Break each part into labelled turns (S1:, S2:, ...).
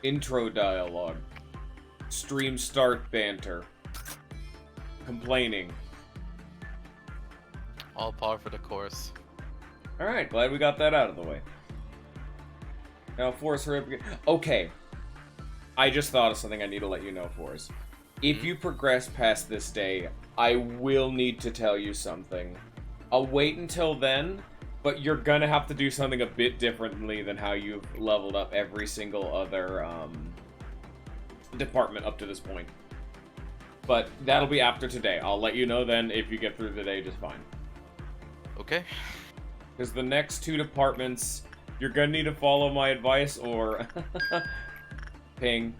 S1: Intro dialogue. Stream start banter. Complaining.
S2: All par for the course.
S1: Alright, glad we got that out of the way. Now, Forrest, hurry up again. Okay. I just thought of something I need to let you know, Forrest. If you progress past this day, I will need to tell you something. I'll wait until then, but you're gonna have to do something a bit differently than how you've leveled up every single other, department up to this point. But that'll be after today. I'll let you know then. If you get through the day, just fine.
S2: Okay.
S1: Because the next 2 departments, you're gonna need to follow my advice or ping.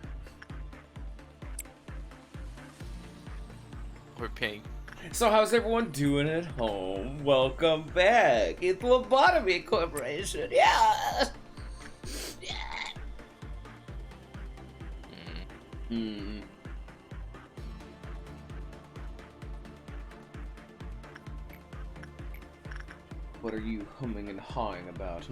S2: Or ping.
S1: So how's everyone doing at home? Welcome back. It's Lobotomy Corporation. Yeah. Hmm. What are you humming and hawing about,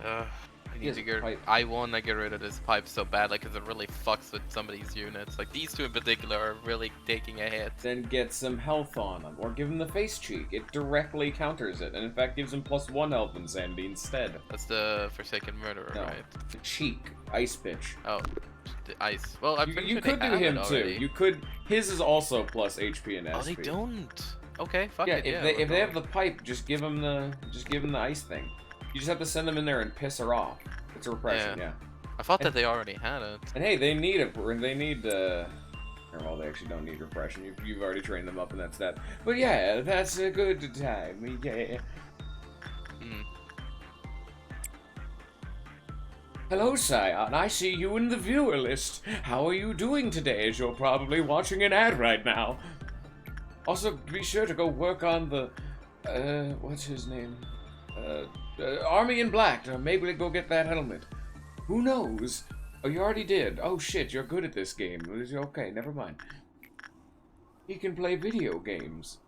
S2: I need to get. I want to get rid of this pipe so bad, like, cause it really fucks with some of these units. Like these 2 in particular are really taking a hit.
S1: Then get some health on them, or give them the face cheek. It directly counters it, and in fact gives them +1 health insanity instead.
S2: That's the Forsaken Murderer,
S1: No,
S2: right?
S1: the cheek, ice pitch.
S2: Oh, the ice. Well, I'm pretty
S1: You
S2: sure
S1: could
S2: they
S1: do
S2: have
S1: him
S2: it
S1: too.
S2: already.
S1: You could. His is also plus HP and SP.
S2: Oh, they don't. Okay, fuck
S1: Yeah,
S2: it.
S1: if they have the pipe, just give them the ice thing. You just have to send them in there and piss her off. It's a repression, yeah.
S2: I thought that they already had it.
S1: And hey, they need it. They need well, they actually don't need repression. You've already trained them up, and that's that. But yeah, that's a good time. Yeah. Hello, Scion. I see you in the viewer list. How are you doing today, as you're probably watching an ad right now? Also, be sure to go work on the, what's his name? Army in Black. Maybe go get that helmet. Who knows? Oh, you already did. Oh, shit, you're good at this game. Okay, never mind. He can play video games.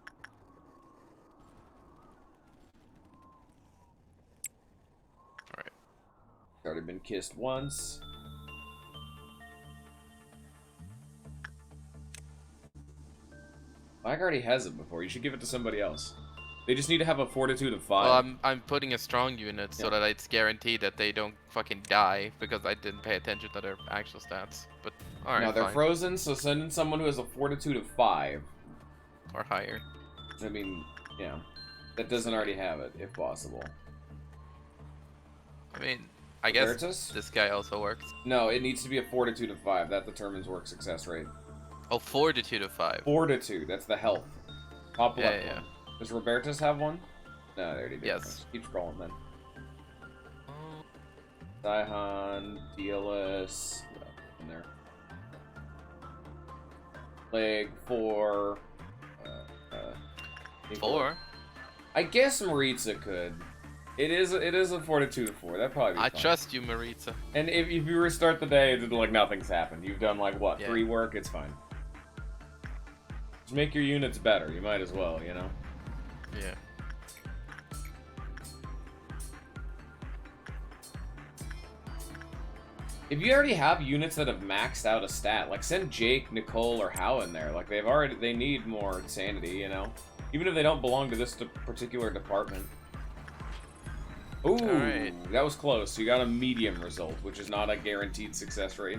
S2: Alright.
S1: Already been kissed once. Mike already has it before. You should give it to somebody else. They just need to have a fortitude of 5.
S2: Well, I'm putting a strong unit so that it's guaranteed that they don't fucking die because I didn't pay attention to their actual stats. But alright,
S1: now they're
S2: fine.
S1: frozen, so send in someone who has a fortitude of 5
S2: or higher.
S1: I mean, yeah, that doesn't already have it, if possible.
S2: I mean, I guess
S1: Veritas?
S2: this guy also works.
S1: No, it needs to be a fortitude of 5. That determines work success rate.
S2: Oh, fortitude of 5.
S1: Fortitude, that's the health. Top left
S2: yeah.
S1: one. Does Robertus have one? No, they already did.
S2: Yes.
S1: Keep scrolling then. Sihon, DLS, in there. Leg 4.
S2: 4?
S1: I guess Maritza could. It is a fortitude of 4. That'd probably be
S2: I
S1: fine.
S2: trust you, Maritza.
S1: And if you restart the day, like nothing's happened. You've done like what, 3 work? It's fine. Just make your units better. You might as well, you know.
S2: Yeah.
S1: If you already have units that have maxed out a stat, like send Jake, Nicole, or Howe in there. Like they need more insanity, you know. Even if they don't belong to this particular department. Ooh, that was close. You got a medium result, which is not a guaranteed success rate.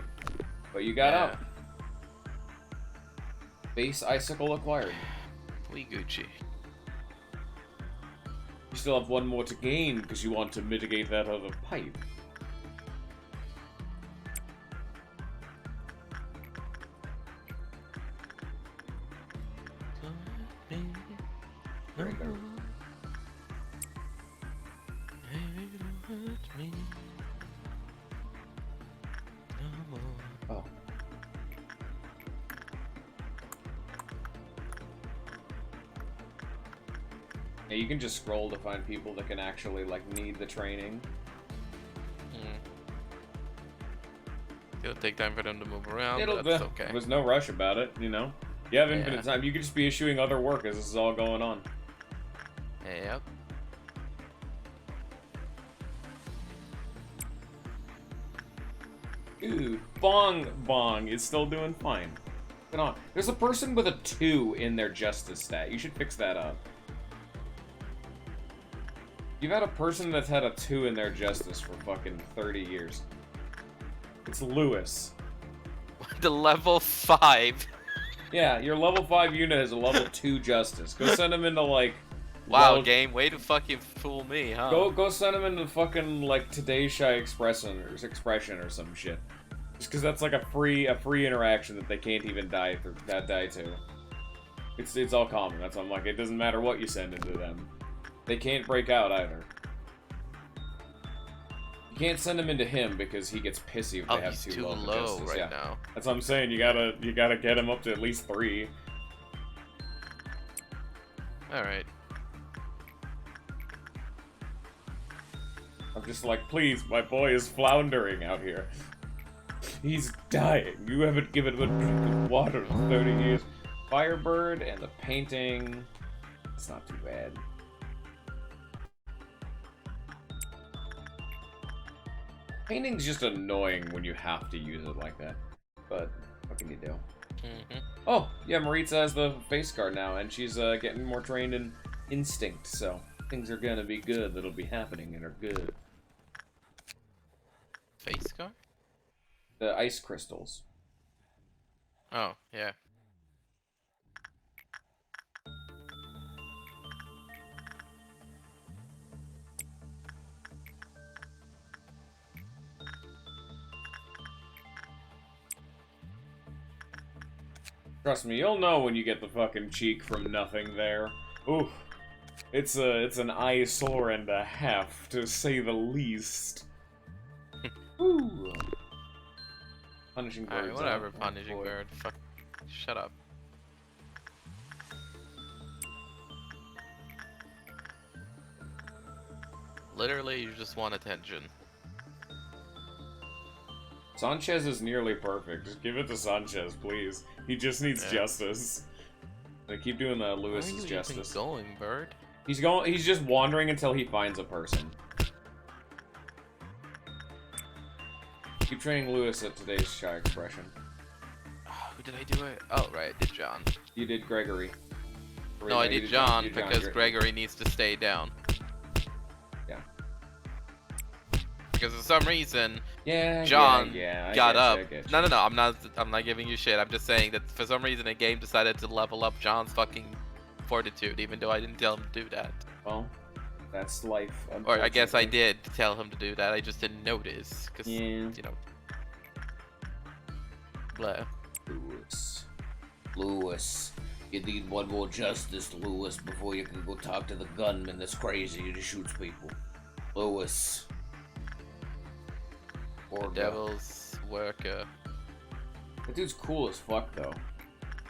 S1: But you got up. Base icicle acquired.
S2: We Gucci.
S1: You still have 1 more to gain because you want to mitigate that other pipe. Very good. Oh. Yeah, you can just scroll to find people that can actually, like, need the training.
S2: It'll take time for them to move around,
S1: It'll,
S2: but that's okay.
S1: There's no rush about it, you know? You have infinite time. You could just be issuing other work as this is all going on.
S2: Yep.
S1: Dude, Bong is still doing fine. Get on. There's a person with a 2 in their justice stat. You should fix that up. You've had a person that's had a 2 in their justice for fucking 30 years. It's Lewis.
S2: The level 5.
S1: Yeah, your level 5 unit has a level 2 justice. Go send him into, like...
S2: Wow,
S1: level...
S2: game, way to fucking fool me, huh?
S1: Go send him into fucking, like, Today's Shy Expression or some shit. Just because that's, like, a free interaction that they can't even die to. It's all common. That's why I'm like, it doesn't matter what you send into them. They can't break out either. You can't send them into him because he gets pissy if they have
S2: he's
S1: too low justice.
S2: right now.
S1: That's what I'm saying. You gotta get him up to at least 3.
S2: All right.
S1: I'm just like, please, my boy is floundering out here. He's dying. You haven't given him a drink of water in 30 years. Firebird and the painting. It's not too bad. Painting's just annoying when you have to use it like that. But what can you do? Oh, yeah, Maritza has the face guard now, and she's getting more trained in instinct, so things are gonna be good that'll be happening and are good.
S2: Face guard?
S1: The ice crystals.
S2: Oh, yeah.
S1: Trust me, you'll know when you get the fucking cheek from nothing there. Ooh. It's an eyesore and a half, to say the least. Ooh. Punishing birds.
S2: Alright, whatever, punishing bird. Fuck. Shut up. Literally, you just want attention.
S1: Sanchez is nearly perfect. Just give it to Sanchez, please. He just needs justice. They keep doing the Lewis's justice.
S2: Where are you even going, bird?
S1: He's just wandering until he finds a person. Keep training Lewis at Today's Shy Expression.
S2: Who did I do it? Oh, right, I did John.
S1: You did Gregory.
S2: No, I did John because Gregory needs to stay down.
S1: Yeah.
S2: Because for some reason,
S1: John
S2: got up. No, I'm not giving you shit. I'm just saying that for some reason the game decided to level up John's fucking fortitude, even though I didn't tell him to do that.
S1: Well, that's life.
S2: Or I guess I did tell him to do that. I just didn't notice, cause you know. Blah.
S3: Lewis. You need one more justice, Lewis, before you can go talk to the gunman that's crazy that shoots people. Lewis.
S2: The devil's worker.
S1: That dude's cool as fuck, though.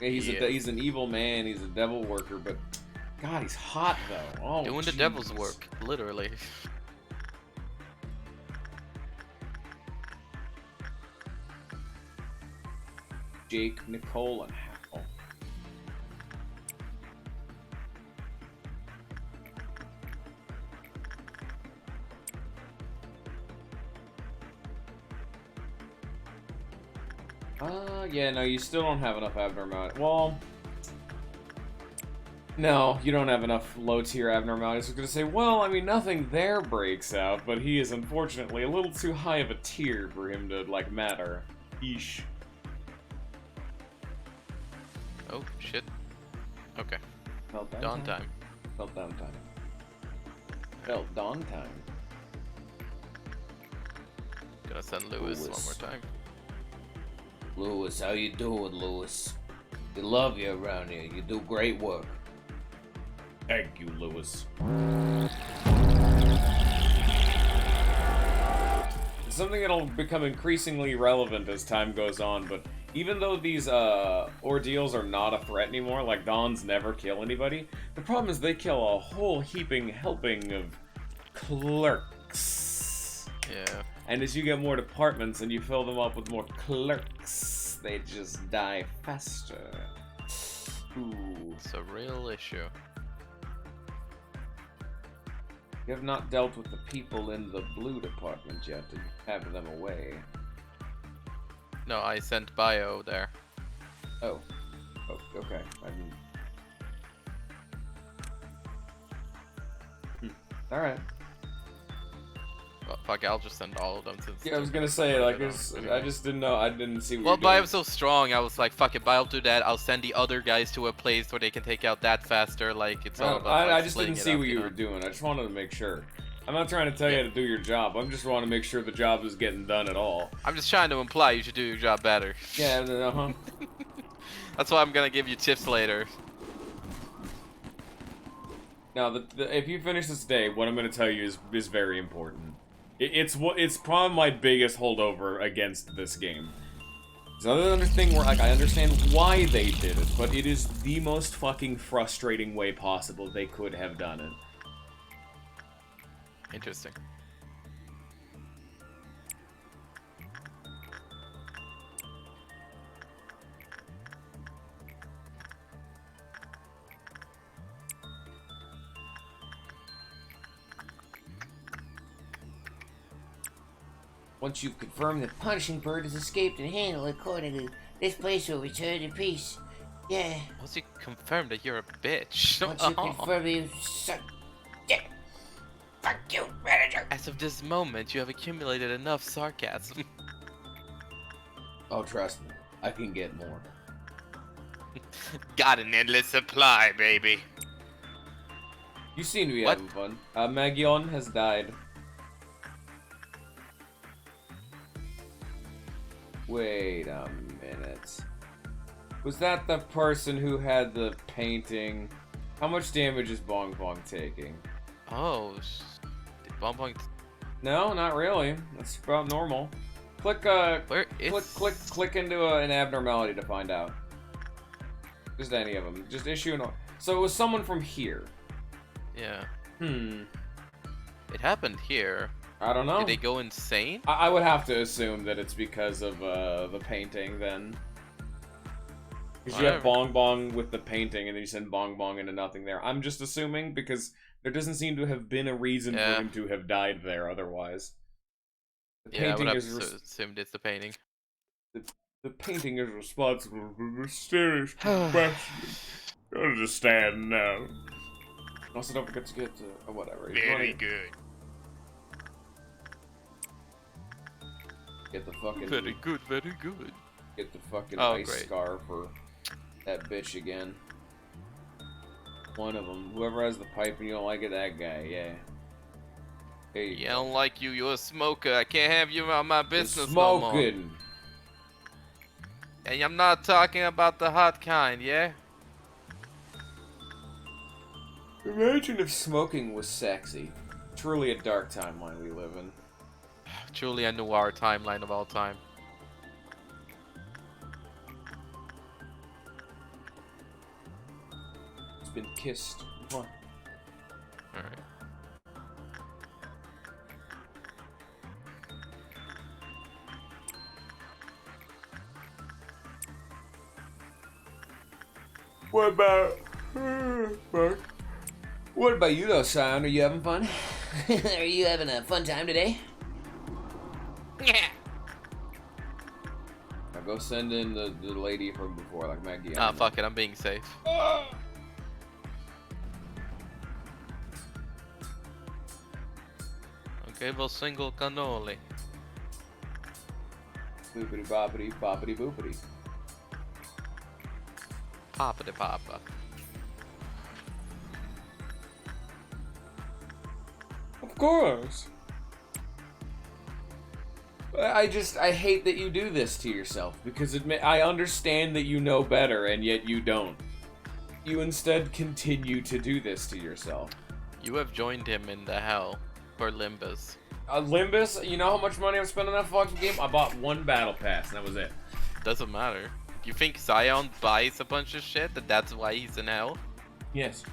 S1: Yeah, he's an evil man. He's a devil worker, but God, he's hot though. Oh,
S2: doing
S1: geez.
S2: the devil's work, literally.
S1: Jake, Nicole, and Hal. Yeah, no, you still don't have enough abnormality. Well, no, you don't have enough low-tier abnormalities. I was gonna say, well, I mean, nothing there breaks out, but he is unfortunately a little too high of a tier for him to, like, matter. Eesh.
S2: Oh, shit. Okay.
S1: Meltdown
S2: Dawn time.
S1: Meltdown time. Meltdown time.
S2: Gonna send Lewis one more time.
S3: Lewis, how you doing, Lewis? We love you around here. You do great work.
S1: Thank you, Lewis. It's something that'll become increasingly relevant as time goes on, but even though these ordeals are not a threat anymore, like Dons never kill anybody, the problem is they kill a whole helping of clerks.
S2: Yeah.
S1: And as you get more departments and you fill them up with more clerks, they just die faster. Ooh.
S2: It's a real issue.
S1: You have not dealt with the people in the blue department yet to have them away.
S2: No, I sent bio there.
S1: Oh. Oh, okay. I mean... Alright.
S2: Well, fuck it, I'll just send all of them since.
S1: Yeah, I was gonna say, like, I just didn't know. I didn't see what
S2: Well,
S1: you were doing.
S2: bio's so strong, I was like, fuck it, I'll do that. I'll send the other guys to a place where they can take out that faster. Like, it's all about.
S1: I just didn't see what you were doing. I just wanted to make sure. I'm not trying to tell you to do your job. I'm just want to make sure the job is getting done at all.
S2: I'm just trying to imply you should do your job better.
S1: Yeah, uh-huh.
S2: That's why I'm gonna give you tips later.
S1: Now, if you finish this day, what I'm going to tell you is very important. It's probably my biggest holdover against this game. It's another thing where, like, I understand why they did it, but it is the most fucking frustrating way possible they could have done it.
S2: Interesting.
S3: Once you've confirmed that Punishing Bird has escaped and handled accordingly, this place will return in peace. Yeah.
S2: Once you confirm that you're a bitch.
S3: Once you confirm you suck dick. Fuck you, manager.
S2: As of this moment, you have accumulated enough sarcasm.
S3: Oh, trust me, I can get more.
S2: Got an endless supply, baby.
S1: You seem to be
S2: What?
S1: having fun. Magion has died. Wait a minute. Was that the person who had the painting? How much damage is Bong Bong taking?
S2: Oh, did Bong Bong...
S1: No, not really. That's about normal. Click,
S2: Where is...
S1: click into an abnormality to find out. Just any of them. Just issue an... So it was someone from here.
S2: Yeah.
S1: It
S2: happened here.
S1: I don't know.
S2: Did they go insane?
S1: I would have to assume that it's because of the painting then. Because you have Bong Bong with the painting and then you send Bong Bong into nothing there. I'm just assuming because there doesn't seem to have been a reason for him to have died there otherwise. The painting
S2: I would have assumed it's the painting.
S1: The painting is responsible for mysterious compassion. I'll just stand now. Also, don't forget to get whatever.
S2: Very good.
S1: Get the fucking...
S2: Very good, very good.
S1: Get the fucking
S2: great.
S1: scar for that bitch again. One of them. Whoever has the pipe and you don't like it, that guy, yeah. Hey,
S2: Yeah, I don't like you, you're a smoker. I can't have you around my business
S1: smoking.
S2: no more. And I'm not talking about the hot kind, yeah?
S1: Imagine if smoking was sexy. Truly a dark timeline we live in.
S2: Truly a noir timeline of all time.
S1: It's been kissed. What?
S2: Alright.
S1: What about... What about you though, Sion? Are you having fun?
S3: Are you having a fun time today?
S2: Yeah.
S1: Now go send in the lady from before, like Maggie.
S2: Ah, fuck it, I'm being safe. Okay, well, single cannoli.
S1: Boopity boppity boppity boopity.
S2: Poppity papa.
S1: Of course. I hate that you do this to yourself because I understand that you know better and yet you don't. You instead continue to do this to yourself.
S2: You have joined him in the hell for Limbus.
S1: Limbus, you know how much money I've spent on that fucking game? I bought one battle pass and that was it.
S2: Doesn't matter. You think Sion buys a bunch of shit and that's why he's in hell?
S1: Yes.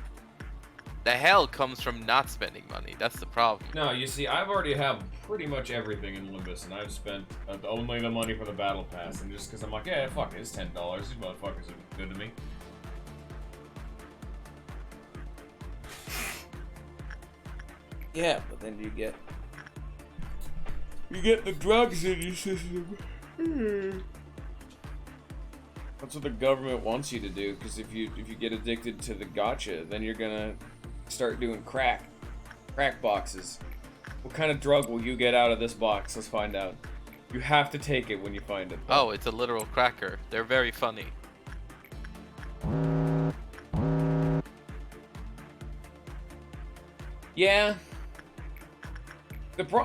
S2: The hell comes from not spending money. That's the problem.
S1: No, you see, I've already have pretty much everything in Limbus, and I've spent only the money for the battle pass, and just because I'm like, yeah, fuck it, it's $10. These motherfuckers are good to me. Yeah, but then you get the drugs in your system. That's what the government wants you to do, because if you get addicted to the gacha, then you're gonna start doing crack boxes. What kind of drug will you get out of this box? Let's find out. You have to take it when you find it.
S2: Oh, it's a literal cracker. They're very funny.
S1: Yeah.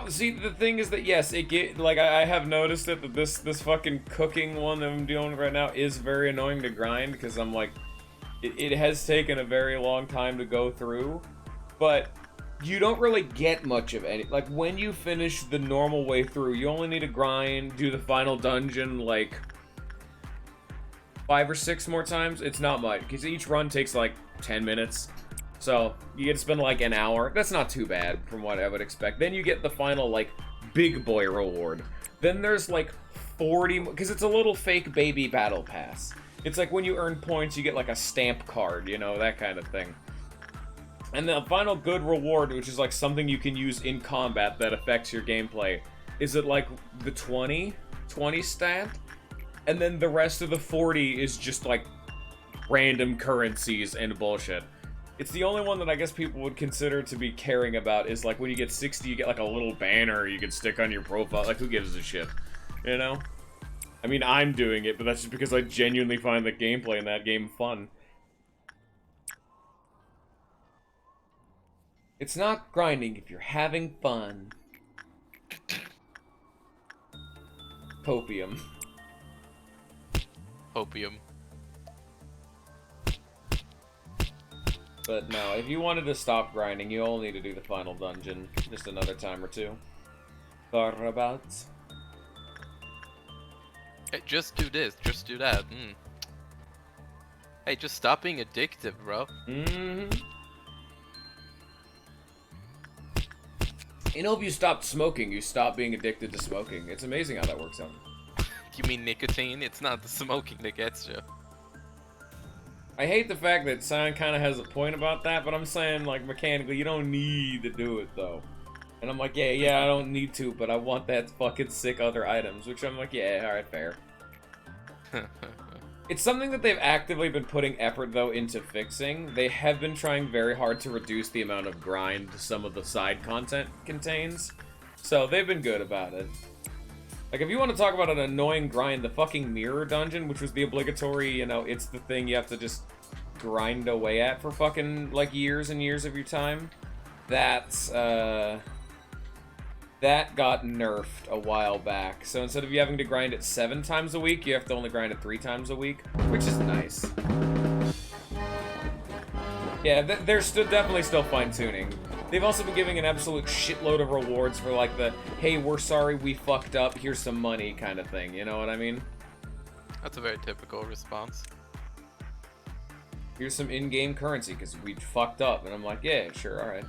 S1: See, the thing is that yes, I have noticed it that this fucking cooking one that I'm dealing with right now is very annoying to grind, because I'm like, it has taken a very long time to go through, but you don't really get much of any. Like, when you finish the normal way through, you only need to grind, do the final dungeon like 5 or 6 more times. It's not much, because each run takes like 10 minutes. So, you get to spend like an hour. That's not too bad from what I would expect. Then you get the final, like, big boy reward. Then there's like 40, because it's a little fake baby battle pass. It's like when you earn points, you get like a stamp card, you know, that kind of thing. And the final good reward, which is like something you can use in combat that affects your gameplay, is it like the 20 stat? And then the rest of the 40 is just like random currencies and bullshit. It's the only one that I guess people would consider to be caring about, is like when you get 60, you get like a little banner you can stick on your profile. Like, who gives a shit? You know? I mean, I'm doing it, but that's just because I genuinely find the gameplay in that game fun. It's not grinding if you're having fun. Copium.
S2: Opium.
S1: But no, if you wanted to stop grinding, you only need to do the final dungeon just another time or two. Thereabouts.
S2: Hey, just do this, just do that. Hey, just stop being addictive, bro.
S1: You know, if you stopped smoking, you stop being addicted to smoking. It's amazing how that works out.
S2: You mean nicotine? It's not the smoking that gets you.
S1: I hate the fact that Sion kind of has a point about that, but I'm saying, like, mechanically, you don't need to do it, though. And I'm like, yeah, I don't need to, but I want that fucking sick other items, which I'm like, yeah, alright, fair. It's something that they've actively been putting effort, though, into fixing. They have been trying very hard to reduce the amount of grind some of the side content contains. So, they've been good about it. Like, if you want to talk about an annoying grind, the fucking mirror dungeon, which was the obligatory, you know, it's the thing you have to just grind away at for fucking, like, years and years of your time. That's, that got nerfed a while back. So instead of you having to grind it 7 times a week, you have to only grind it 3 times a week, which is nice. Yeah, they're definitely still fine-tuning. They've also been giving an absolute shitload of rewards for, like, the, hey, we're sorry we fucked up, here's some money kind of thing, you know what I mean?
S2: That's a very typical response.
S1: Here's some in-game currency, because we fucked up, and I'm like, yeah, sure, alright.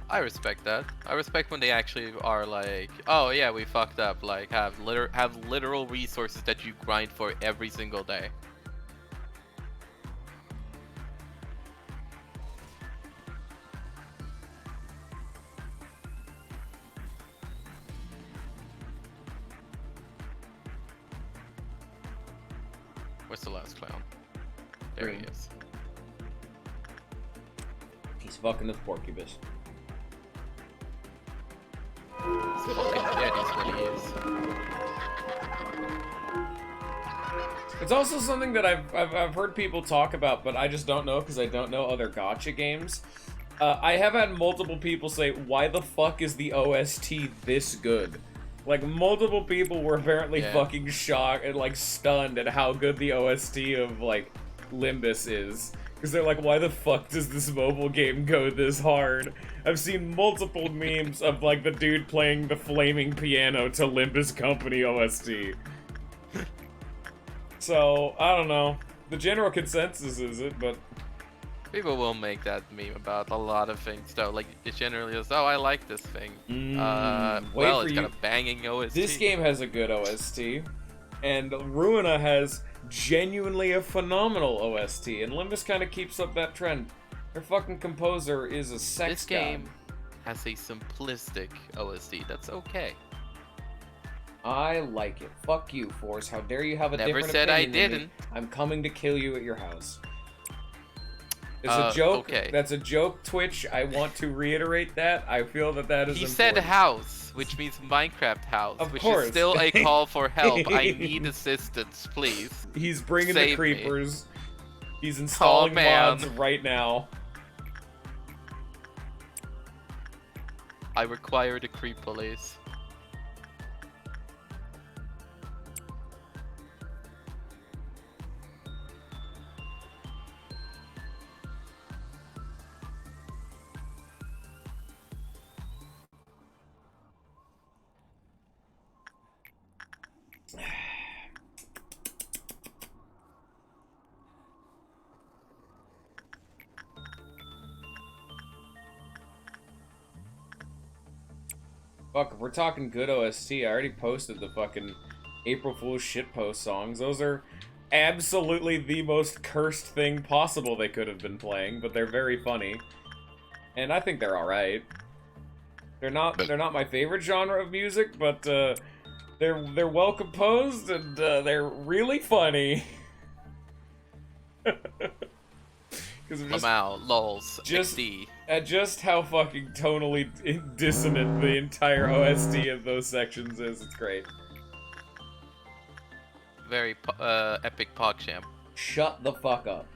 S2: I respect that. I respect when they actually are like, oh yeah, we fucked up, like, have literal resources that you grind for every single day. Where's the last clown? There
S1: Green.
S2: he is.
S1: He's fucking the porcupine.
S2: He's fucking dead is what he is.
S1: It's also something that I've heard people talk about, but I just don't know because I don't know other gacha games. I have had multiple people say, why the fuck is the OST this good? Like, multiple people were apparently fucking shocked and, like, stunned at how good the OST of, like, Limbus is. Because they're like, why the fuck does this mobile game go this hard? I've seen multiple memes of, like, the dude playing the flaming piano to Limbus Company OST. So, I don't know. The general consensus is it, but...
S2: People will make that meme about a lot of things, though. Like, it generally is, oh, I like this thing. Well, it's got a banging OST.
S1: This game has a good OST, and Ruina has genuinely a phenomenal OST, and Limbus kind of keeps up that trend. Their fucking composer is a sex
S2: This game has a simplistic OST. That's okay.
S1: I like it. Fuck you, Force. How dare you have a
S2: Never
S1: different
S2: said I
S1: opinion than me.
S2: didn't.
S1: I'm coming to kill you at your house. It's a joke.
S2: Okay.
S1: That's a joke, Twitch. I want to reiterate that. I feel that that is
S2: He
S1: important.
S2: said house, which means Minecraft house,
S1: Of
S2: which
S1: course.
S2: is still a call for help. I need assistance, please.
S1: He's bringing the
S2: Save me.
S1: creepers. He's installing
S2: man.
S1: mods right now.
S2: I require the creep police.
S1: Fuck, if we're talking good OST, I already posted the fucking April Fool's shitpost songs. Those are absolutely the most cursed thing possible they could have been playing, but they're very funny. And I think they're alright. They're not my favorite genre of music, but they're well composed and they're really funny.
S2: Lamau, lols, XD.
S1: At just how fucking tonally dissonant the entire OST of those sections is, it's great.
S2: Very epic PogChamp.
S1: Shut the fuck up.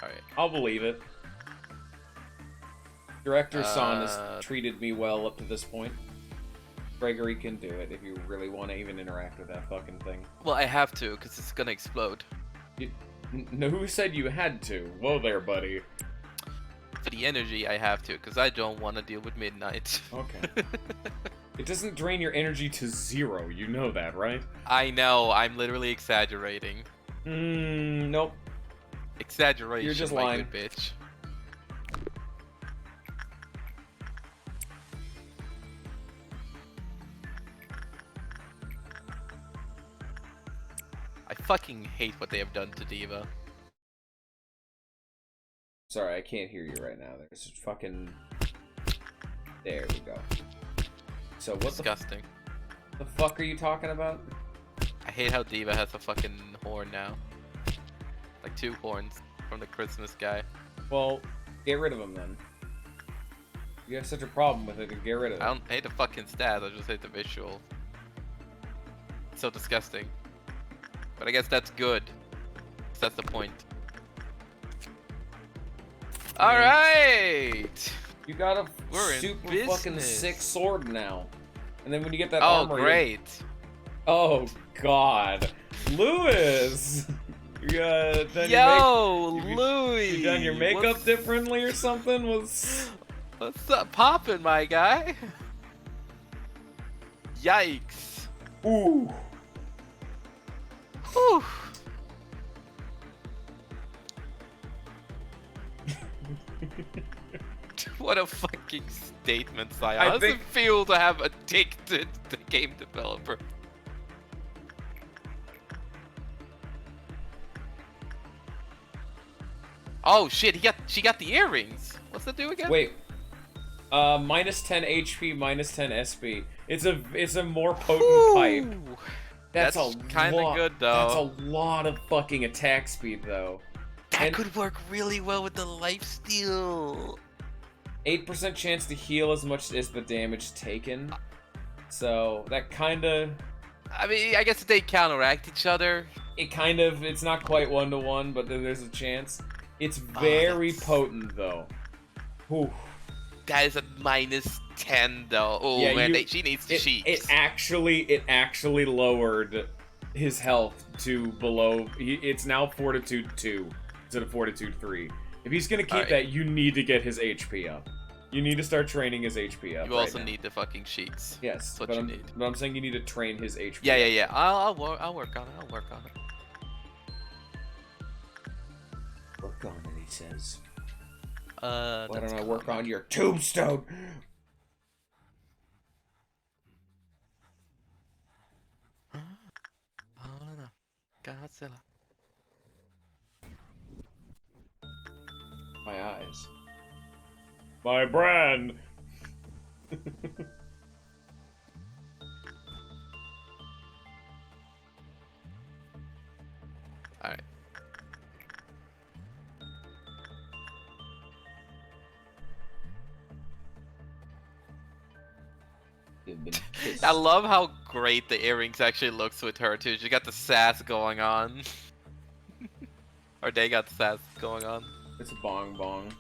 S2: Alright.
S1: I'll believe it. Director Son has treated me well up to this point. Gregory can do it if you really want to even interact with that fucking thing.
S2: Well, I have to, because it's gonna explode.
S1: No, who said you had to? Whoa there, buddy.
S2: For the energy, I have to, because I don't want to deal with midnight.
S1: Okay. It doesn't drain your energy to 0, you know that, right?
S2: I know, I'm literally exaggerating.
S1: Nope.
S2: Exaggeration,
S1: You're just
S2: my
S1: lying.
S2: good bitch. I fucking hate what they have done to Diva.
S1: Sorry, I can't hear you right now. There's fucking... There we go. So what
S2: Disgusting.
S1: the fuck are you talking about?
S2: I hate how Diva has a fucking horn now. Like 2 horns from the Christmas guy.
S1: Well, get rid of them then. You have such a problem with it, then get rid of it.
S2: I don't hate the fucking stats, I just hate the visual. It's so disgusting. But I guess that's good. That's the point. Alright!
S1: You got a
S2: We're in
S1: super
S2: business.
S1: fucking sick sword now. And then when you get that
S2: Oh,
S1: armor...
S2: great.
S1: Oh, God. Lewis! You done
S2: Yo,
S1: your
S2: Louis!
S1: You done your makeup
S2: What's
S1: differently or something? What's
S2: up poppin', my guy? Yikes.
S1: Ooh.
S2: Whew. What a fucking statement, Cy. How does it feel to have addicted the game developer? Oh shit, she got the earrings. What's that do again?
S1: Wait. Minus 10 HP, minus 10 SP. It's a more potent pipe. That's
S2: kind of good though.
S1: That's a lot of fucking attack speed though.
S2: That could work really well with the lifesteal.
S1: 8% chance to heal as much as the damage taken. So that kinda...
S2: I mean, I guess they counteract each other.
S1: It's not quite 1-to-1, but there's a chance. It's very potent though. Whew.
S2: That is a minus 10 though. Oh yeah, man, she needs the sheets.
S1: It actually lowered his health to below. It's now Fortitude 2 instead of Fortitude 3. If he's gonna keep that, you need to get his HP up. You need to start training his HP up.
S2: You also need the fucking sheets.
S1: Yes,
S2: that's what you need.
S1: But I'm saying you need to train his HP.
S2: Yeah. I'll work on it.
S1: Work on it, he says.
S2: Why
S1: don't I work on your tombstone?
S2: Godzilla.
S1: My eyes. My brand!
S2: Alright.
S3: You've been kissed.
S2: I love how great the earrings actually looks with her too. She got the sass going on. Or they got the sass going on.
S1: It's a bong bong.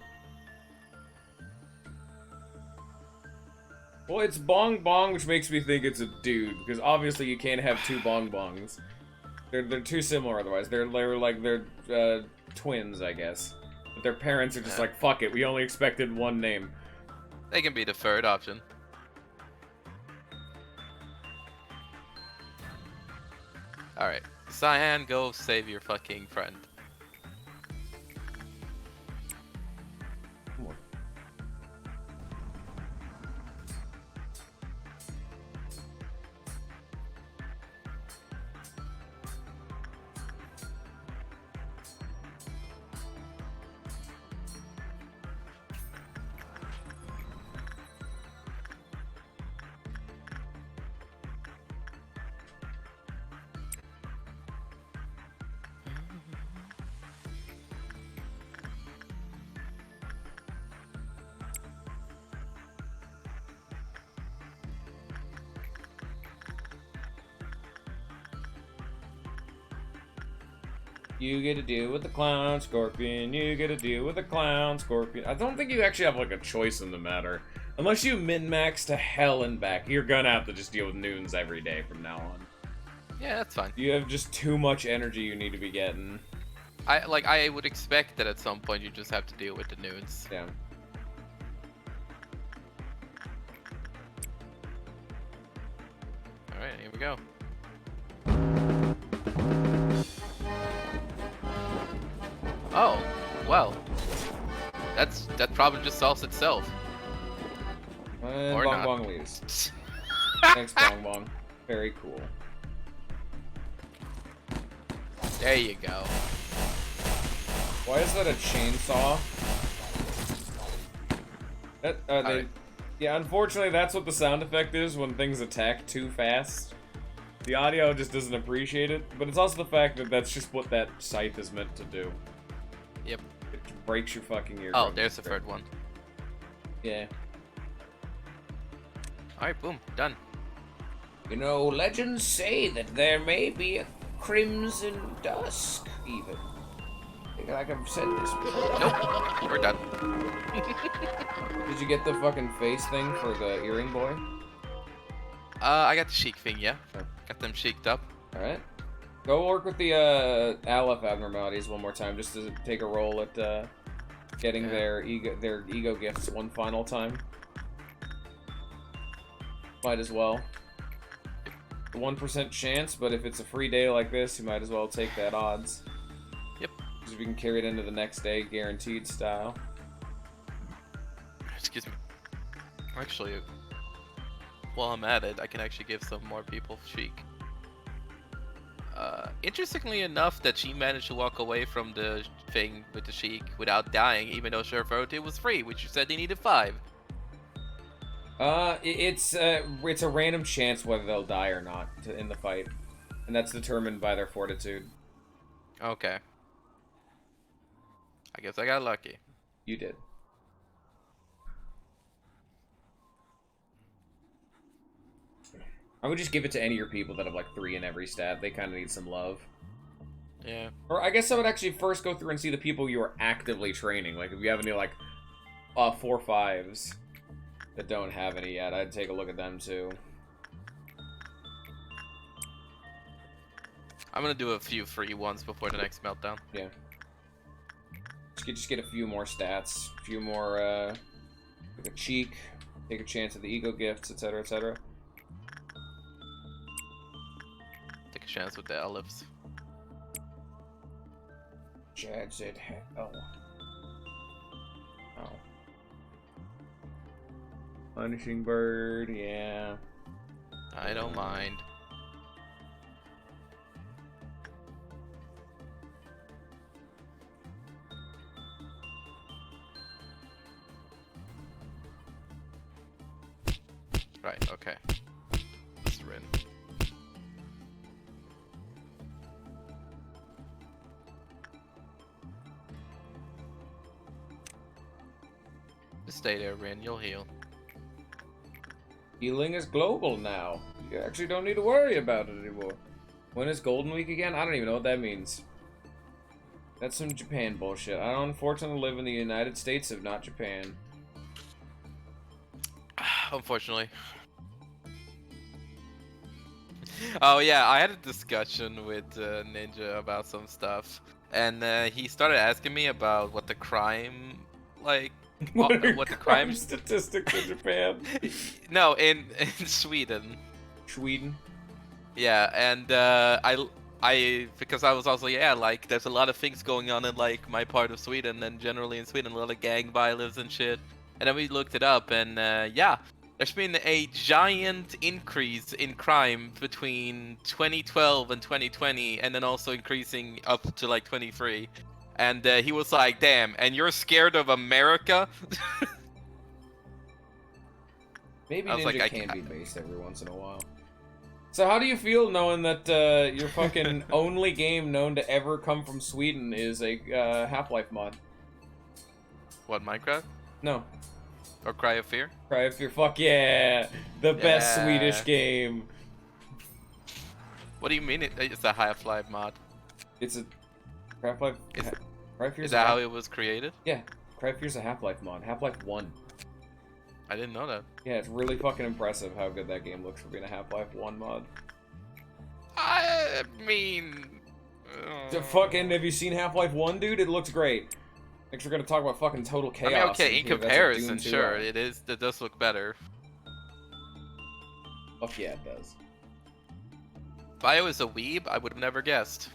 S1: Well, it's bong bong, which makes me think it's a dude, because obviously you can't have two bong bongs. They're too similar otherwise. They're twins, I guess. But their parents are just like, fuck it, we only expected one name.
S2: They can be the third option. Alright. Cyan, go save your fucking friend.
S1: Come on. You get to deal with the clown scorpion. You get to deal with the clown scorpion. I don't think you actually have like a choice in the matter. Unless you min-max to hell and back, you're gonna have to just deal with noons every day from now on.
S2: Yeah, that's fine.
S1: You have just too much energy you need to be getting.
S2: I would expect that at some point you just have to deal with the noons.
S1: Yeah.
S2: Alright, here we go. Oh, well. That problem just solves itself.
S1: And
S2: Or
S1: Bong
S2: not.
S1: Bong leaves. Thanks, Bong Bong. Very cool.
S2: There you go.
S1: Why is that a chainsaw? That,
S2: Alright.
S1: yeah, unfortunately, that's what the sound effect is when things attack too fast. The audio just doesn't appreciate it, but it's also the fact that that's just what that scythe is meant to do.
S2: Yep.
S1: It breaks your fucking ear.
S2: Oh, there's the third one.
S1: Yeah.
S2: Alright, boom, done.
S3: You know, legends say that there may be a crimson dusk, even. I think like I've said this before.
S2: Nope, we're done.
S1: Did you get the fucking face thing for the earring boy?
S2: I got the chic thing, yeah.
S1: Oh.
S2: Got them cheeked up.
S1: Alright. Go work with the Aleph abnormalities one more time, just to take a roll at getting their ego gifts one final time. Might as well. 1% chance, but if it's a free day like this, you might as well take that odds.
S2: Yep.
S1: Because we can carry it into the next day, guaranteed style.
S2: Excuse me. Actually, while I'm at it, I can actually give some more people chic. Interestingly enough, that she managed to walk away from the thing with the chic without dying, even though Sheriff wrote it was free, which you said they needed 5.
S1: It's a random chance whether they'll die or not in the fight, and that's determined by their fortitude.
S2: Okay. I guess I got lucky.
S1: You did. I would just give it to any of your people that have like 3 in every stat. They kind of need some love.
S2: Yeah.
S1: Or I guess I would actually first go through and see the people you are actively training. Like if you have any like 4 5s that don't have any yet, I'd take a look at them too.
S2: I'm gonna do a few free ones before the next meltdown.
S1: Yeah. Just get a few more stats, a few more like a cheek, take a chance at the ego gifts, etc., etc.
S2: Take a chance with the ellipse.
S1: Chad said, "Oh, oh, punishing bird, yeah."
S2: I don't mind. Right, okay. Mr. Rin. Just stay there, Rin. You'll heal.
S1: Healing is global now. You actually don't need to worry about it anymore. When is Golden Week again? I don't even know what that means. That's some Japan bullshit. I don't unfortunately live in the United States of not Japan.
S2: Unfortunately. Oh yeah, I had a discussion with Ninja about some stuff, and he started asking me about what the crime, like,
S1: What are
S2: what the
S1: crime
S2: crime
S1: statistics in Japan?
S2: No, in Sweden.
S1: Sweden.
S2: Yeah, and I because I was also like there's a lot of things going on in like my part of Sweden and generally in Sweden, a lot of gang violence and shit. And then we looked it up, and yeah, there's been a giant increase in crime between 2012 and 2020, and then also increasing up to like 23. And he was like, "Damn, and you're scared of America?"
S1: Maybe
S2: I was
S1: Ninja
S2: like,
S1: can be based every once in a while. So how do you feel knowing that your fucking only game known to ever come from Sweden is a Half-Life mod?
S2: What, Minecraft?
S1: No.
S2: Or Cry of Fear?
S1: Cry of Fear. Fuck yeah! The best Swedish game.
S2: What do you mean it's a Half-Life mod?
S1: It's a Half-Life. Cry of Fear
S2: Is that how it was created?
S1: Yeah. Cry of Fear's a Half-Life mod. Half-Life 1.
S2: I didn't know that.
S1: Yeah, it's really fucking impressive how good that game looks for being a Half-Life 1 mod.
S2: I mean...
S1: Fucking, have you seen Half-Life 1, dude? It looks great. Thanks for gonna talk about fucking total chaos.
S2: I mean, okay, in
S1: here.
S2: comparison, sure, it does look better.
S1: Fuck yeah, it does.
S2: If I was a weeb, I would have never guessed.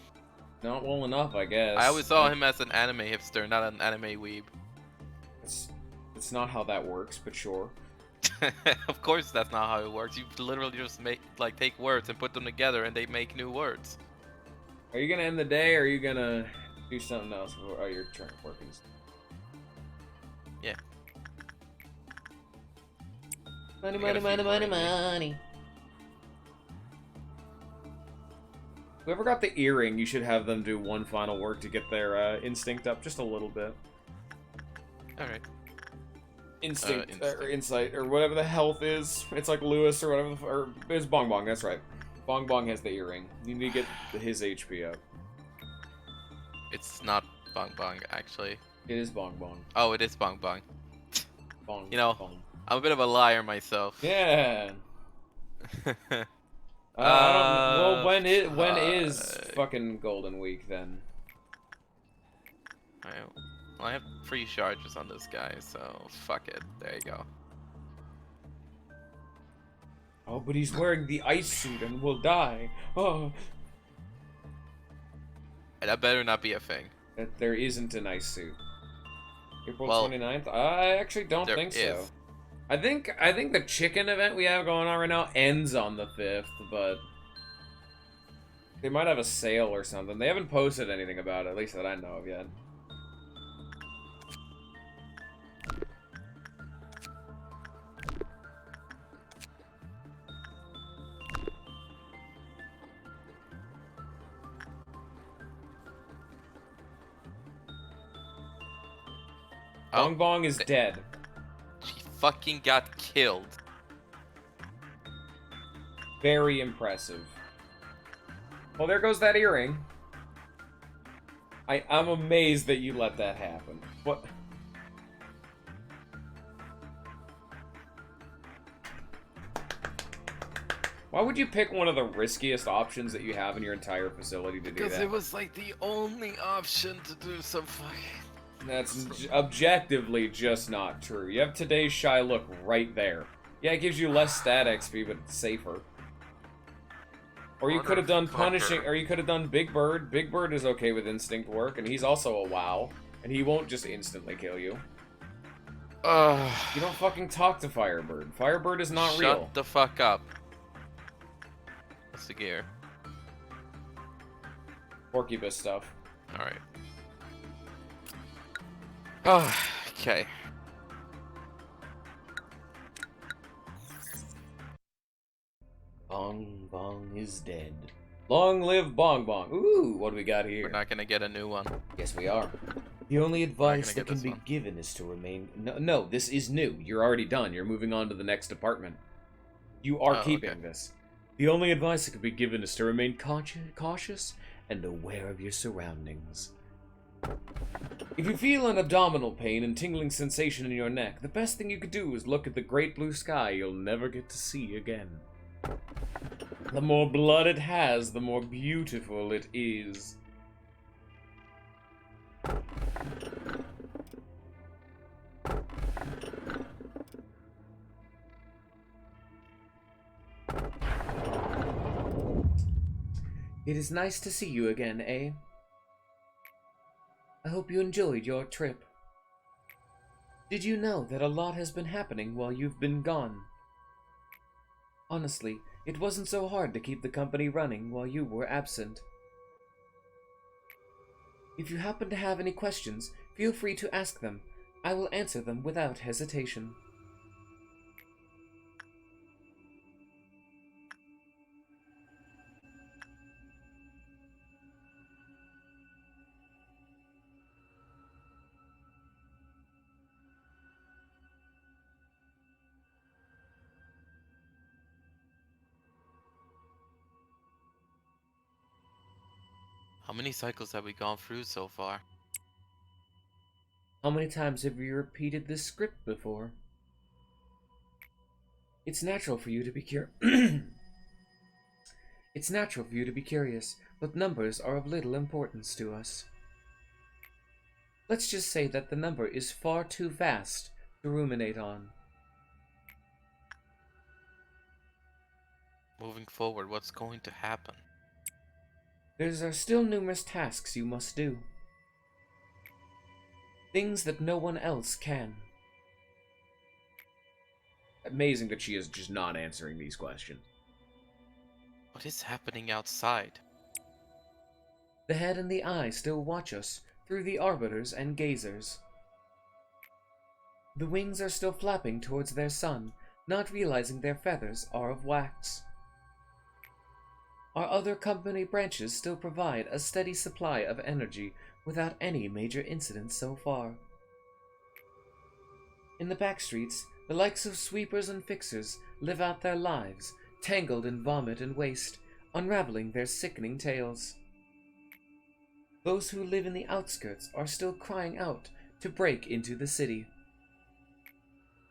S1: Not well enough, I guess.
S2: I always saw him as an anime hipster, not an anime weeb.
S1: It's not how that works, but sure.
S2: Of course that's not how it works. You literally just take words and put them together and they make new words.
S1: Are you gonna end the day, or are you gonna do something else? Oh, you're trying to work and stuff.
S2: Yeah.
S1: Money, money, money, money, money. Whoever got the earring, you should have them do one final work to get their instinct up just a little bit.
S2: Alright.
S1: Instinct, or insight, or whatever the health is. It's like Lewis or whatever, or it's Bong Bong, that's right. Bong Bong has the earring. You need to get his HP up.
S2: It's not Bong Bong, actually.
S1: It is Bong Bong.
S2: Oh, it is Bong Bong.
S1: Bong,
S2: you know,
S1: bong.
S2: I'm a bit of a liar myself.
S1: Yeah. Well, when is fucking Golden Week then?
S2: Well, I have 3 charges on this guy, so fuck it. There you go.
S1: Oh, but he's wearing the ice suit and will die. Oh.
S2: That better not be a thing.
S1: That there isn't an ice suit. April
S2: Well,
S1: 29th? I actually don't think so. I think the chicken event we have going on right now ends on the 5th, but they might have a sale or something. They haven't posted anything about it, at least that I know of yet. Bong Bong is dead.
S2: She fucking got killed.
S1: Very impressive. Well, there goes that earring. I'm amazed that you let that happen. What? Why would you pick one of the riskiest options that you have in your entire facility to do that?
S2: Because it was like the only option to do some fucking...
S1: That's objectively just not true. You have today's shy look right there. Yeah, it gives you less stat XP, but it's safer. Or you could have done punishing, or you could have done Big Bird. Big Bird is okay with instinct work, and he's also a WoW, and he won't just instantly kill you. You don't fucking talk to Firebird. Firebird is not real.
S2: Shut the fuck up. What's the gear?
S1: Porcubus stuff.
S2: Alright. Oh, okay.
S1: is dead. Long live Bong Bong. Ooh, what do we got
S2: We're
S1: here?
S2: not gonna get a new one.
S1: Yes, we are. The only advice
S2: gonna
S1: that
S2: get
S1: can
S2: this
S1: be
S2: one.
S1: given is to remain... No, this is new. You're already done. You're moving on to the next department. You are
S2: Oh,
S1: keeping
S2: okay.
S1: this. The only advice that can be given is to remain cautious and aware of your surroundings. If you feel an abdominal pain and tingling sensation in your neck, the best thing you could do is look at the great blue sky you'll never get to see again. The more blood it has, the more beautiful it is. It is nice to see you again, eh? I hope you enjoyed your trip. Did you know that a lot has been happening while you've been gone? Honestly, it wasn't so hard to keep the company running while you were absent. If you happen to have any questions, feel free to ask them. I will answer them without hesitation.
S2: How many cycles have we gone through so far?
S1: How many times have you repeated this script before? It's natural for you to be It's natural for you to be curious, but numbers are of little importance to us. Let's just say that the number is far too vast to ruminate on.
S2: Moving forward, what's going to happen?
S1: There are still numerous tasks you must do. Things that no one else can. Amazing that she is just not answering these questions.
S2: What is happening outside?
S1: The head and the eye still watch us through the arbiters and gazers. The wings are still flapping towards their sun, not realizing their feathers are of wax. Our other company branches still provide a steady supply of energy without any major incidents so far. In the back streets, the likes of sweepers and fixers live out their lives, tangled in vomit and waste, unraveling their sickening tales. Those who live in the outskirts are still crying out to break into the city.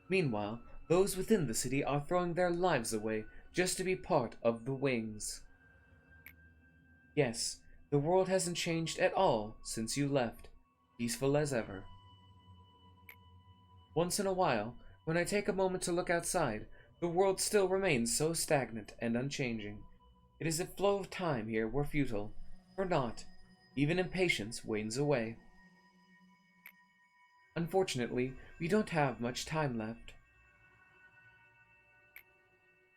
S1: Meanwhile, those within the city are throwing their lives away just to be part of the wings. Yes, the world hasn't changed at all since you left, peaceful as ever. Once in a while, when I take a moment to look outside, the world still remains so stagnant and unchanging. It is as if flow of time here were futile, for naught, even impatience wanes away. Unfortunately, we don't have much time left.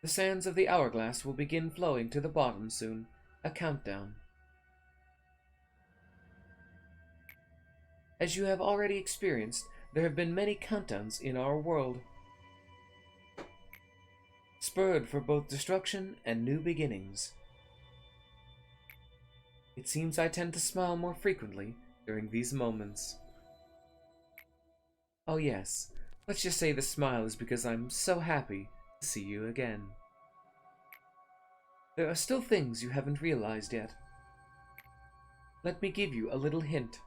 S1: The sands of the hourglass will begin flowing to the bottom soon. A countdown. As you have already experienced, there have been many countdowns in our world, spurred for both destruction and new beginnings. It seems I tend to smile more frequently during these moments. Oh yes, let's just say the smile is because I'm so happy to see you again. There are still things you haven't realized yet. Let me give you a little hint.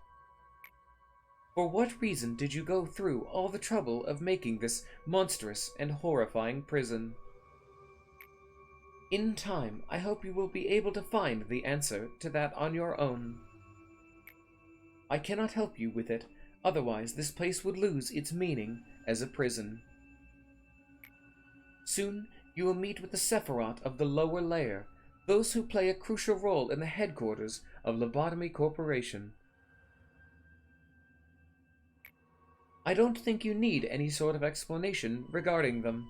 S1: For what reason did you go through all the trouble of making this monstrous and horrifying prison? In time, I hope you will be able to find the answer to that on your own. I cannot help you with it, otherwise this place would lose its meaning as a prison. Soon, you will meet with the Sephiroth of the lower layer, those who play a crucial role in the headquarters of Lobotomy Corporation. I don't think you need any sort of explanation regarding them.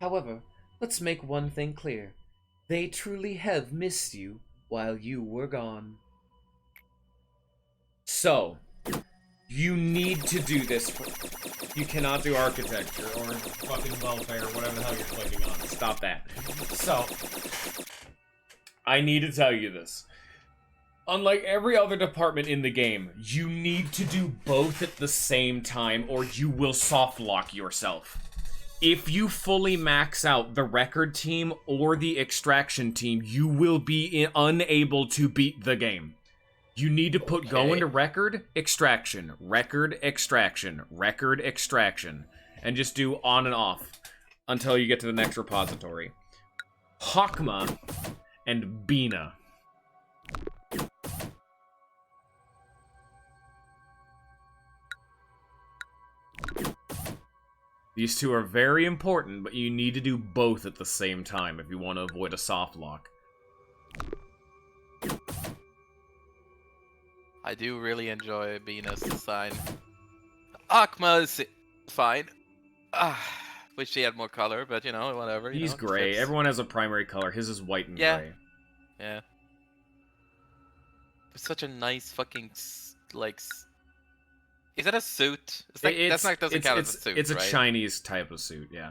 S1: However, let's make one thing clear. They truly have missed you while you were gone. So, You need to do this. You cannot do architecture or fucking welfare or whatever the hell you're clicking on. Stop that. So, I need to tell you this. Unlike every other department in the game, you need to do both at the same time or you will soft lock yourself. If you fully max out the record team or the extraction team, you will be unable to beat the game. You need to put go into record, extraction, record, extraction, record, extraction, and just do on and off until you get to the next repository. Hakma and Bina. These two are very important, but you need to do both at the same time if you want to avoid a soft lock.
S2: I do really enjoy Venus design. Akma is fine. Wish he had more color, but you know, whatever.
S1: He's gray.
S2: Fits.
S1: Everyone has a primary color. His is white and gray.
S2: Yeah. It's such a nice fucking, like... Is that a suit? Doesn't count as a suit,
S1: It's a
S2: right?
S1: Chinese type of suit, yeah.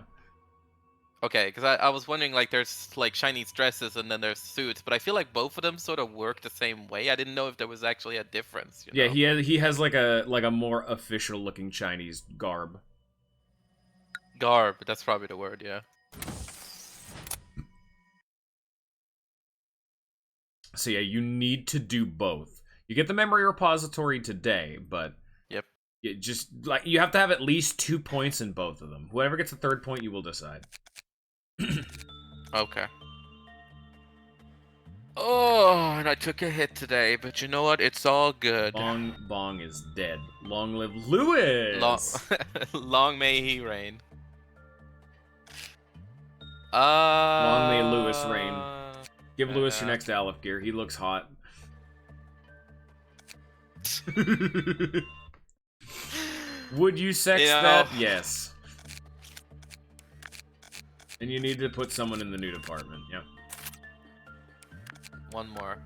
S2: Okay, because I was wondering, like, there's, like, Chinese dresses and then there's suits, but I feel like both of them sort of work the same way. I didn't know if there was actually a difference, you know?
S1: Yeah, he has like a more official-looking Chinese garb.
S2: Garb, that's probably the word, yeah.
S1: So yeah, you need to do both. You get the memory repository today, but...
S2: Yep.
S1: You have to have at least 2 points in both of them. Whoever gets a third point, you will decide.
S2: Okay. Oh, and I took a hit today, but you know what? It's all good.
S1: Bong is dead. Long live Lewis!
S2: Long may he reign.
S1: Long may Lewis reign. Give
S2: Uh,
S1: Lewis your next Aleph gear. He looks hot. Would you sex that? Yes. And you need to put someone in the new department. Yep.
S2: One more.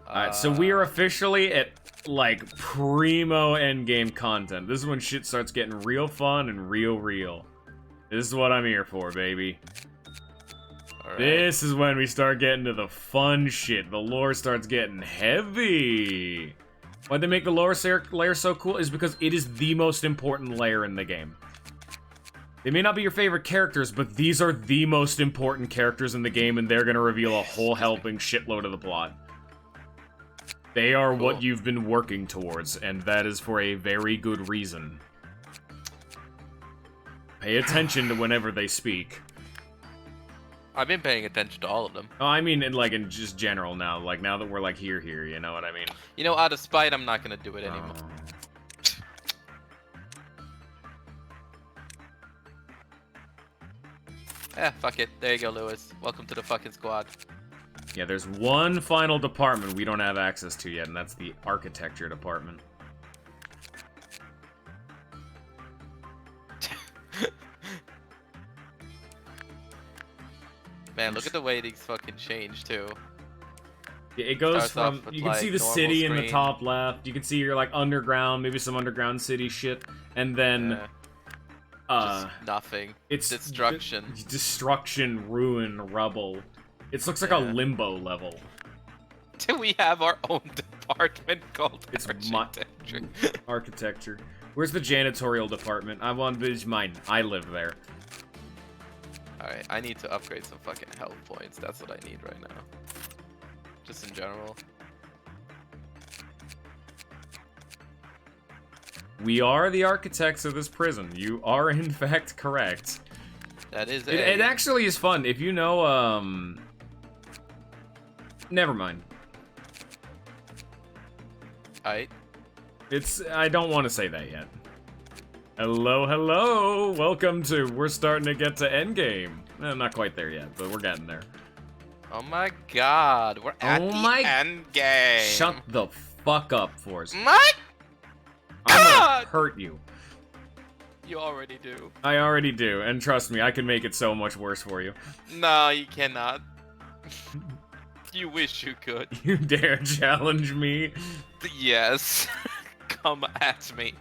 S1: Alright, so we are officially at, like, primo endgame content. This is when shit starts getting real fun and real. This is what I'm here for, baby.
S2: Alright.
S1: This is when we start getting to the fun shit. The lore starts getting heavy. Why they make the lore layer so cool is because it is the most important layer in the game. They may not be your favorite characters, but these are the most important characters in the game, and they're gonna reveal a whole helping shitload of the plot. They are what you've been working towards, and that is for a very good reason. Pay attention to whenever they speak.
S2: I've been paying attention to all of them.
S1: Oh, I mean, in just general now. Like, now that we're, like, here, you know what I mean?
S2: You know, out of spite, I'm not gonna do it anymore. Fuck it. There you go, Lewis. Welcome to the fucking squad.
S1: Yeah, there's one final department we don't have access to yet, and that's the architecture department.
S2: Man, look at the way these fucking change, too.
S1: Yeah, it goes
S2: Starts off
S1: from,
S2: with,
S1: you can see
S2: like,
S1: the
S2: normal
S1: city in the
S2: screen.
S1: top left, you can see your, like, underground, maybe some underground city shit, and then,
S2: Just nothing.
S1: it's
S2: destruction.
S1: Destruction, ruin, rubble. It looks like a limbo level.
S2: We have our own department called
S1: It's
S2: architecture.
S1: Architecture. Where's the janitorial department? I want to be mine. I live there.
S2: Alright, I need to upgrade some fucking health points. That's what I need right now. Just in general.
S1: We are the architects of this prison. You are, in fact, correct.
S2: That is
S1: It actually is fun. If you know, never mind.
S2: Alright.
S1: I don't want to say that yet. Hello. Welcome to, we're starting to get to endgame. Not quite there yet, but we're getting there.
S2: Oh my god, we're at the end game.
S1: Shut the fuck up, Forrest.
S2: My
S1: I'm gonna
S2: god!
S1: hurt you.
S2: You already do.
S1: I already do, and trust me, I can make it so much worse for you.
S2: No, you cannot. You wish you could.
S1: You dare challenge me?
S2: Yes. Come at me.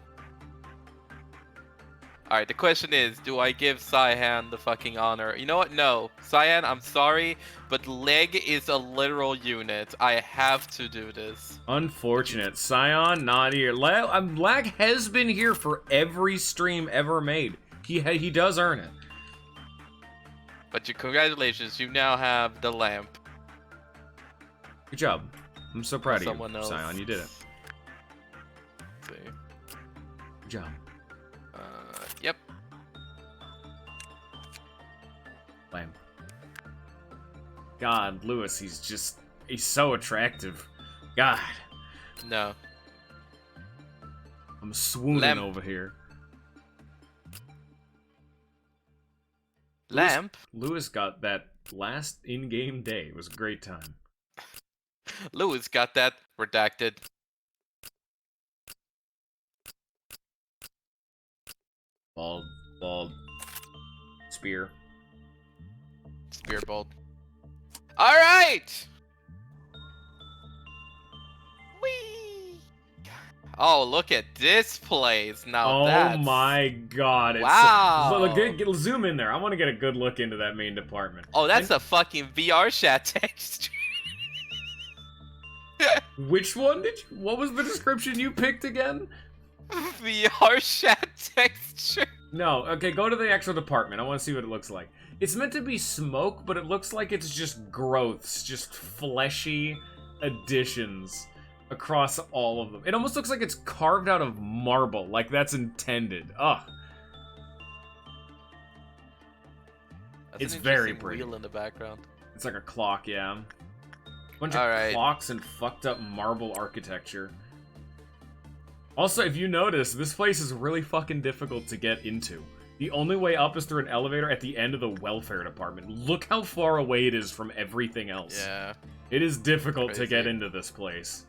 S2: Alright, the question is, do I give Cyan the fucking honor? You know what? No. Cyan, I'm sorry, but leg is a literal unit. I have to do this.
S1: Unfortunate. Scion, not here. Lag has been here for every stream ever made. He does earn it.
S2: But congratulations, you now have the lamp.
S1: Good job. I'm so proud of
S2: Someone
S1: you,
S2: else.
S1: Scion. You did it.
S2: Let's see.
S1: Good job.
S2: Yep.
S1: Lamp. God, Lewis, he's so attractive. God.
S2: No.
S1: I'm swooning
S2: Lamp.
S1: over here.
S2: Lamp?
S1: Lewis got that last in-game day. It was a great time.
S2: Lewis got that redacted.
S1: Bald. Spear.
S2: Spearbolt. Alright! Whee! Oh, look at this place. Now that's...
S1: Oh my god. It's
S2: wow.
S1: Look, zoom in there. I want to get a good look into that main department.
S2: Oh, that's a fucking VR chat text.
S1: Which one did you... What was the description you picked again?
S2: VR chat texture.
S1: No, okay, go to the actual department. I want to see what it looks like. It's meant to be smoke, but it looks like it's just growths, just fleshy additions across all of them. It almost looks like it's carved out of marble, like that's intended. Ugh.
S2: That's
S1: It's
S2: an
S1: very
S2: interesting
S1: pretty.
S2: wheel in the background.
S1: It's like a clock, yeah. Bunch of
S2: Alright.
S1: clocks and fucked up marble architecture. Also, if you notice, this place is really fucking difficult to get into. The only way up is through an elevator at the end of the welfare department. Look how far away it is from everything else.
S2: Yeah.
S1: It is difficult to
S2: Crazy.
S1: get into this place.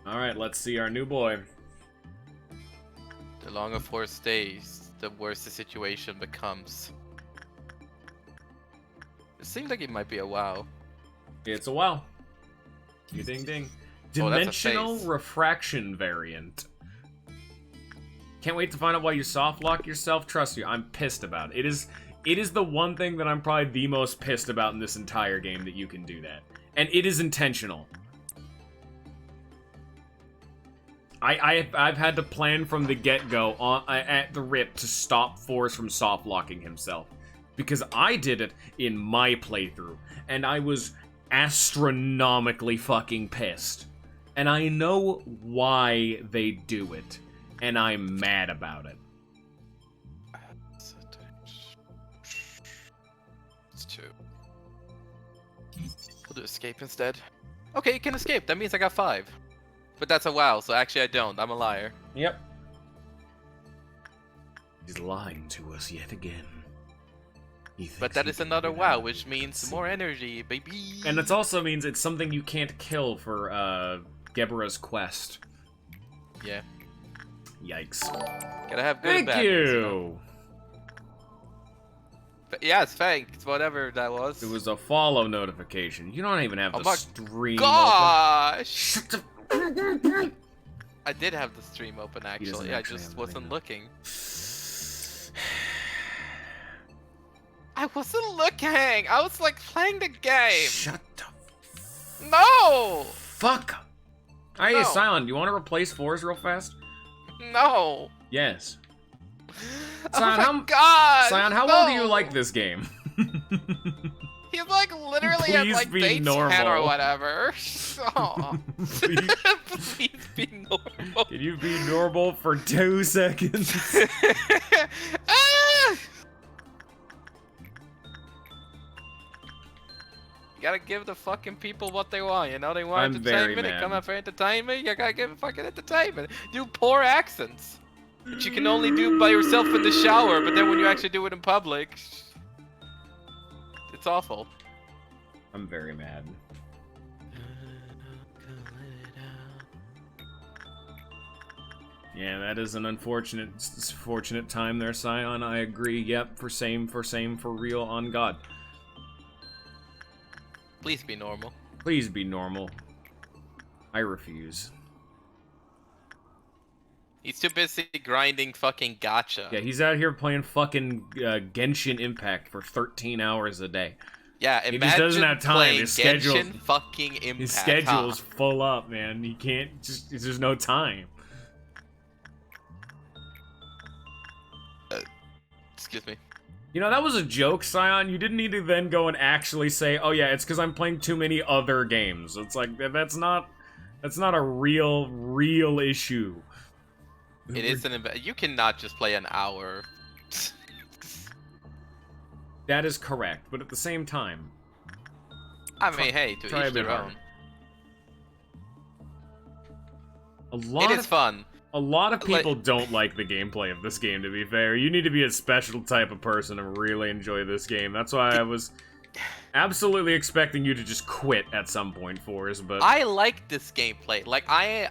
S1: Alright, let's see our new boy.
S2: The longer Force stays, the worse the situation becomes. It seems like it might be a WoW.
S1: It's a wow. Ding ding ding.
S2: Oh, that's a
S1: Dimensional
S2: face.
S1: refraction variant. Can't wait to find out why you soft lock yourself. Trust you, I'm pissed about it. It is the one thing that I'm probably the most pissed about in this entire game, that you can do that. And it is intentional. I've had to plan from the get-go at the rip to stop Force from soft locking himself. Because I did it in my playthrough, and I was astronomically fucking pissed. And I know why they do it, and I'm mad about it.
S2: It's 2. We'll do escape instead. Okay, you can escape. That means I got 5. But that's a WoW, so actually I don't. I'm a liar.
S1: Yep. He's lying to us yet again.
S2: But that is another WoW, which means more energy, baby.
S1: And it also means it's something you can't kill for Gebra's quest.
S2: Yeah.
S1: Yikes.
S2: Gotta have good and
S1: Thank
S2: bad
S1: you!
S2: news, you know? Yes, thanks. Whatever that was.
S1: It was a follow notification. You don't even have
S2: Oh
S1: the
S2: my
S1: stream
S2: Gosh!
S1: Shut the...
S2: I did have the stream open actually. I
S1: actually
S2: just
S1: have
S2: wasn't
S1: anything.
S2: looking. I wasn't looking. I was like playing the game.
S1: Shut the
S2: No!
S1: fuck up. Hey,
S2: No.
S1: Silent, do you want to replace Force real fast?
S2: No.
S1: Yes.
S2: Oh
S1: Sion,
S2: my god!
S1: Sion, how well do you
S2: no.
S1: like this game?
S2: He's like literally at
S1: Please
S2: like
S1: be
S2: day 10
S1: normal.
S2: or whatever. Aw.
S1: Please.
S2: Please be normal.
S1: Can you be normal for 2 seconds?
S2: Ah! You gotta give the fucking people what they want, you know? They want
S1: I'm very
S2: entertainment, they come
S1: mad.
S2: out for entertainment, you gotta give them fucking entertainment. Do poor accents. Which you can only do by yourself in the shower, but then when you actually do it in public, it's awful.
S1: I'm very mad. Yeah, that is an unfortunate time there, Scion. I agree. Yep, for same, for real, on God.
S2: Please be normal.
S1: Please be normal. I refuse.
S2: He's too busy grinding fucking gacha.
S1: Yeah, he's out here playing fucking Genshin Impact for 13 hours a day.
S2: Yeah,
S1: He
S2: imagine
S1: just doesn't have time.
S2: playing
S1: His schedule,
S2: Genshin fucking Impact.
S1: his schedule's
S2: huh?
S1: full up, man. He can't just. There's no time.
S2: Excuse me.
S1: You know, that was a joke, Scion. You didn't need to then go and actually say, "Oh yeah, it's because I'm playing too many other games." It's like that's not a real issue.
S2: It is you cannot just play an hour.
S1: That is correct, but at the same time,
S2: I mean, hey, to
S1: try a
S2: each
S1: bit
S2: their
S1: harder.
S2: own.
S1: a lot
S2: It is fun.
S1: A lot of
S2: Like-
S1: people don't like the gameplay of this game, to be fair. You need to be a special type of person to really enjoy this game. That's why I was absolutely expecting you to just quit at some point, Forrest, but...
S2: I like this gameplay. Like, I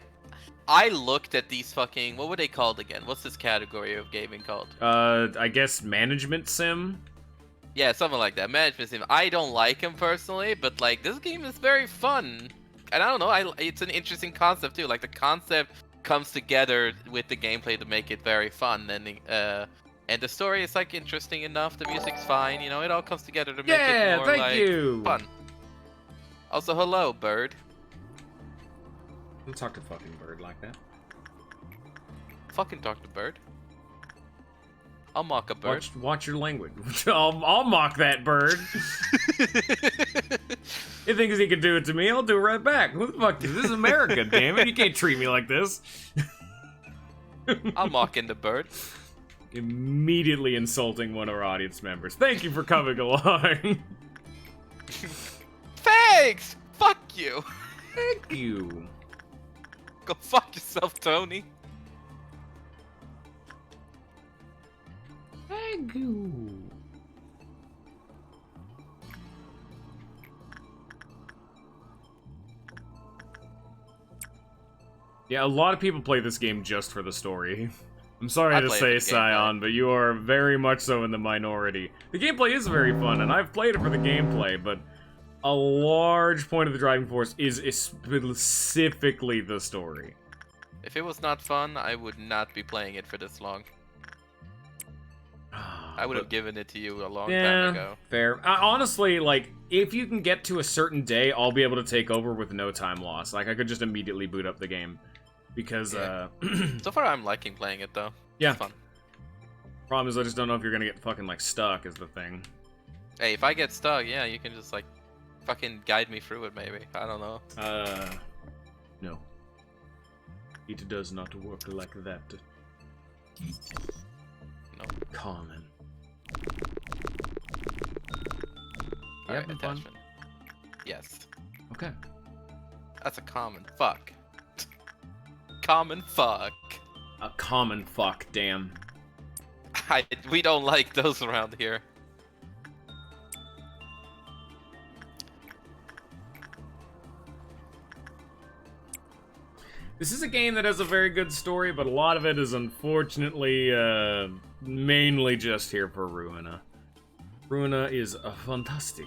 S2: looked at these fucking... What were they called again? What's this category of gaming called?
S1: I guess management sim?
S2: Yeah, something like that. Management sim. I don't like him personally, but, like, this game is very fun. And I don't know, it's an interesting concept, too. Like, the concept comes together with the gameplay to make it very fun. And the story is, like, interesting enough. The music's fine. You know, it all comes together to make it more,
S1: thank
S2: like,
S1: you!
S2: fun. Also, hello, bird.
S1: Don't talk to fucking bird like that.
S2: Fucking talk to bird. I'll mock a bird.
S1: Watch your language. I'll mock that bird. He thinks he can do it to me, I'll do it right back. Who the fuck is this? Is America, damn it. You can't treat me like this.
S2: I'm mocking the bird.
S1: Immediately insulting one of our audience members. Thank you for coming along.
S2: Thanks! Fuck you!
S1: Thank you.
S2: Go fuck yourself, Tony.
S1: Thank you. Yeah, a lot of people play this game just for the story. I'm sorry
S2: I
S1: to
S2: play
S1: say,
S2: for the gameplay.
S1: Scion, but you are very much so in the minority. The gameplay is very fun, and I've played it for the gameplay, but a large point of the driving force is specifically the story.
S2: If it was not fun, I would not be playing it for this long. I would have given it to you a long time ago.
S1: Fair. Honestly, like, if you can get to a certain day, I'll be able to take over with no time loss. Like, I could just immediately boot up the game. Because,
S2: Yeah. So far, I'm liking playing it, though.
S1: Yeah.
S2: It's fun.
S1: Problem is, I just don't know if you're gonna get fucking, like, stuck, is the thing.
S2: Hey, if I get stuck, yeah, you can just, like, fucking guide me through it, maybe. I don't know.
S1: No. It does not work like that.
S2: No.
S1: Common. You
S2: Alright,
S1: having fun?
S2: attachment. Yes.
S1: Okay.
S2: That's a common fuck. Common fuck.
S1: A common fuck, damn.
S2: We don't like those around here.
S1: This is a game that has a very good story, but a lot of it is unfortunately, mainly just here for Ruina. Ruina is a fantastic.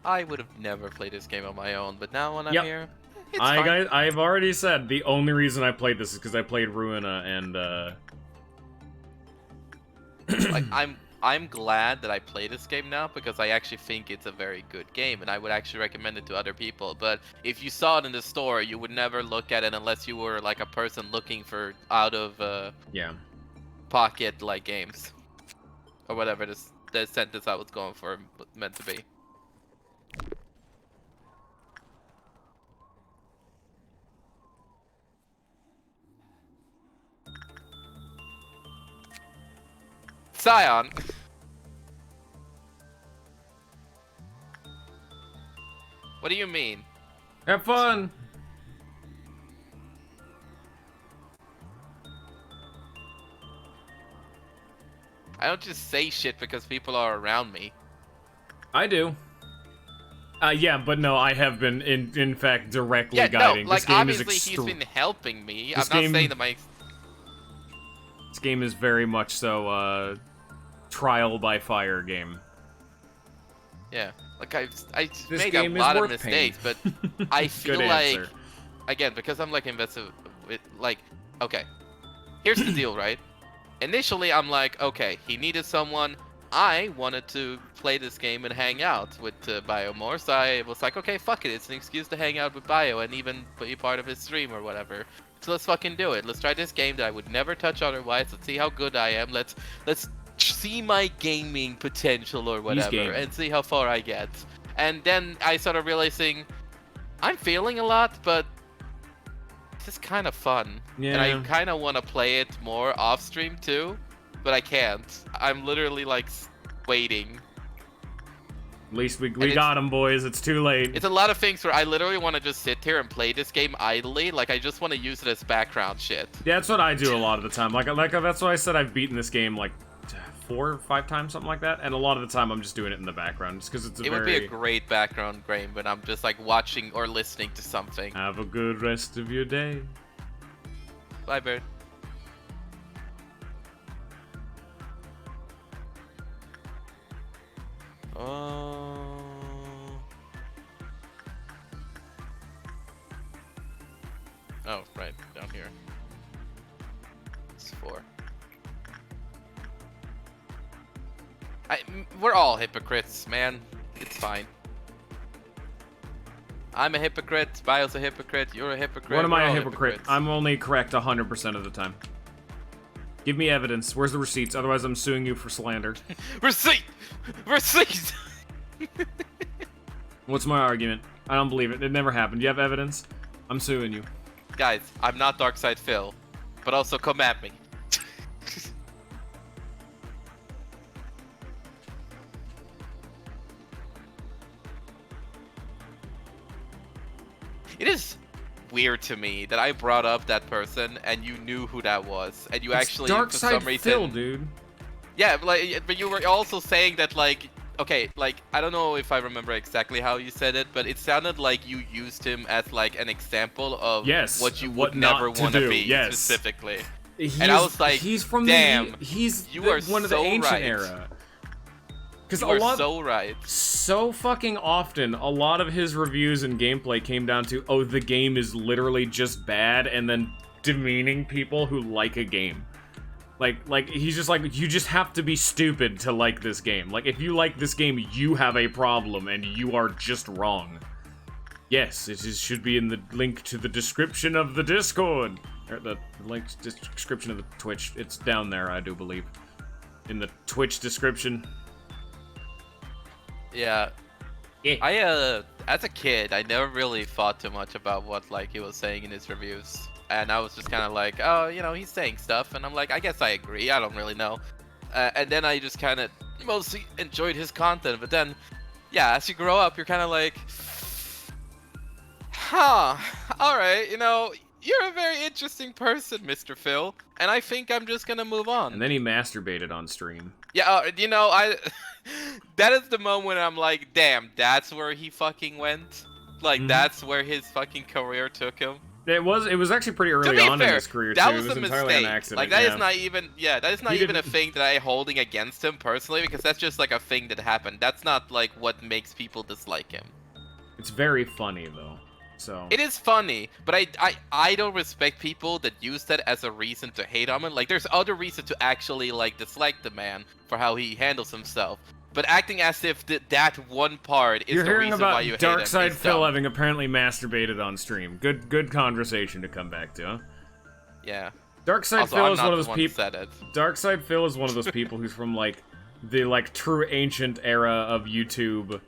S2: I would have never played this game on my own, but now when I'm
S1: Yep.
S2: here, it's fine.
S1: I've already said the only reason I played this is because I played Ruina and,
S2: Like, I'm glad that I play this game now because I actually think it's a very good game and I would actually recommend it to other people. But if you saw it in the store, you would never look at it unless you were like a person looking for out of
S1: yeah.
S2: pocket like games or whatever the sentence I was going for meant to be. Scion. What do you mean?
S1: Have fun!
S2: I don't just say shit because people are around me.
S1: I do. Yeah, but no, I have been, in fact, directly
S2: Yeah,
S1: guiding.
S2: no, like
S1: this game
S2: obviously
S1: is
S2: he's been helping me.
S1: This
S2: I'm not
S1: game-
S2: saying that my
S1: This game is very much so, trial by fire game.
S2: yeah, like I
S1: This
S2: made a
S1: game is
S2: lot of
S1: worth pain.
S2: mistakes, but I feel
S1: Good
S2: like
S1: answer.
S2: again because I'm like invested with like Okay. Here's the deal, right? Initially, I'm like, okay, he needed someone. I wanted to play this game and hang out with Bio more, so I was like, okay, fuck it. It's an excuse to hang out with Bio and even be part of his stream or whatever. So let's fucking do it. Let's try this game that I would never touch otherwise. Let's see how good I am. Let's see my gaming potential or whatever and see how far I get. And then I started realizing I'm failing a lot, but this is kind of fun.
S4: Yeah.
S2: And I kind of want to play it more off stream too, but I can't. I'm literally like waiting.
S4: At least we got him, boys. It's too late.
S2: It's a lot of things where I literally want to just sit here and play this game idly. Like I just want to use it as background shit.
S4: Yeah, that's what I do a lot of the time. Like that's why I said I've beaten this game like 4 or 5 times, something like that. And a lot of the time I'm just doing it in the background, just because it's
S2: would be a great background game when I'm just like watching or listening to something.
S4: Have a good rest of your day.
S2: Bye, bird. Oh, right, down here. It's 4. We're all hypocrites, man. It's fine. I'm a hypocrite. Bio's a hypocrite. You're a hypocrite.
S4: When am
S2: We're
S4: I a
S2: all
S4: hypocrite?
S2: hypocrites.
S4: I'm only correct 100% of the time. Give me evidence. Where's the receipts? Otherwise, I'm suing you for slander.
S2: Receipt! Receipt!
S4: What's my argument? I don't believe it. It never happened. You have evidence? I'm suing you.
S2: Guys, I'm not Darkside Phil, but also come at me. It is weird to me that I brought up that person and you knew who that was, and you actually for some
S4: Darkside
S2: reason.
S4: Phil, dude.
S2: Yeah, but you were also saying that like, okay, like I don't know if I remember exactly how you said it, but it sounded like you used him as like an example of what you would never want to be specifically. And I was like,
S4: he's from
S2: damn,
S4: he's
S2: you are
S4: one of the
S2: so
S4: ancient
S2: right.
S4: era. Because
S2: You are so right.
S4: So fucking often, a lot of his reviews and gameplay came down to, oh, the game is literally just bad, and then demeaning people who like a game. Like he's just like, you just have to be stupid to like this game. Like, if you like this game, you have a problem, and you are just wrong. Yes, should be in the link to the description of the Discord. Or the link description of the Twitch. It's down there, I do believe. In the Twitch description.
S2: Yeah. I as a kid, I never really thought too much about what like he was saying in his reviews, and I was just kind of like, oh, you know, he's saying stuff, and I'm like, I guess I agree. I don't really know. And then I just kind of mostly enjoyed his content, but then, yeah, as you grow up, you're kind of like, huh, all right, you know, you're a very interesting person, Mr. Phil, and I think I'm just gonna move on.
S4: And then he masturbated on stream.
S2: Yeah, you know, that is the moment I'm like, damn, that's where he fucking went. Like, that's where his fucking career took him.
S4: It was actually pretty early on in his career
S2: that
S4: too.
S2: Was
S4: it was
S2: a
S4: entirely an
S2: mistake.
S4: accident.
S2: Like that is not even that is not
S4: He
S2: even a
S4: didn't-
S2: thing that I'm holding against him personally, because that's just like a thing that happened. That's not like what makes people dislike him.
S4: It's very funny though. So
S2: It is funny, but I don't respect people that use that as a reason to hate on him. Like there's other reasons to actually like dislike the man for how he handles himself. But acting as if that one part is
S4: you're
S2: the
S4: hearing
S2: reason
S4: about
S2: why you hate him
S4: Darkside
S2: is
S4: Phil
S2: dumb.
S4: having apparently masturbated on stream. Good conversation to come back to, huh?
S2: Yeah.
S4: Darkside
S2: Also,
S4: Phil
S2: I'm
S4: is
S2: not
S4: one of
S2: the
S4: those
S2: one
S4: people.
S2: that said it.
S4: Darkside Phil is one of those people who's from like the like true ancient era of YouTube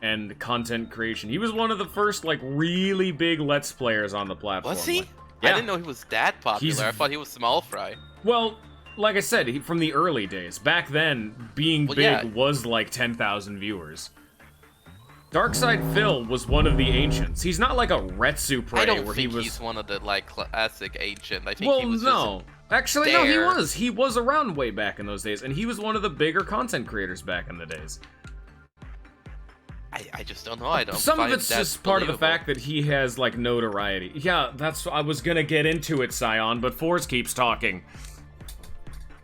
S4: and content creation. He was one of the first like really big Let's Players on the platform.
S2: Was he?
S4: Like,
S2: I
S4: yeah.
S2: didn't know he was that popular. I thought he was small fry.
S4: Well, like I said, from the early days. Back then, being big
S2: yeah.
S4: was like 10,000 viewers. Darkside Phil was one of the ancients. He's not like a Retsu Prey
S2: I don't
S4: where
S2: think
S4: he was.
S2: he's one of the like classic ancient. I think
S4: Well,
S2: he was
S4: no. Actually, no, he
S2: there.
S4: was. He was around way back in those days, and he was one of the bigger content creators back in the days.
S2: I just don't know. I don't.
S4: Some of
S2: find
S4: it's
S2: that
S4: just part of the
S2: believable.
S4: fact that he has like notoriety. Yeah, I was gonna get into it, Scion, but Force keeps talking.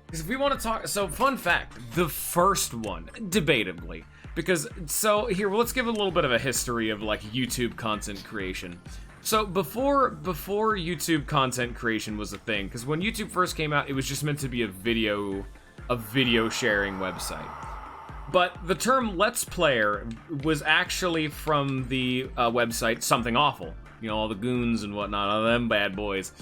S4: Because if we want to talk, so fun fact, the first one, debatably, because so here, well, let's give a little bit of a history of like YouTube content creation. So before YouTube content creation was a thing, because when YouTube first came out, it was just meant to be a video sharing website. But the term Let's Player was actually from the website Something Awful. You know, all the goons and whatnot, all them bad boys.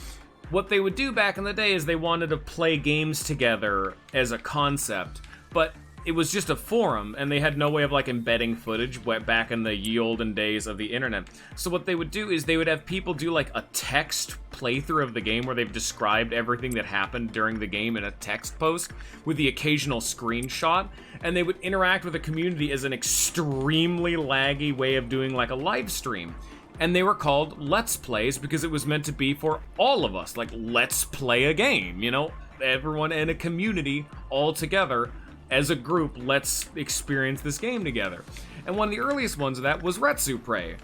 S4: What they would do back in the day is they wanted to play games together as a concept, but it was just a forum, and they had no way of, like, embedding footage back in the ye olden days of the internet. So what they would do is they would have people do, like, a text playthrough of the game where they've described everything that happened during the game in a text post with the occasional screenshot, and they would interact with the community as an extremely laggy way of doing, like, a live stream. And they were called Let's Plays because it was meant to be for all of us, like, let's play a game, you know? Everyone in a community all together. As a group, let's experience this game together. And one of the earliest ones of that was Retsupre,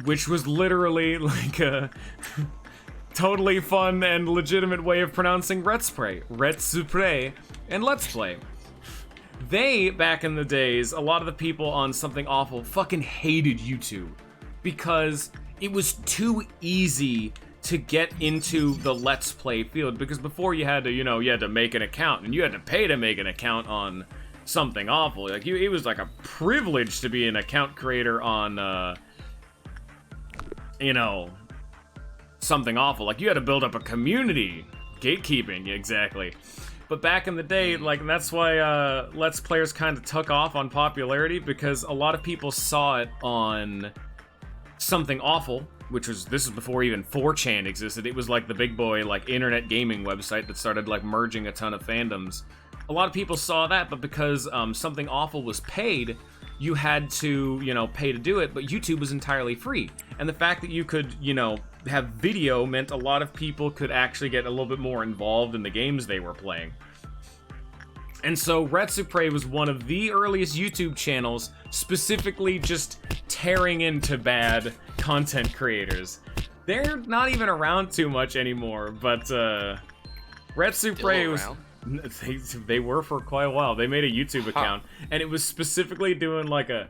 S4: which was literally like a totally fun and legitimate way of pronouncing Retsupre, and Let's Play. They, back in the days, a lot of the people on Something Awful fucking hated YouTube because it was too easy to get into the Let's Play field, because before you had to, you know, you had to make an account, and you had to pay to make an account on Something Awful. Like, it was like a privilege to be an account creator on, you know, Something Awful. Like, you had to build up a community. Gatekeeping, exactly. But back in the day, like, that's why, Let's Players kind of took off on popularity, because a lot of people saw it on Something Awful, which was, this is before even 4chan existed. It was like the big boy, like, internet gaming website that started, like, merging a ton of fandoms. A lot of people saw that, but because Something Awful was paid, you had to, you know, pay to do it, but YouTube was entirely free. And the fact that you could, you know, have video meant a lot of people could actually get a little bit more involved in the games they were playing. And so Retsupre was one of the earliest YouTube channels specifically just tearing into bad content creators. They're not even around too much anymore, but Retsupre was... They were for quite a while. They made a YouTube account, and it was specifically doing like an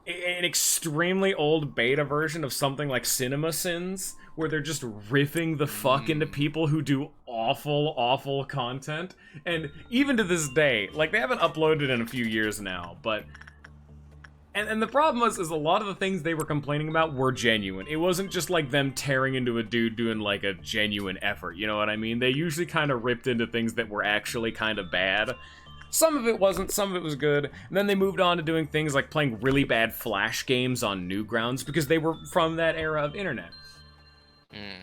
S4: extremely old beta version of something like Cinema Sins, where they're just riffing the fuck into people who do awful, awful content. And even to this day, like, they haven't uploaded in a few years now, but... And the problem is a lot of the things they were complaining about were genuine. It wasn't just like them tearing into a dude doing like a genuine effort, you know what I mean? They usually kind of ripped into things that were actually kind of bad. Some of it wasn't, some of it was good. And then they moved on to doing things like playing really bad Flash games on Newgrounds because they were from that era of internet.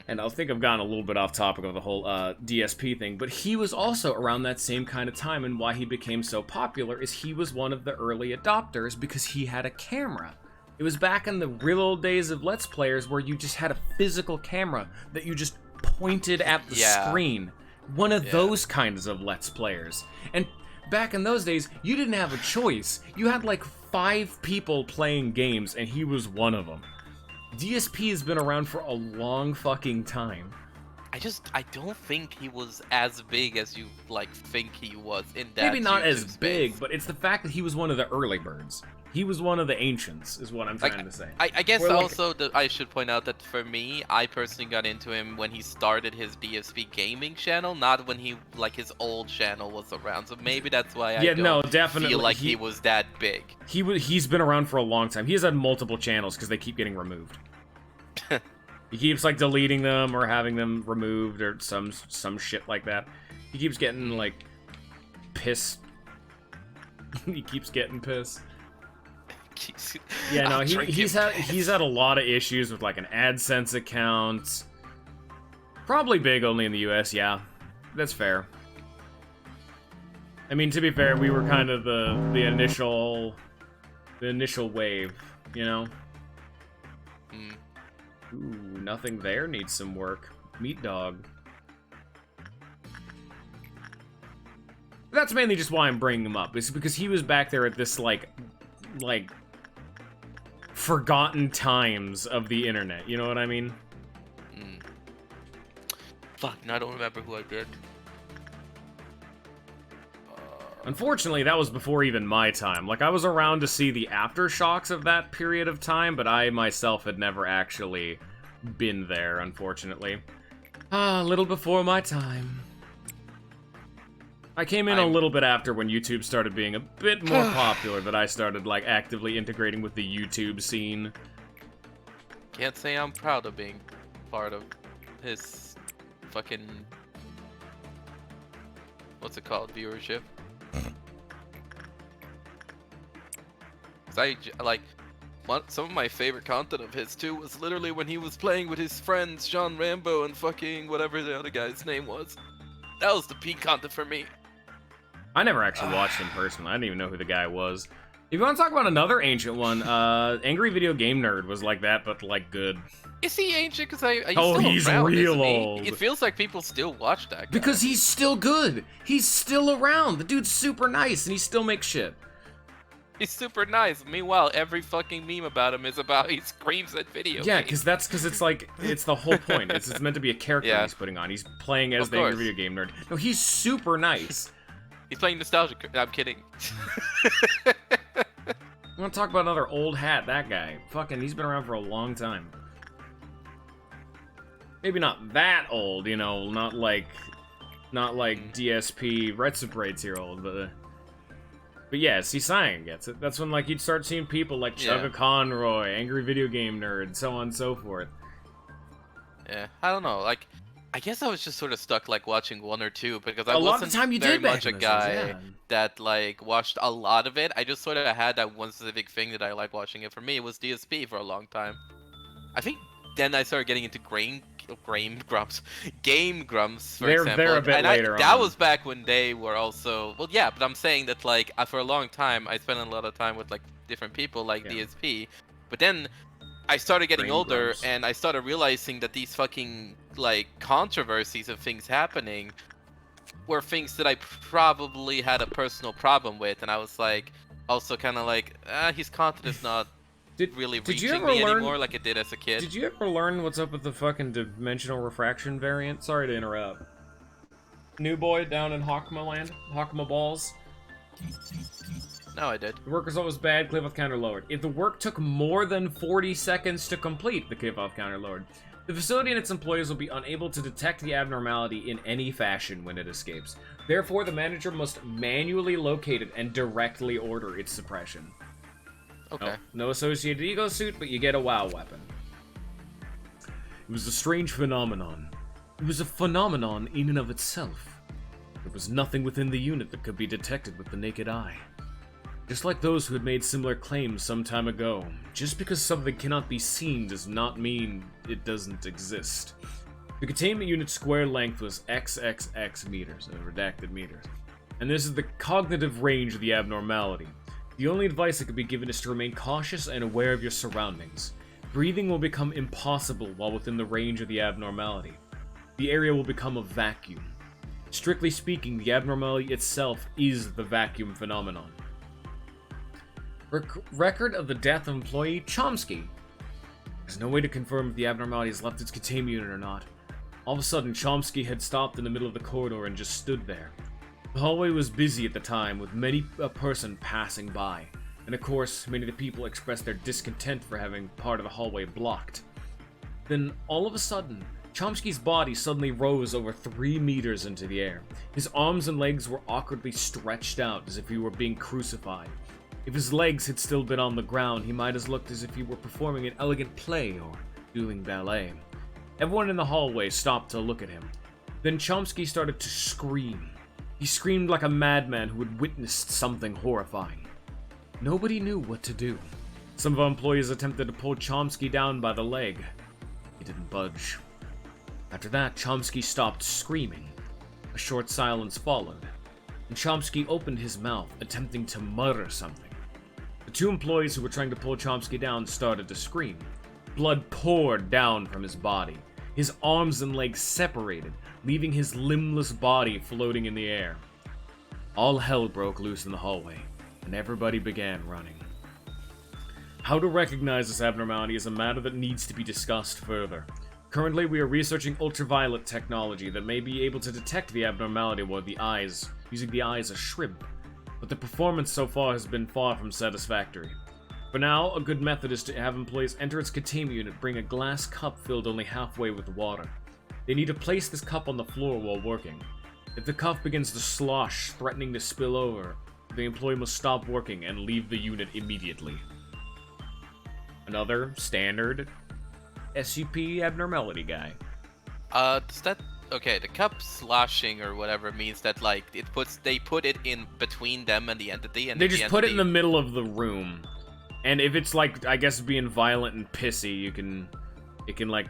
S4: And I think I've gotten a little bit off topic of the whole DSP thing, but he was also around that same kind of time, and why he became so popular is he was one of the early adopters because he had a camera. It was back in the real old days of Let's Players where you just had a physical camera that you just pointed at the screen. One of those kinds of Let's Players. And back in those days, you didn't have a choice. You had like 5 people playing games, and he was one of them. DSP has been around for a long fucking time.
S2: I don't think he was as big as you, like, think he was in that
S4: Maybe not
S2: YouTube
S4: as
S2: space.
S4: big, but it's the fact that he was one of the early birds. He was one of the ancients, is what I'm trying to say.
S2: I guess
S4: We're like-
S2: also that I should point out that for me, I personally got into him when he started his DSP gaming channel, not when he, like, his old channel was around. So maybe that's why I don't
S4: definitely.
S2: feel like he was that big.
S4: He's been around for a long time. He has had multiple channels because they keep getting removed. He keeps, like, deleting them or having them removed or some shit like that. He keeps getting, like, pissed. He keeps getting pissed. Yeah, no, he's had a lot of issues with, like, an AdSense account. Probably big only in the US, yeah. That's fair. I mean, to be fair, we were kind of the initial wave, you know? Ooh, nothing there needs some work. Meat dog. That's mainly just why I'm bringing him up. It's because he was back there at this, like, forgotten times of the internet. You know what I mean?
S2: Fuck, no, I don't remember who I did.
S4: Unfortunately, that was before even my time. Like, I was around to see the aftershocks of that period of time, but I myself had never actually been there, unfortunately. A little before my time. I came in a little bit after when YouTube started being a bit more popular, that I started, like, actively integrating with the YouTube scene.
S2: Can't say I'm proud of being part of his fucking... what's it called? Viewership? 'Cause like, some of my favorite content of his, too, was literally when he was playing with his friends, Sean Rambo and fucking whatever the other guy's name was. That was the peak content for me.
S4: I never actually watched him personally. I didn't even know who the guy was. If you want to talk about another ancient one, Angry Video Game Nerd was like that, but, like, good.
S2: Is he ancient? Because he's
S4: Oh,
S2: still
S4: he's
S2: around,
S4: real
S2: isn't he?
S4: old.
S2: It feels like people still watch that guy.
S4: Because he's still good. He's still around. The dude's super nice, and he still makes shit.
S2: He's super nice. Meanwhile, every fucking meme about him is about he screams at video
S4: Yeah,
S2: games.
S4: because it's like, it's the whole point. It's meant to be a character
S2: Yeah.
S4: he's putting on. He's playing as
S2: Of
S4: the Angry
S2: course.
S4: Video Game Nerd. No, he's super nice.
S2: He's playing nostalgia. I'm kidding.
S4: I want to talk about another old hat, that guy. Fucking, he's been around for a long time. Maybe not that old, you know, not like DSP Retsubrates here old, but yeah, see, Cyan gets it. That's when, like, you'd start seeing people like Chugga
S2: Yeah.
S4: Conroy, Angry Video Game Nerd, so on and so forth.
S2: Yeah, I don't know. Like, I guess I was just sort of stuck, like, watching one or two because I
S4: A lot of
S2: wasn't
S4: the time you
S2: very
S4: did back
S2: much a
S4: in those days,
S2: guy
S4: yeah.
S2: that, like, watched a lot of it. I just sort of had that one specific thing that I like watching it. For me, it was DSP for a long time. I think then I started getting into Game Grumps, for example.
S4: They're a bit later
S2: that
S4: on.
S2: was back when they were also... Well, yeah, but I'm saying that, like, for a long time, I spent a lot of time with, like, different people, like
S4: Yeah.
S2: DSP. But then I started getting
S4: Game
S2: older,
S4: Grumps.
S2: and I started realizing that these fucking, like, controversies of things happening were things that I probably had a personal problem with, and I was, like, also kind of like, his content is not really
S4: did you
S2: reaching
S4: ever
S2: me
S4: learn-
S2: anymore like it did as a kid.
S4: Did you ever learn what's up with the fucking dimensional refraction variant? Sorry to interrupt. New boy down in Hakma land, Hakma balls.
S2: No, I did.
S4: The work result was bad, cliff-off counter lowered. If the work took more than 40 seconds to complete, the cliff-off counter lowered. The facility and its employees will be unable to detect the abnormality in any fashion when it escapes. Therefore, the manager must manually locate it and directly order its suppression.
S2: Okay.
S4: No associated ego suit, but you get a WoW weapon. It was a strange phenomenon. It was a phenomenon in and of itself. There was nothing within the unit that could be detected with the naked eye. Just like those who had made similar claims some time ago, just because something cannot be seen does not mean it doesn't exist. The containment unit's square length was XXX meters, redacted meters, and this is the cognitive range of the abnormality. The only advice that could be given is to remain cautious and aware of your surroundings. Breathing will become impossible while within the range of the abnormality. The area will become a vacuum. Strictly speaking, the abnormality itself is the vacuum phenomenon. Record of the death of employee Chomsky. There's no way to confirm if the abnormality has left its containment unit or not. All of a sudden, Chomsky had stopped in the middle of the corridor and just stood there. The hallway was busy at the time, with many a person passing by, and of course, many of the people expressed their discontent for having part of the hallway blocked. Then, all of a sudden, Chomsky's body suddenly rose over 3 meters into the air. His arms and legs were awkwardly stretched out as if he were being crucified. If his legs had still been on the ground, he might have looked as if he were performing an elegant play or doing ballet. Everyone in the hallway stopped to look at him. Then Chomsky started to scream. He screamed like a madman who had witnessed something horrifying. Nobody knew what to do. Some of our employees attempted to pull Chomsky down by the leg. He didn't budge. After that, Chomsky stopped screaming. A short silence followed, and Chomsky opened his mouth, attempting to mutter something. The 2 employees who were trying to pull Chomsky down started to scream. Blood poured down from his body. His arms and legs separated, leaving his limbless body floating in the air. All hell broke loose in the hallway, and everybody began running. How to recognize this abnormality is a matter that needs to be discussed further. Currently, we are researching ultraviolet technology that may be able to detect the abnormality using the eyes as shrimp, but the performance so far has been far from satisfactory. For now, a good method is to have employees enter its containment unit, bring a glass cup filled only halfway with water. They need to place this cup on the floor while working. If the cup begins to slosh, threatening to spill over, the employee must stop working and leave the unit immediately. Another standard SUP abnormality guy.
S2: Does that... Okay, the cup sloshing or whatever means that, like, they put it in between them and the entity, and
S4: they just put it in the middle of the room. And if it's, like, I guess being violent and pissy, it can, like,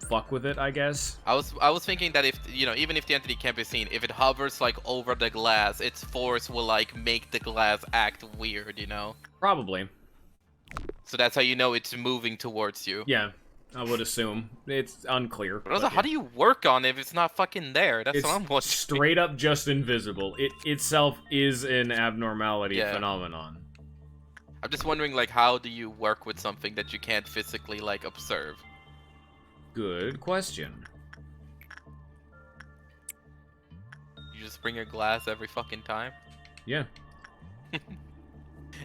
S4: fuck with it, I guess.
S2: I was thinking that if, you know, even if the entity can't be seen, if it hovers, like, over the glass, its force will, like, make the glass act weird, you know?
S4: Probably.
S2: So that's how you know it's moving towards you.
S4: Yeah. I would assume. It's unclear.
S2: But also, how do you work on it if it's not fucking there? That's what I'm wondering.
S4: Straight up just invisible. It itself is an abnormality phenomenon.
S2: I'm just wondering, like, how do you work with something that you can't physically, like, observe?
S4: Good question.
S2: You just bring a glass every fucking time?
S4: Yeah.
S2: And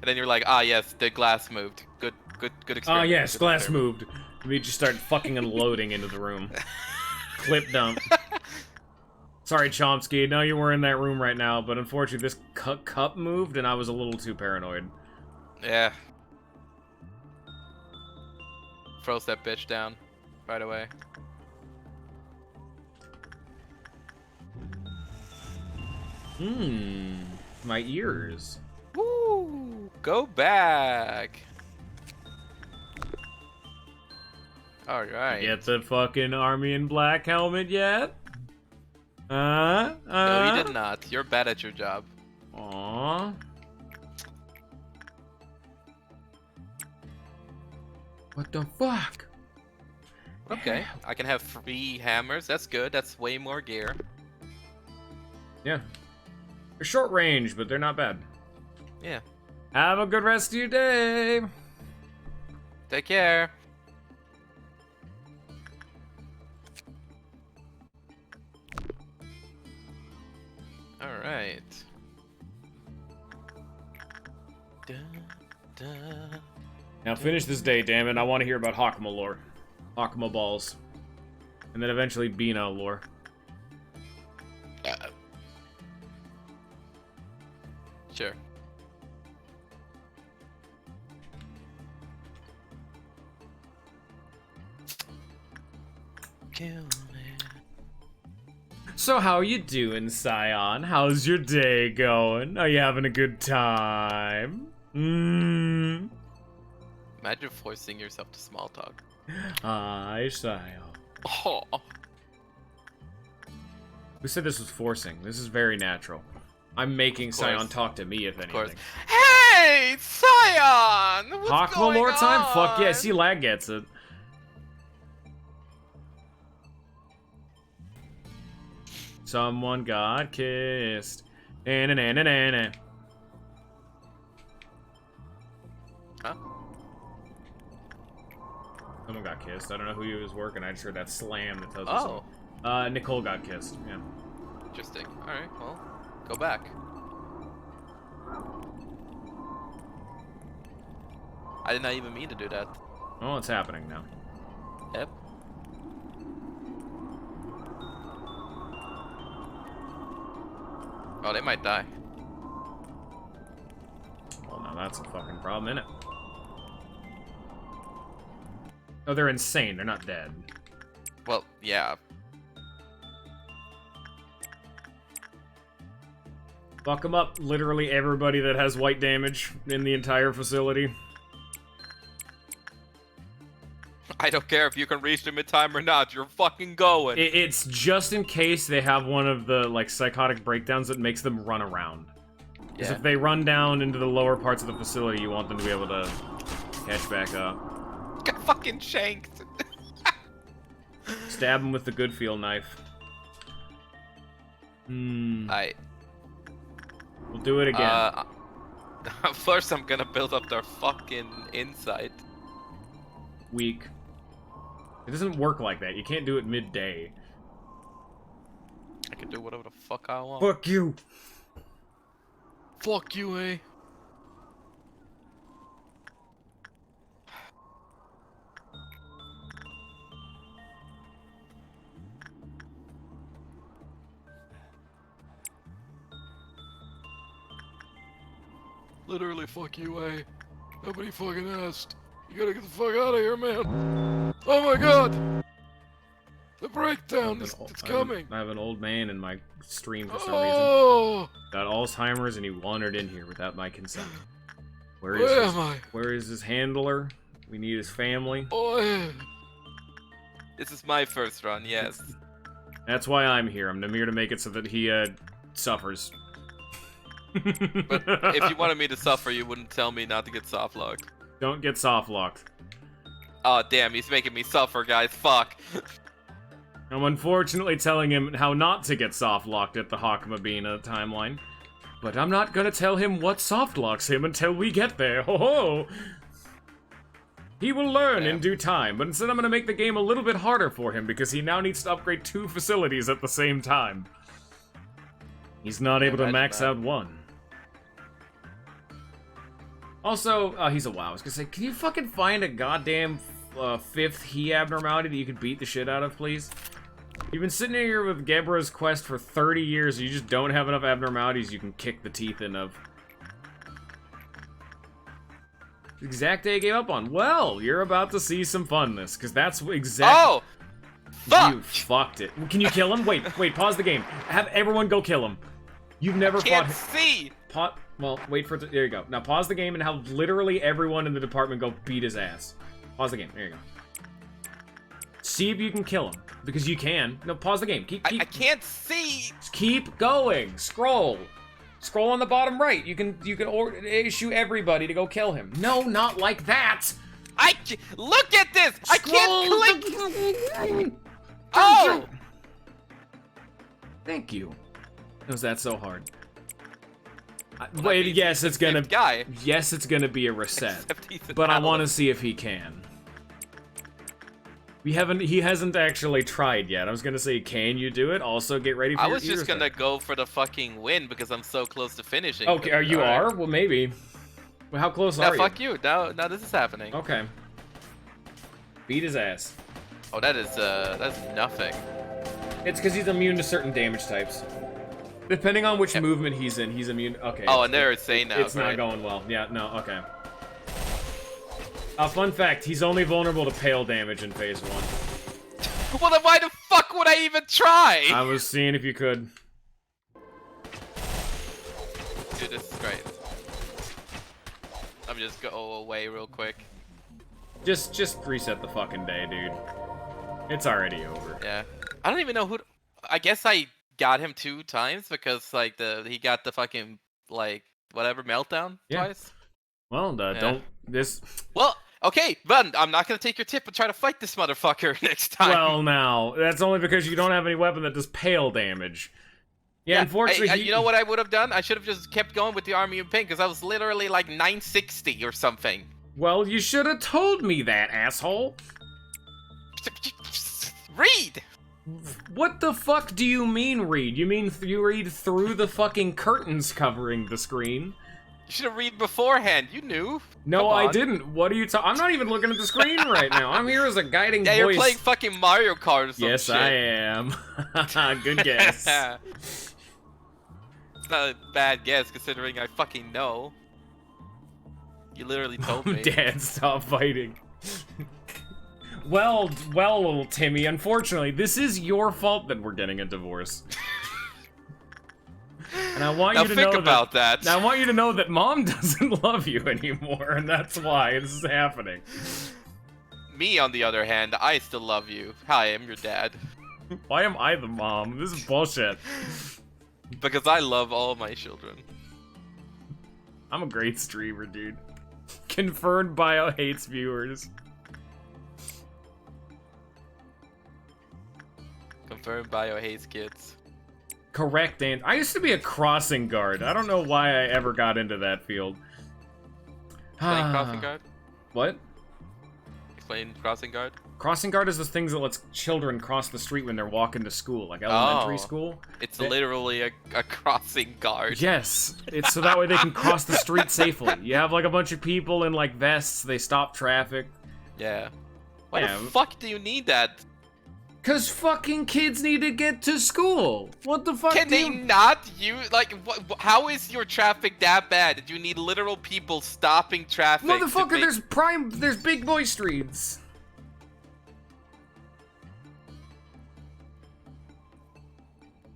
S2: then you're like, ah, yes, the glass moved. Good experience.
S4: Ah, yes, glass moved. We just start fucking unloading into the room. Clip dump. Sorry, Chomsky. No, you were in that room right now, but unfortunately this cup moved and I was a little too paranoid.
S2: Yeah. Froze that bitch down right away.
S4: My ears.
S2: Woo! Go back! Alright.
S4: Get the fucking army in black helmet yet?
S2: No, you did not. You're bad at your job.
S4: Aww. What the fuck?
S2: Okay, I can have 3 hammers. That's good. That's way more gear.
S4: Yeah. They're short range, but they're not bad.
S2: Yeah.
S4: Have a good rest of your day.
S2: Take care. Alright.
S4: Now finish this day, damn it. I want to hear about Hakama lore. Hakama balls. And then eventually Bino lore.
S2: Sure. Kill me.
S4: So how you doing, Scion? How's your day going? Are you having a good time?
S2: Imagine forcing yourself to small talk.
S4: Hi, Scion.
S2: Oh.
S4: Who said this was forcing? This is very natural. I'm making Scion talk to me, if anything.
S2: Hey, Scion! What's
S4: Hakama
S2: going
S4: lore time?
S2: on?
S4: Fuck yeah, see, Lag gets it. Someone got kissed. Na-na-na-na-na-na.
S2: Huh?
S4: Someone got kissed. I don't know who he was working. I just heard that slam that tells
S2: Oh.
S4: us. Nicole got kissed. Yeah.
S2: Interesting. Alright, well, go back. I did not even mean to do that.
S4: Oh, it's happening now.
S2: Yep. Oh, they might die.
S4: Well, now that's a fucking problem, innit? Oh, they're insane. They're not dead.
S2: Well, yeah.
S4: Fuck them up. Literally everybody that has white damage in the entire facility.
S2: I don't care if you can reach them in time or not. You're fucking going.
S4: It's just in case they have one of the, like, psychotic breakdowns that makes them run around. Because if they run down into the lower parts of the facility, you want them to be able to catch back up.
S2: Got fucking shanked.
S4: Stab them with the good feel knife.
S2: Alright.
S4: We'll do it again.
S2: First, I'm gonna build up their fucking insight.
S4: Weak. It doesn't work like that. You can't do it midday.
S2: I can do whatever the fuck I want.
S4: Fuck you.
S2: Fuck you, eh?
S5: Literally, fuck you, eh? Nobody fucking asked. You gotta get the fuck out of here, man. Oh my god! The breakdown, it's coming.
S4: I have an old man in my stream for some reason.
S5: Oh!
S4: Got Alzheimer's and he wandered in here without my consent.
S5: Where am I?
S4: Where is his handler? We need his family.
S5: Oh, yeah.
S2: This is my first run, yes.
S4: That's why I'm here. I'm here to make it so that he suffers.
S2: But if you wanted me to suffer, you wouldn't tell me not to get soft locked.
S4: Don't get soft locked.
S2: Oh damn, he's making me suffer, guys. Fuck.
S4: I'm unfortunately telling him how not to get soft locked at the Hakamabina timeline. But I'm not gonna tell him what soft locks him until we get there. Ho ho! He will learn in due time, but instead I'm gonna make the game a little bit harder for him because he now needs to upgrade 2 facilities at the same time. He's not able to max out one. Also, he's a WoW. I was gonna say, can you fucking find a goddamn 5th he abnormality that you could beat the shit out of, please? You've been sitting here with Gebra's quest for 30 years, and you just don't have enough abnormalities you can kick the teeth in of. Exact day I gave up on. Well, you're about to see some funness, because that's exactly...
S2: Oh! Fuck!
S4: You fucked it. Can you kill him? Wait, pause the game. Have everyone go kill him. You've never
S2: Can't
S4: fought...
S2: see!
S4: Well, wait for it to... There you go. Now pause the game and have literally everyone in the department go beat his ass. Pause the game. There you go. See if you can kill him. Because you can. No, pause the game. Keep...
S2: I can't see!
S4: Just keep going. Scroll. Scroll on the bottom right. You can issue everybody to go kill him. No, not like that!
S2: Look at this! I can't click! Oh!
S4: Thank you. Was that so hard? Wait, yes, it's gonna...
S2: Guy.
S4: Yes, it's gonna be a reset.
S2: Except he's a
S4: But I
S2: paladin.
S4: want to see if he can. He hasn't actually tried yet. I was gonna say, can you do it? Also, get ready for
S2: I
S4: your
S2: was just
S4: ears
S2: gonna
S4: there.
S2: go for the fucking win because I'm so close to finishing.
S4: Okay,
S2: but,
S4: you
S2: alright.
S4: are? Well, maybe. Well, how close
S2: Now
S4: are you?
S2: fuck you. Now this is happening.
S4: Okay. Beat his ass.
S2: Oh, that's nothing.
S4: It's because he's immune to certain damage types. Depending on which movement he's in, he's immune. Okay.
S2: Oh, and they're insane now.
S4: It's
S2: right?
S4: not going well. Yeah, no, okay. Fun fact, he's only vulnerable to pale damage in phase 1.
S2: Well, then why the fuck would I even try?
S4: I was seeing if you could.
S2: Dude, this is great. I'm just go away real quick.
S4: Just reset the fucking day, dude. It's already over.
S2: Yeah. I don't even know who. I guess I got him 2 times because like he got the fucking like whatever meltdown twice.
S4: Well, don't this.
S2: Well, okay, but I'm not gonna take your tip and try to fight this motherfucker next time.
S4: Well, now that's only because you don't have any weapon that does pale damage. Yeah, unfortunately,
S2: you know what I would have done? I should have just kept going with the army of pink because I was literally like 960 or something.
S4: Well, you should have told me that, asshole.
S2: Read.
S4: What the fuck do you mean read? You mean you read through the fucking curtains covering the screen?
S2: You should have read beforehand. You knew.
S4: No,
S2: Come
S4: I
S2: on.
S4: didn't. What are you talking? I'm not even looking at the screen right now. I'm here as a guiding
S2: Yeah,
S4: voice.
S2: you're playing fucking Mario Kart or some
S4: Yes,
S2: shit.
S4: I am. Good guess.
S2: It's not a bad guess considering I fucking know. You literally told me.
S4: Dad, stop fighting. Well, little Timmy, unfortunately, this is your fault that we're getting a divorce. And I want
S2: Now
S4: you to
S2: think
S4: know
S2: about that.
S4: Now I want you to know that Mom doesn't love you anymore, and that's why this is happening.
S2: Me, on the other hand, I still love you. Hi, I'm your dad.
S4: Why am I the mom? This is bullshit.
S2: Because I love all my children.
S4: I'm a great streamer, dude. Confirmed bio hates viewers.
S2: Confirmed bio hates kids.
S4: Correct, and I used to be a crossing guard. I don't know why I ever got into that field.
S2: Explain crossing guard?
S4: What?
S2: Explain crossing guard?
S4: Crossing guard is the things that lets children cross the street when they're walking to school, like elementary
S2: Oh.
S4: school.
S2: It's literally a crossing guard.
S4: Yes, it's so that way they can cross the street safely. You have like a bunch of people in like vests, they stop traffic.
S2: Yeah. Why
S4: Yeah.
S2: the fuck do you need that?
S4: Cause fucking kids need to get to school. What the fuck?
S2: Can they not use, like, how is your traffic that bad? Did you need literal people stopping traffic?
S4: Motherfucker, there's big boy streets.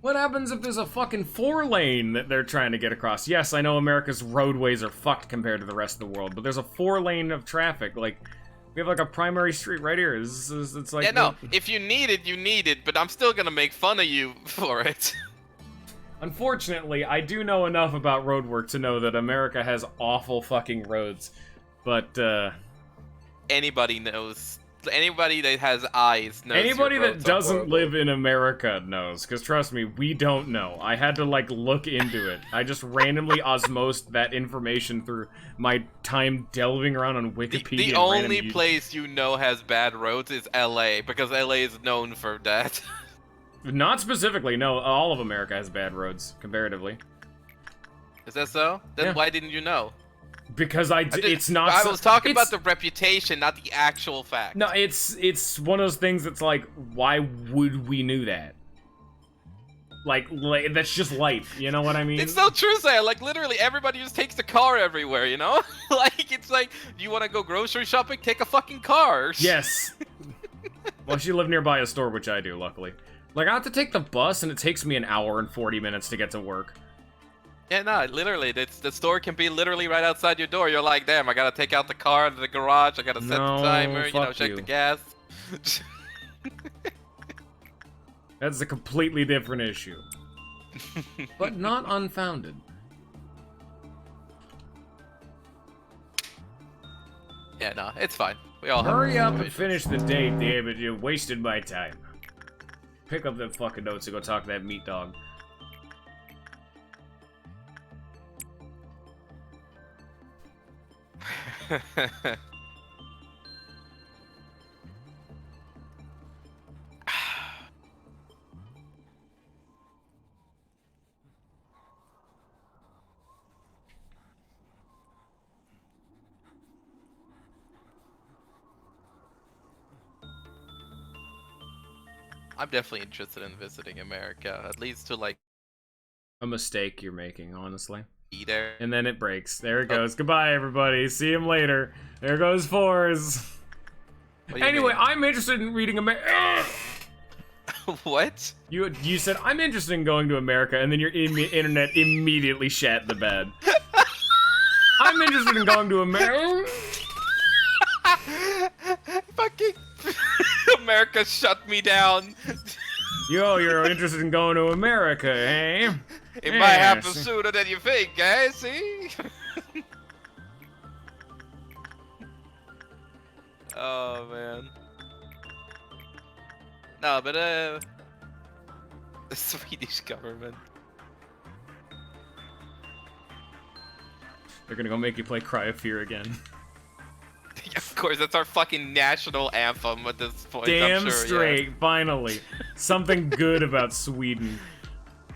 S4: What happens if there's a fucking 4-lane that they're trying to get across? Yes, I know America's roadways are fucked compared to the rest of the world, but there's a 4-lane of traffic, like... We have like a primary street right here. It's like...
S2: Yeah, no, if you need it, you need it, but I'm still gonna make fun of you for it.
S4: Unfortunately, I do know enough about roadwork to know that America has awful fucking roads. But,
S2: Anybody knows. Anybody that has eyes knows.
S4: Anybody that doesn't
S2: horrible.
S4: live in America knows. Because trust me, we don't know. I had to, like, look into it. I just randomly osmosed that information through my time delving around on Wikipedia.
S2: The only place you know has bad roads is LA, because LA is known for that.
S4: Not specifically, no. All of America has bad roads, comparatively.
S2: Is that so? Then
S4: Yeah.
S2: why didn't you know?
S4: Because it's not...
S2: I was talking about the reputation, not the actual fact.
S4: No, it's one of those things that's like, why would we knew that? Like, that's just life, you know what I mean?
S2: It's so true, Sam. Like, literally, everybody just takes the car everywhere, you know? Like, it's like, do you want to go grocery shopping? Take a fucking car.
S4: Yes. Well, you live nearby a store, which I do, luckily. Like, I have to take the bus, and it takes me an hour and 40 minutes to get to work.
S2: Yeah, no, literally, the store can be literally right outside your door. You're like, damn, I gotta take out the car to the garage. I gotta set the timer, check the gas.
S4: That's a completely different issue. But not unfounded.
S2: Yeah, no, it's fine. We all
S4: Hurry
S2: have
S4: up and finish the date, David. You wasted my time. Pick up them fucking notes and go talk to that meat dog.
S2: I'm definitely interested in visiting America, at least to like
S4: A mistake you're making, honestly.
S2: be there.
S4: And then it breaks. There it goes. Goodbye, everybody. See him later. There goes Fours.
S2: What do you
S4: Anyway,
S2: mean?
S4: I'm interested in reading America.
S2: What?
S4: You said, I'm interested in going to America, and then your internet immediately shat the bed. I'm interested in going to America.
S2: Fucking America shut me down.
S4: Yo, you're interested in going to America, eh?
S2: It might happen
S4: Yes.
S2: sooner than you think, eh? See? Oh man. No, but the Swedish government.
S4: They're gonna go make you play Cry of Fear again.
S2: Of course, that's our fucking national anthem at this point.
S4: Damn
S2: I'm sure,
S4: straight, finally. Something good about Sweden.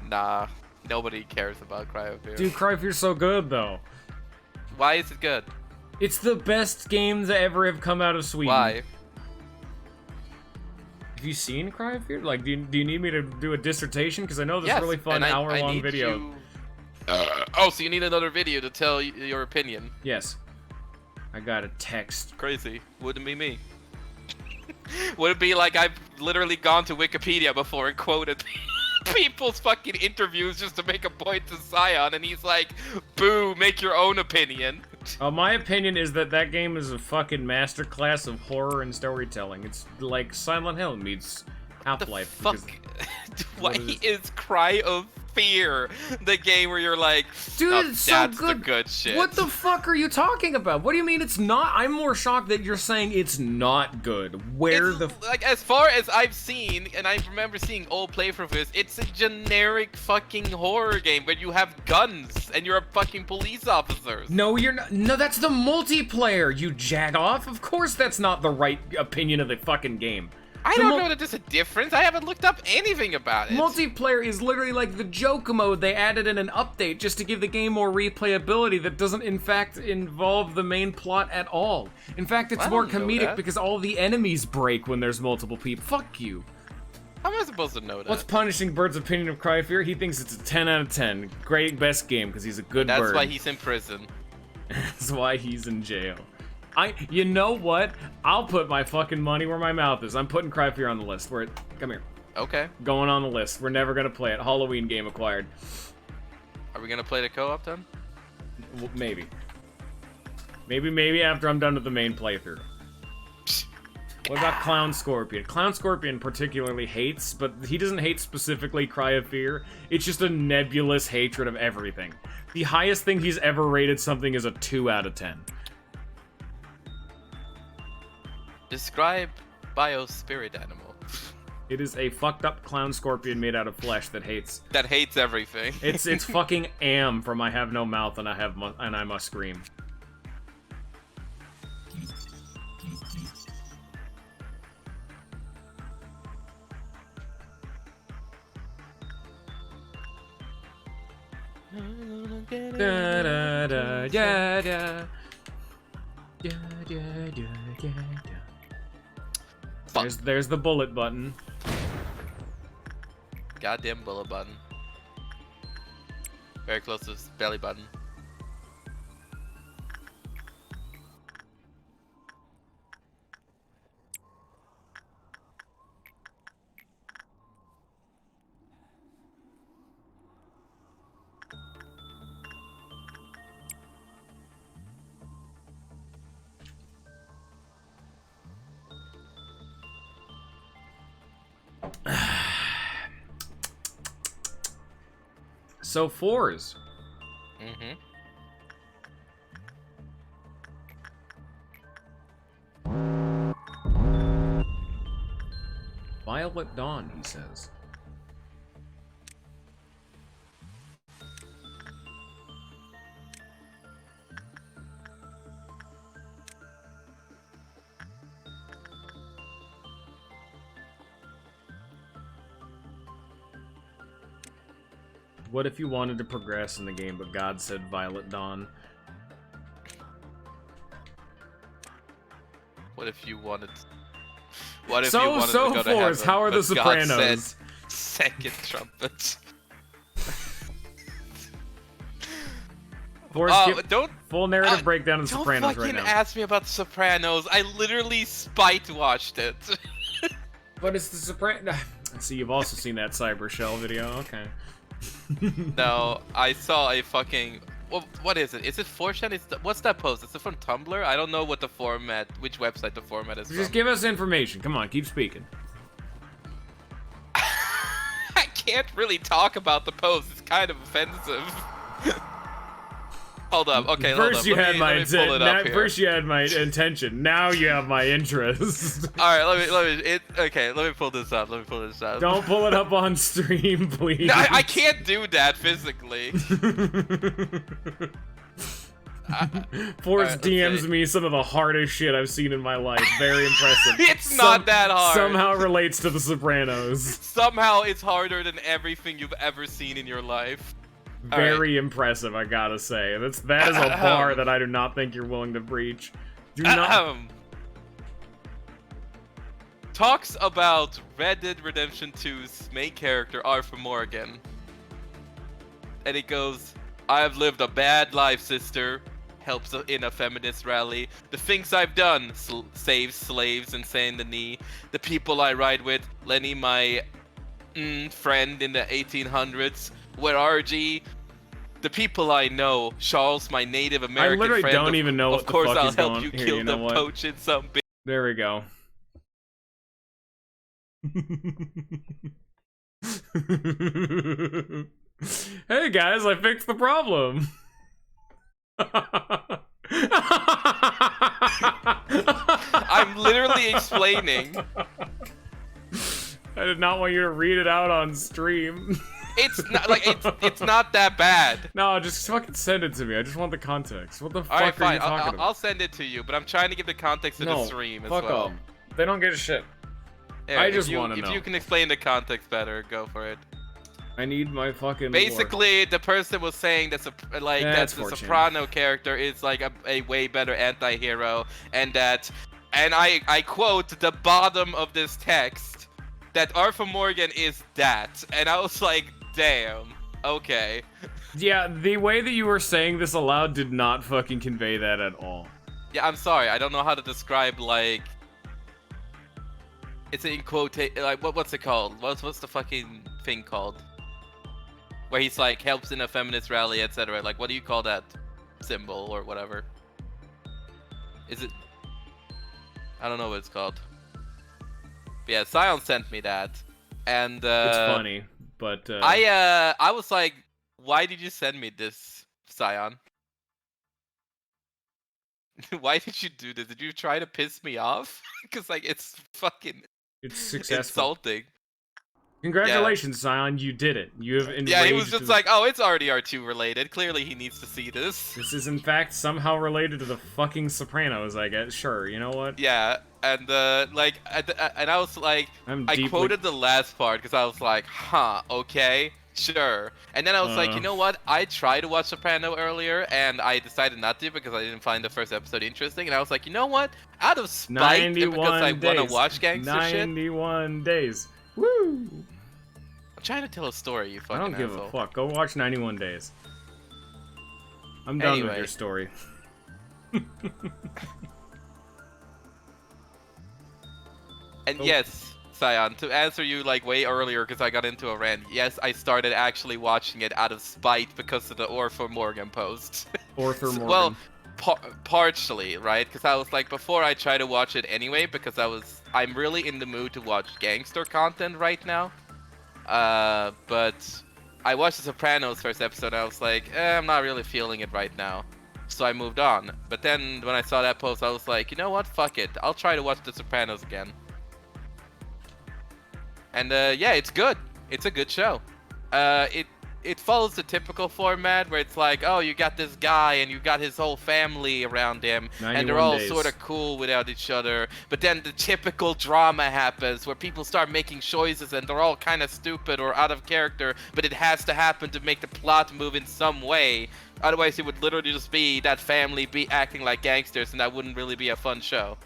S2: Yeah. Nah, nobody cares about Cry of Fear.
S4: Dude, Cry of Fear's so good, though.
S2: Why is it good?
S4: It's the best game to ever have come out of Sweden.
S2: Why?
S4: Have you seen Cry of Fear? Like, do you need me to do a dissertation? Because I know this
S2: Yes,
S4: really fun
S2: and I
S4: hour-long
S2: need
S4: video.
S2: you- oh, so you need another video to tell your opinion.
S4: Yes. I got a text.
S2: Crazy. Wouldn't be me. Would it be like I've literally gone to Wikipedia before and quoted people's fucking interviews just to make a point to Scion, and he's like, boo, make your own opinion.
S4: My opinion is that that game is a fucking masterclass of horror and storytelling. It's like Silent Hill meets Half-Life.
S2: Fuck. Why
S4: what is-
S2: is Cry of Fear the game where you're like,
S4: Dude,
S2: "Oh,
S4: it's so
S2: that's
S4: good.
S2: the good shit.
S4: What the fuck are you talking about? What do you mean it's not? I'm more shocked that you're saying it's not good. Where
S2: It's,
S4: the...
S2: like, as far as I've seen, and I remember seeing old playthroughs, it's a generic fucking horror game where you have guns and you're a fucking police officer.
S4: No, you're not. No, that's the multiplayer, you jagoff. Of course that's not the right opinion of the fucking game.
S2: I
S4: The
S2: don't know that there's a difference. I haven't looked up anything about it.
S4: Multiplayer is literally like the joke mode they added in an update just to give the game more replayability that doesn't in fact involve the main plot at all. In fact, it's
S2: I
S4: more
S2: don't know
S4: comedic
S2: that.
S4: because all the enemies break when there's multiple people. Fuck you.
S2: How am I supposed to know that?
S4: What's punishing Bird's opinion of Cry of Fear? He thinks it's a 10 out of 10. Great, best game because he's a good bird.
S2: That's why he's in prison.
S4: That's why he's in jail. You know what? I'll put my fucking money where my mouth is. I'm putting Cry of Fear on the list. Come here.
S2: Okay.
S4: Going on the list. We're never gonna play it. Halloween game acquired.
S2: Are we gonna play the co-op then?
S4: Maybe. Maybe after I'm done with the main playthrough. What about Clown Scorpion? Clown Scorpion particularly hates, but he doesn't hate specifically Cry of Fear. It's just a nebulous hatred of everything. The highest thing he's ever rated something is a 2 out of 10.
S2: Describe Bio's spirit animal.
S4: It is a fucked up clown scorpion made out of flesh that hates.
S2: That hates everything.
S4: It's fucking Am from I Have No Mouth and I Must Scream. Da da da yeah da. Yeah, yeah, yeah, yeah, yeah. There's the bullet button.
S2: Goddamn bullet button. Very close to his belly button.
S4: So 4s.
S2: Mm-hmm.
S4: Violet Dawn, he says. What if you wanted to progress in the game, but God said Violet Dawn?
S2: What if you wanted? What if
S4: So-
S2: you wanted
S4: so
S2: to go to
S4: Forrest,
S2: heaven,
S4: how are the
S2: but God
S4: Sopranos?
S2: said second trumpet.
S4: Forrest, give
S2: Don't
S4: full narrative breakdown of the
S2: don't
S4: Sopranos
S2: fucking
S4: right now.
S2: ask me about the Sopranos. I literally spite watched it.
S4: But it's the Sopranos. See, you've also seen that Cyber Shell video. Okay.
S2: No, I saw a fucking. Well, what is it? Is it 4chan? What's that post? Is it from Tumblr? I don't know what the format, which website the format is
S4: Just
S2: from.
S4: give us information. Come on, keep speaking.
S2: I can't really talk about the post. It's kind of offensive. Hold up. Okay, hold
S4: First
S2: up.
S4: you
S2: Let
S4: had
S2: me
S4: my
S2: pull it up here.
S4: first you had my intention. Now you have my interest.
S2: All right, let me pull this up.
S4: Don't pull it up on stream, please.
S2: No, I can't do that physically.
S4: Forrest
S2: Alright, let's
S4: DMs
S2: see.
S4: me some of the hardest shit I've seen in my life. Very impressive.
S2: It's not that hard.
S4: Somehow relates to the Sopranos.
S2: Somehow it's harder than everything you've ever seen in your life.
S4: Very impressive, I gotta say. That is a bar that I do not think you're willing to breach. Do not.
S2: Talks about Red Dead Redemption 2's main character Arthur Morgan. And it goes, I've lived a bad life, sister. Helps in a feminist rally. The things I've done, save slaves and Saint Denis. The people I ride with, Lenny, my friend in the 1800s. Where RG? The people I know, Charles, my Native American friend.
S4: I literally don't even know what the fuck
S2: Of course,
S4: is
S2: I'll
S4: going
S2: help you
S4: here,
S2: kill
S4: you know
S2: them,
S4: what?
S2: poaching some bitch.
S4: There we go. Hey guys, I fixed the problem.
S2: I'm literally explaining.
S4: I did not want you to read it out on stream.
S2: It's not like it's not that bad.
S4: No, just fucking send it to me. I just want the context. What the fuck
S2: Alright,
S4: are
S2: fine.
S4: you talking about?
S2: I'll send it to you, but I'm trying to give the context to the stream as
S4: fuck
S2: well.
S4: off. They don't get a shit.
S2: Here,
S4: I
S2: if
S4: just
S2: you-
S4: wanna know.
S2: If you can explain the context better, go for it.
S4: I need my fucking
S2: Basically, the person was saying that
S4: That's
S2: the
S4: 4chan.
S2: Soprano character is like a way better anti-hero, and I quote the bottom of this text. that Arthur Morgan is that, and I was like, damn, okay.
S4: Yeah, the way that you were saying this aloud did not fucking convey that at all.
S2: Yeah, I'm sorry, I don't know how to describe, like, it's in quotation, like, what's it called? What's the fucking thing called? Where he's like, helps in a feminist rally, etc. Like, what do you call that symbol or whatever? Is it? I don't know what it's called. But yeah, Sion sent me that, and
S4: It's funny, but
S2: I was like, why did you send me this, Sion? Why did you do this? Did you try to piss me off? Because like it's fucking
S4: it's successful.
S2: insulting.
S4: Congratulations, Zion, you did it. You have enraged...
S2: Yeah, he was just like, oh, it's already R2 related. Clearly he needs to see this.
S4: This is in fact somehow related to the fucking Sopranos, I guess. Sure, you know what?
S2: Yeah, and like, and I was like, I quoted the last part because I was like, huh, okay, sure. And then I was like, you know what? I tried to watch Soprano earlier, and I decided not to because I didn't find the first episode interesting. And I was like, you know what? Out of spite, and because I want to watch gangster
S4: 91 days. Woo!
S2: I'm trying to tell a story, you fucking
S4: I don't give
S2: asshole.
S4: a fuck. Go watch 91 Days. I'm done with your story.
S2: And yes, Sion, to answer you like way earlier because I got into a rant, yes, I started actually watching it out of spite because of the Arthur Morgan post.
S4: Arthur Morgan.
S2: Well, partially, right? Because I was like, before I try to watch it anyway, because I'm really in the mood to watch gangster content right now. But I watched The Sopranos first episode and I was like, I'm not really feeling it right now. So I moved on. But then when I saw that post, I was like, you know what? Fuck it. I'll try to watch The Sopranos again. And yeah, it's good. It's a good show. It follows the typical format where it's like, oh, you got this guy and you got his whole family around him, and they're all sort of cool without each other. But then the typical drama happens where people start making choices and they're all kind of stupid or out of character, but it has to happen to make the plot move in some way. Otherwise, it would literally just be that family acting like gangsters, and that wouldn't really be a fun show.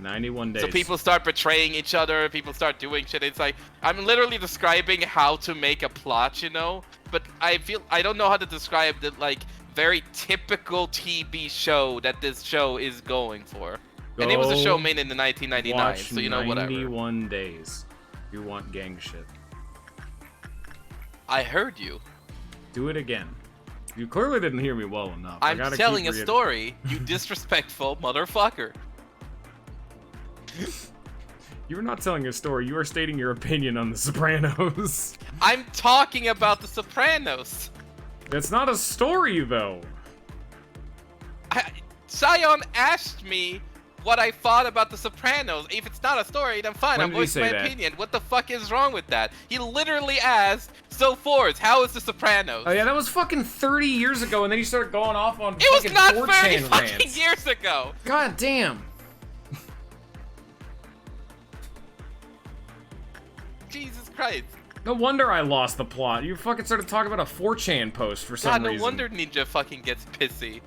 S4: 91 days.
S2: So people start betraying each other, people start doing shit. It's like, I'm literally describing how to make a plot, you know? But I don't know how to describe the, like, very typical TV show that this show is going for. And it was a show made in the 1999, so you know, whatever.
S4: 91 days. You want gang shit.
S2: I heard you.
S4: Do it again. You clearly didn't hear me well enough.
S2: I'm telling a story, you disrespectful motherfucker.
S4: You're not telling a story, you are stating your opinion on The Sopranos.
S2: I'm talking about The Sopranos.
S4: That's not a story, though.
S2: Sion asked me what I thought about The Sopranos. If it's not a story, then fine, I'm voicing my opinion. What the fuck is wrong with that? He literally asked, so Forrest, how is The Sopranos?
S4: Oh yeah, that was fucking 30 years ago, and then you started going off on
S2: it was not 30
S4: fucking
S2: fucking years ago.
S4: God damn.
S2: Jesus Christ.
S4: No wonder I lost the plot. You fucking started talking about a 4chan post for some reason.
S2: No wonder Ninja fucking gets pissy.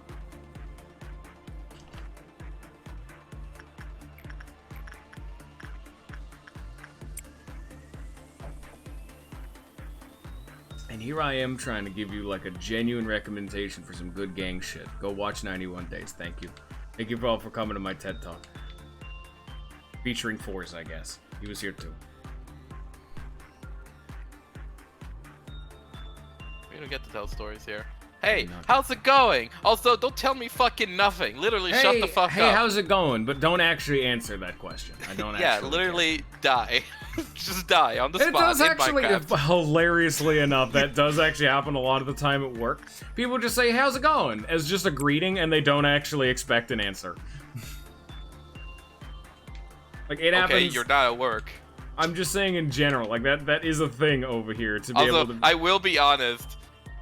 S4: And here I am trying to give you like a genuine recommendation for some good gang shit. Go watch 91 Days. Thank you. Thank you all for coming to my TED Talk. Featuring Force, I guess. He was here too.
S2: We don't get to tell stories here. Hey, how's it going? Also, don't tell me fucking nothing. Literally, shut the fuck up.
S4: Hey, how's it going? But don't actually answer that question. I don't actually
S2: yeah, literally die. Just die on the spot.
S4: It does
S2: in
S4: actually,
S2: Minecraft.
S4: hilariously enough, that does actually happen a lot of the time at work. People just say, how's it going? As just a greeting, and they don't actually expect an answer. Like, it happens...
S2: Okay, you're not at work.
S4: I'm just saying in general, like, that is a thing over here, to be
S2: also,
S4: able to...
S2: I will be honest.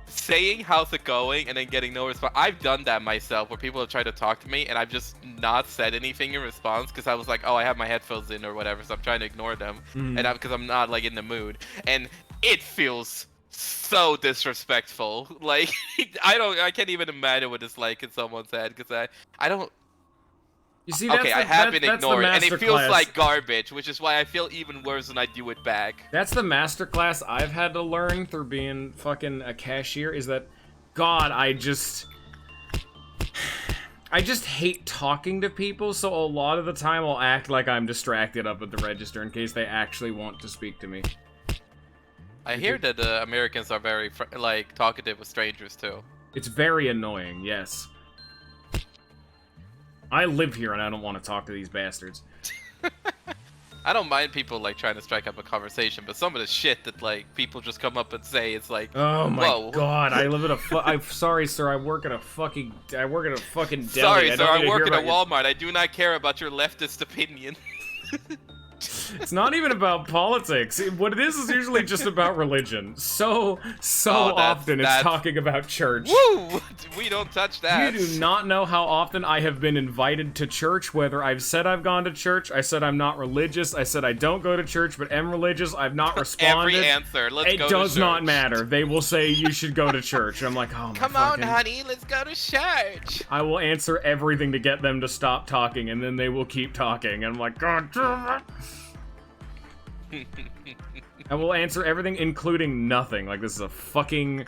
S2: Saying how's it going and then getting no response. I've done that myself where people have tried to talk to me and I've just not said anything in response because I was like, oh, I have my headphones in or whatever, so I'm trying to ignore them. And because I'm not like in the mood. And it feels so disrespectful. Like, I can't even imagine what it's like in someone's head because I don't.
S4: You see,
S2: Okay, I have been
S4: that's the
S2: ignoring it, and it feels
S4: masterclass.
S2: like garbage, which is why I feel even worse when I do it back.
S4: That's the masterclass I've had to learn through being fucking a cashier, is that, God, I just hate talking to people, so a lot of the time I'll act like I'm distracted up at the register in case they actually want to speak to me.
S2: I hear that Americans are very, like, talkative with strangers, too.
S4: It's very annoying, yes. I live here and I don't want to talk to these bastards.
S2: I don't mind people, like, trying to strike up a conversation, but some of the shit that, like, people just come up and say, it's like,
S4: Oh my
S2: whoa.
S4: God, I live at I'm sorry, sir, I work at a fucking deli.
S2: Sorry, sir, I work at a
S4: your...
S2: Walmart. I do not care about your leftist opinion.
S4: It's not even about politics. What it is usually just about religion. So often it's talking about church.
S2: Woo! We don't touch that.
S4: You do not know how often I have been invited to church, whether I've said I've gone to church, I said I'm not religious, I said I don't go to church but am religious, I've not responded.
S2: Every answer, let's
S4: it
S2: go to church.
S4: It does not matter. They will say you should go to church. I'm like, oh my
S2: Come on, honey, let's go to church.
S4: I will answer everything to get them to stop talking, and then they will keep talking. And I'm like, God damn it. I will answer everything, including nothing. Like, this is a fucking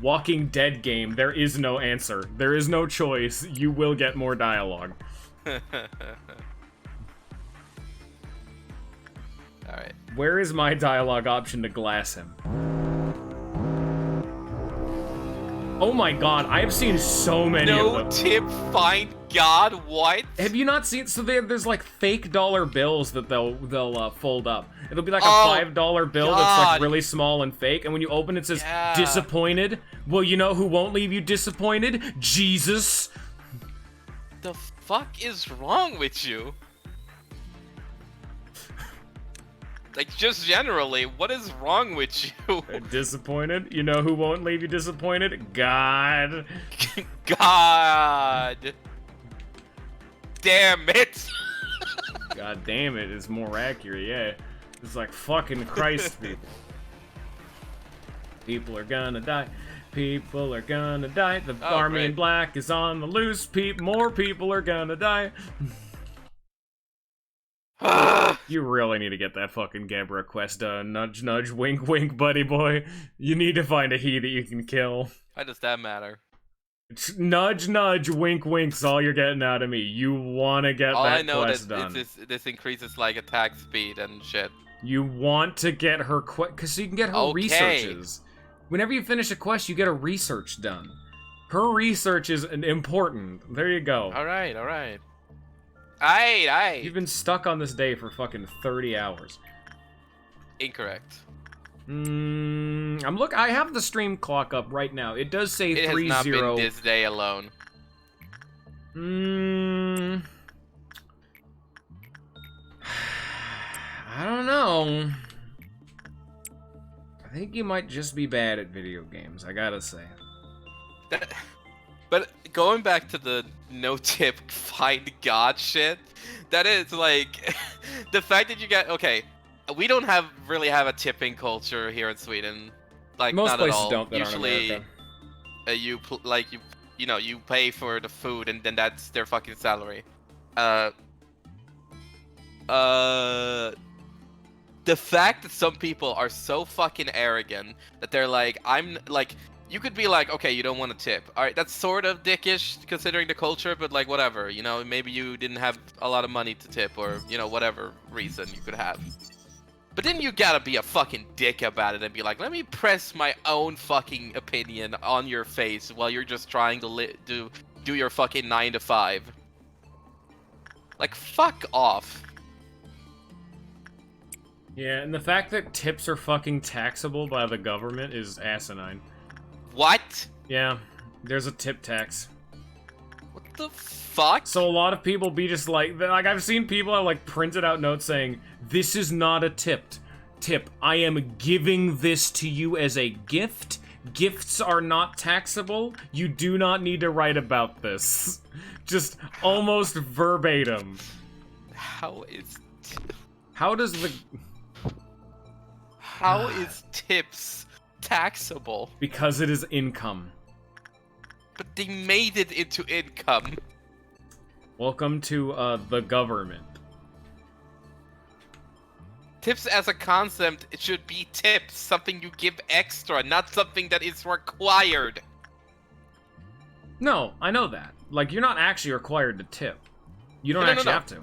S4: Walking Dead game. There is no answer. There is no choice. You will get more dialogue.
S2: Alright.
S4: Where is my dialogue option to glass him? Oh my God, I have seen so many of them.
S2: No tip, find God, what?
S4: Have you not seen? So there's like fake dollar bills that they'll fold up. It'll be like a $5 bill that's like really small and fake, and when you open it says disappointed. Well, you know who won't leave you disappointed? Jesus.
S2: The fuck is wrong with you? Like, just generally, what is wrong with you?
S4: Disappointed? You know who won't leave you disappointed? God.
S2: God. Damn it.
S4: God damn it is more accurate, yeah. It's like fucking Christ, people. People are gonna die. People are gonna die. The army in black is on the loose. More people are gonna die. You really need to get that fucking Gabra quest done. Nudge, nudge, wink, wink, buddy boy. You need to find a he that you can kill.
S2: Why does that matter?
S4: Nudge, nudge, wink, wink's all you're getting out of me. You want to get that quest done.
S2: All I know is this increases, like, attack speed and shit.
S4: You want to get her quest, because you can get her researches. Whenever you finish a quest, you get a research done. Her research is important. There you go.
S2: Alright, alright. Aye.
S4: You've been stuck on this day for fucking 30 hours.
S2: Incorrect.
S4: I have the stream clock up right now. It does say 3-0.
S2: It has not been this day alone.
S4: I don't know. I think you might just be bad at video games, I gotta say.
S2: But going back to the no-tip find God shit, that is like the fact that you get we don't really have a tipping culture here in Sweden, like
S4: most
S2: not
S4: places
S2: at all.
S4: don't. That
S2: Usually,
S4: aren't America.
S2: you pay for the food and then that's their fucking salary. The fact that some people are so fucking arrogant that they're like, you could be like, okay, you don't want to tip. Alright, that's sort of dickish considering the culture, but like, whatever. You know, maybe you didn't have a lot of money to tip or, you know, whatever reason you could have. But then you gotta be a fucking dick about it and be like, let me press my own fucking opinion on your face while you're just trying to do your fucking 9 to 5. Like, fuck off.
S4: Yeah, and the fact that tips are fucking taxable by the government is asinine.
S2: What?
S4: Yeah, there's a tip tax.
S2: What the fuck?
S4: So a lot of people be just like I've seen people have like printed out notes saying, this is not a tip. I am giving this to you as a gift. Gifts are not taxable. You do not need to write about this. Just almost verbatim.
S2: How is tips taxable?
S4: Because it is income.
S2: But they made it into income.
S4: Welcome to, the government.
S2: Tips as a concept, it should be tips, something you give extra, not something that is required.
S4: No, I know that. Like, you're not actually required to tip. You don't actually have to.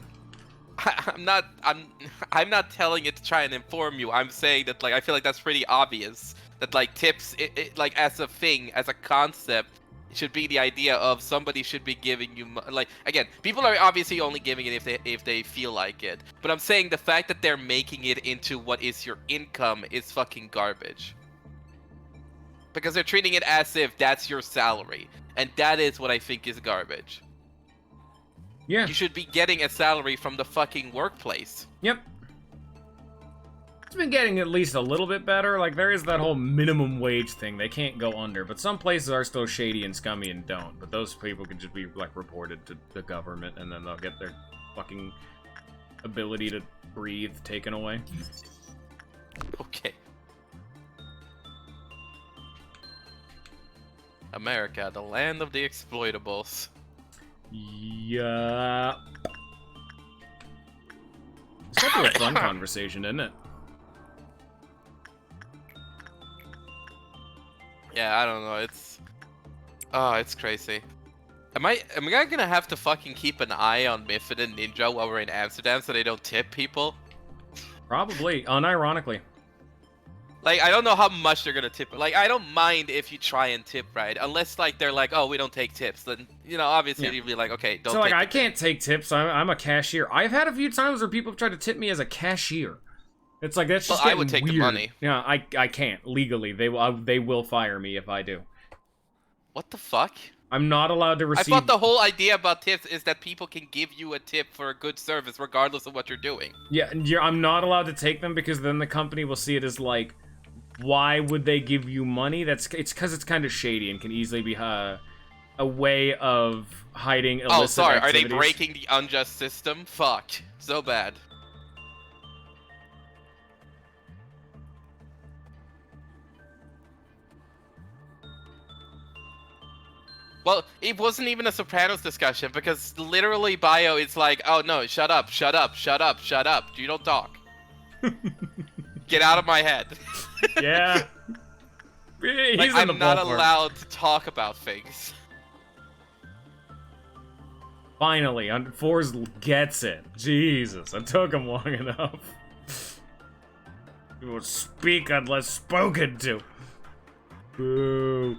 S2: I'm not telling it to try and inform you. I'm saying that, like, I feel like that's pretty obvious. That, like, tips, like, as a thing, as a concept, it should be the idea of somebody should be giving you, like, again, people are obviously only giving it if they feel like it. But I'm saying the fact that they're making it into what is your income is fucking garbage. Because they're treating it as if that's your salary. And that is what I think is garbage.
S4: Yeah.
S2: You should be getting a salary from the fucking workplace.
S4: Yep. It's been getting at least a little bit better. Like, there is that whole minimum wage thing they can't go under. But some places are still shady and scummy and don't. But those people can just be, like, reported to the government, and then they'll get their fucking ability to breathe taken away.
S2: Okay. America, the land of the exploitables.
S4: Yeah. It's definitely a fun conversation, isn't it?
S2: Yeah, I don't know. It's crazy. Am I gonna have to fucking keep an eye on Miffin and Ninja while we're in Amsterdam so they don't tip people?
S4: Probably, unironically.
S2: Like, I don't know how much they're gonna tip. Like, I don't mind if you try and tip, right? Unless, like, they're like, oh, we don't take tips. Then, you know, obviously
S4: Yeah.
S2: you'd be like, okay, don't
S4: So, like,
S2: take
S4: I
S2: the
S4: can't take tips. I'm a cashier. I've had a few times where people have tried to tip me as a cashier. It's like, that's just
S2: Well, I would take
S4: weird.
S2: the money.
S4: Yeah, I can't. Legally. They will fire me if I do.
S2: What the fuck?
S4: I'm not allowed to
S2: I
S4: receive...
S2: thought the whole idea about tips is that people can give you a tip for a good service regardless of what you're doing.
S4: Yeah, I'm not allowed to take them because then the company will see it as, like, why would they give you money? It's because it's kind of shady and can easily be a way of hiding illicit
S2: Oh, sorry.
S4: activities.
S2: Are they breaking the unjust system? Fuck. So bad. Well, it wasn't even a Sopranos discussion because literally Bio is like, oh no, shut up, shut up, shut up, shut up. You don't talk. Get out of my head.
S4: Yeah. He's
S2: Like,
S4: in the
S2: I'm not
S4: ballpark.
S2: allowed to talk about things.
S4: Finally, Force gets it. Jesus, it took him long enough. You will speak unless spoken to. Boo.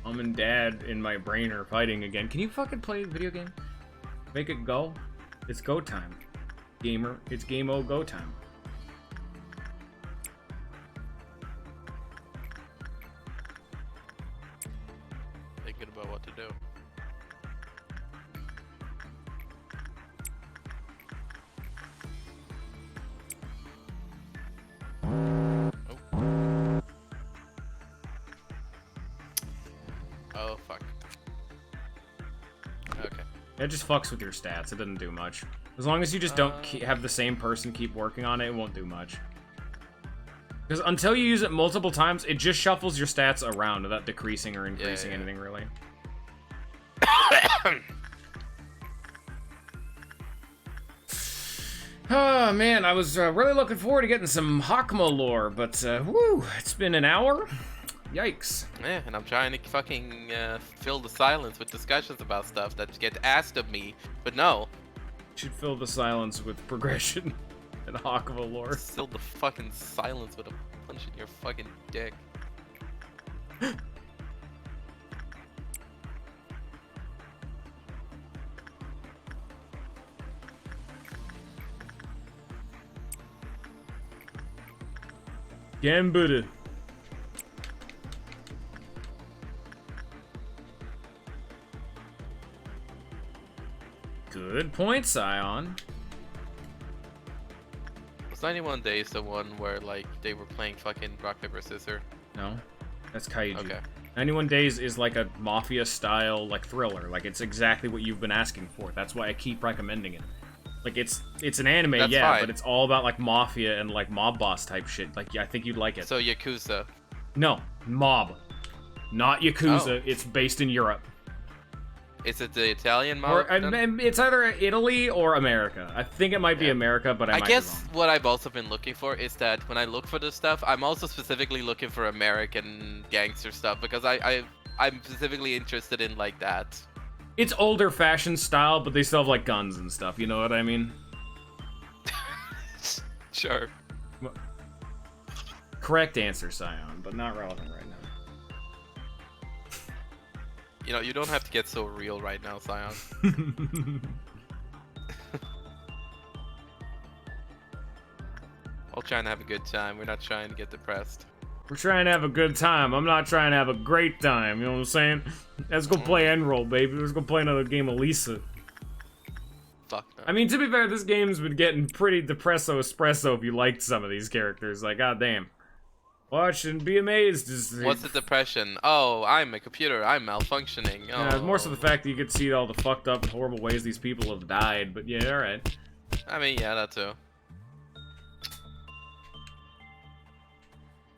S4: Mom and Dad in my brain are fighting again. Can you fucking play a video game? Make it go? It's go time. Gamer, it's game-o go time.
S2: Thinking about what to do. Oh, fuck. Okay.
S4: It just fucks with your stats. It doesn't do much. As long as you just don't have the same person keep working on it, it won't do much. Because until you use it multiple times, it just shuffles your stats around without decreasing or increasing anything, really. Oh, man, I was really looking forward to getting some Hakma lore, but, whew, it's been an hour? Yikes.
S2: Yeah, and I'm trying to fucking fill the silence with discussions about stuff that get asked of me, but no.
S4: Should fill the silence with progression and Hakma lore.
S2: Fill the fucking silence with a punch in your fucking dick.
S4: Gambutta. Good point, Scion.
S2: Was 91 Days the one where, like, they were playing fucking rock, paper, scissors?
S4: No, that's Kaiju.
S2: Okay.
S4: 91 Days is like a mafia-style, like, thriller. Like, it's exactly what you've been asking for. That's why I keep recommending it. Like, it's an anime,
S2: That's
S4: yeah,
S2: fine.
S4: but it's all about, like, mafia and, like, mob boss type shit. Like, yeah, I think you'd like it.
S2: So Yakuza.
S4: No, mob. Not Yakuza.
S2: Oh.
S4: It's based in Europe.
S2: Is it the Italian
S4: Or
S2: mob? then?
S4: and it's either Italy or America. I think it might be
S2: Yeah.
S4: America, but I
S2: I
S4: might
S2: guess
S4: be wrong.
S2: what I've also been looking for is that when I look for this stuff, I'm also specifically looking for American gangster stuff because I'm specifically interested in like that.
S4: It's older fashioned style, but they still have, like, guns and stuff. You know what I mean?
S2: Sure.
S4: Correct answer, Scion, but not relevant right now.
S2: You know, you don't have to get so real right now, Scion. All trying to have a good time. We're not trying to get depressed.
S4: We're trying to have a good time. I'm not trying to have a great time. You know what I'm saying? Let's go play Enroll, baby. Let's go play another game of Lisa.
S2: Fuck no.
S4: I mean, to be fair, this game's been getting pretty depresso espresso if you liked some of these characters. Like, goddamn. Watch and be amazed.
S2: What's the depression? Oh, I'm a computer. I'm malfunctioning. Oh.
S4: Yeah, it's more so the fact that you get to see all the fucked up, horrible ways these people have died. But yeah, alright.
S2: I mean, yeah, that too.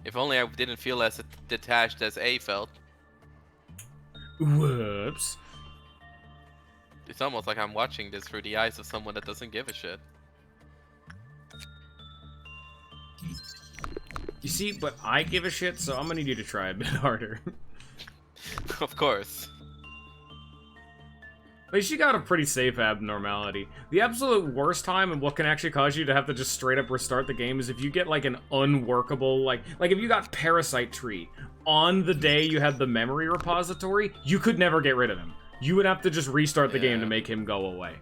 S2: If only I didn't feel as detached as A felt.
S4: Whoops.
S2: It's almost like I'm watching this through the eyes of someone that doesn't give a shit.
S4: You see, but I give a shit, so I'm gonna need you to try a bit harder.
S2: Of course.
S4: At least you got a pretty safe abnormality. The absolute worst time and what can actually cause you to have to just straight up restart the game is if you get like an unworkable, like if you got Parasite Tree on the day you had the memory repository, you could never get rid of him. You would have to just restart the game to make him go away.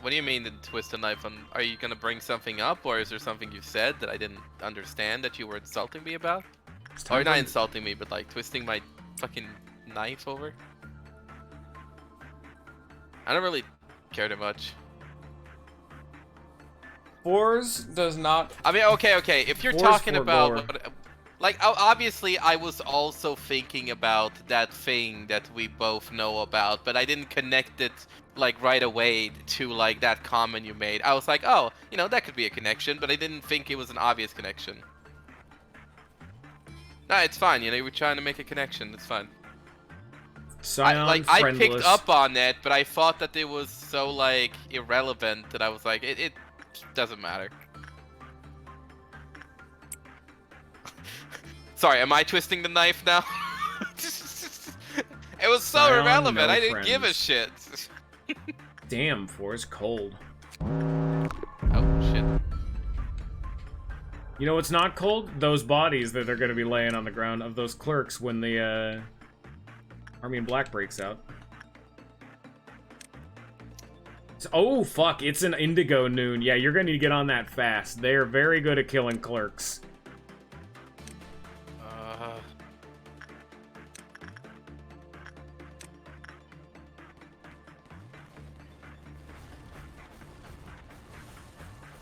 S2: What do you mean the twist a knife on? Are you gonna bring something up, or is there something you said that I didn't understand that you were insulting me about? Or not insulting me, but like twisting my fucking knife over? I don't really care too much.
S1: Fours does not.
S2: I mean, okay. If you're
S4: Fours
S2: talking
S4: for
S2: about,
S4: gore.
S2: like, obviously, I was also thinking about that thing that we both know about, but I didn't connect it like right away to like that comment you made. I was like, oh, you know, that could be a connection, but I didn't think it was an obvious connection. Nah, it's fine. You know, we're trying to make a connection. It's fine.
S4: Scion
S2: I picked
S4: friendless.
S2: up on it, but I thought that it was so like irrelevant that I was like, it doesn't matter. Sorry, am I twisting the knife now? It was so
S4: Scion,
S2: irrelevant.
S4: no
S2: I didn't give a
S4: friends.
S2: shit.
S4: Damn, Fours cold.
S2: Oh shit.
S4: You know what's not cold? Those bodies that they're gonna be laying on the ground of those clerks when the Army in Black breaks out. Oh fuck, it's an Indigo Noon. Yeah, you're gonna need to get on that fast. They are very good at killing clerks.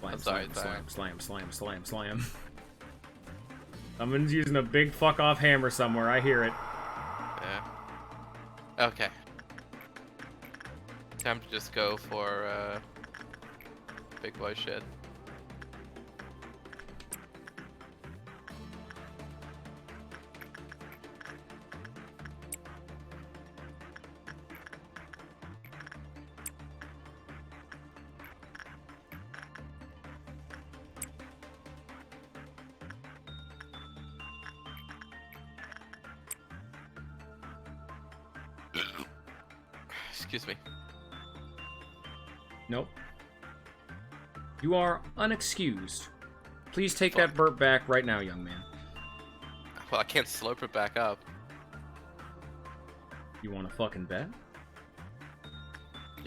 S2: I'm sorry,
S4: Slam. Someone's using a big fuck off hammer somewhere. I hear it.
S2: Yeah. Okay. Time to just go for big boy shit. Excuse me.
S4: Nope. You are unexcused. Please take that burp back right now, young man.
S2: Well, I can't slurp it back up.
S4: You want to fucking bet?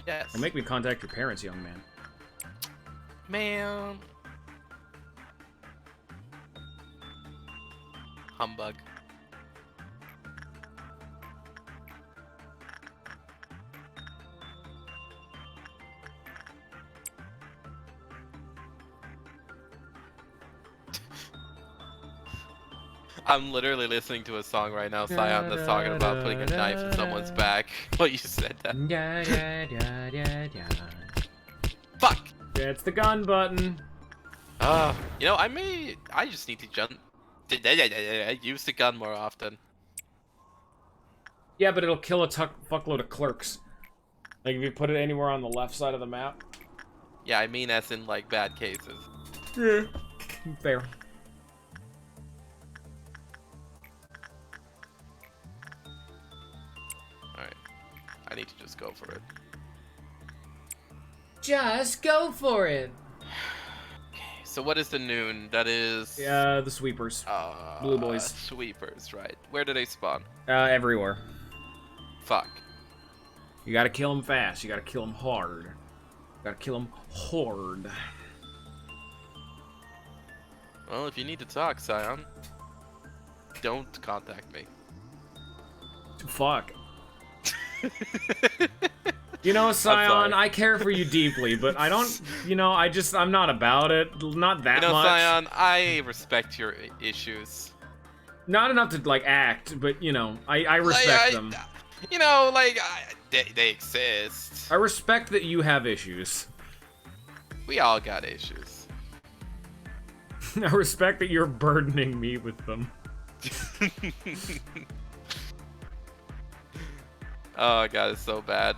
S2: Yes.
S4: Or make me contact your parents, young man.
S2: Man. Humbug. I'm literally listening to a song right now, Scion, that's talking about putting a knife in someone's back. Well, you said that. Fuck!
S4: Yeah, it's the gun button.
S2: You know, I just need to use the gun more often.
S4: Yeah, but it'll kill a fuckload of clerks. Like, if you put it anywhere on the left side of the map.
S2: Yeah, I mean as in, like, bad cases.
S4: Yeah. Fair.
S2: Alright. I need to just go for it.
S4: Just go for it.
S2: So what is the noon? That is...
S4: Yeah, the sweepers. Blue boys.
S2: Sweepers, right. Where do they spawn?
S4: Everywhere.
S2: Fuck.
S4: You gotta kill them fast. You gotta kill them hard. You gotta kill them hard.
S2: Well, if you need to talk, Scion, don't contact me.
S4: Fuck. You know, Scion, I care for you deeply, but I don't, you know, I'm not about it. Not that
S2: You know,
S4: much.
S2: Scion, I respect your issues.
S4: Not enough to, like, act, but, you know, I respect them.
S2: You know, like, they exist.
S4: I respect that you have issues.
S2: We all got issues.
S4: I respect that you're burdening me with them.
S2: Oh god, it's so bad.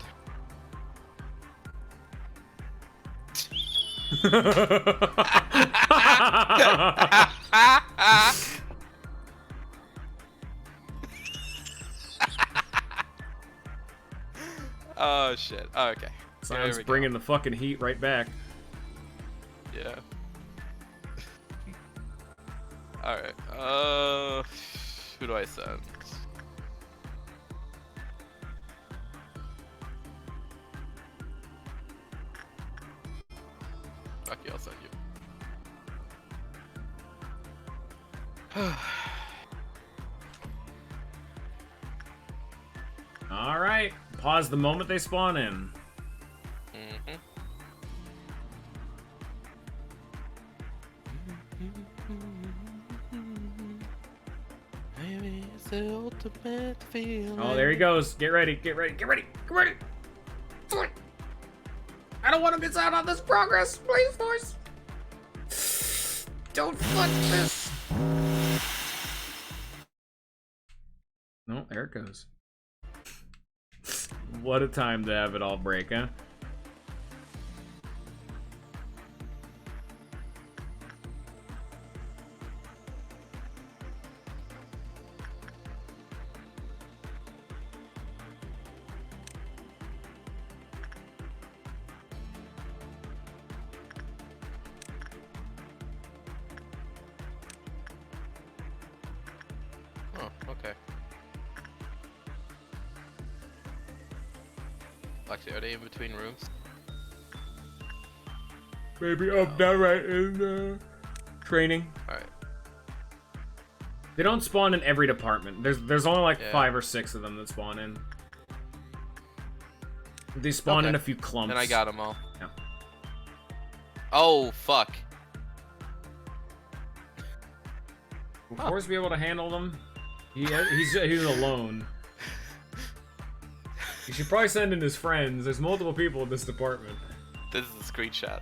S2: Oh shit. Oh, okay.
S4: Scion's bringing the fucking heat right back.
S2: Yeah. Alright. Who do I send? Fuck you, I'll send you.
S4: Alright. Pause the moment they spawn in.
S2: Maybe it's the ultimate feeling.
S4: Oh, there he goes. Get ready, get ready, get ready, get ready! I don't want to miss out on this progress. Please, Force. Don't flood this. No, there it goes. What a time to have it all break, huh?
S2: Oh, okay. Actually, are they in between rooms?
S4: Maybe up down right in training.
S2: Alright.
S4: They don't spawn in every department. There's only like
S2: Yeah.
S4: 5 or 6 of them that spawn in. They spawn in a few clumps.
S2: Then I got them all.
S4: Yeah.
S2: Oh, fuck.
S4: Will Force be able to handle them? He's alone. You should probably send in his friends. There's multiple people in this department.
S2: This is a screenshot.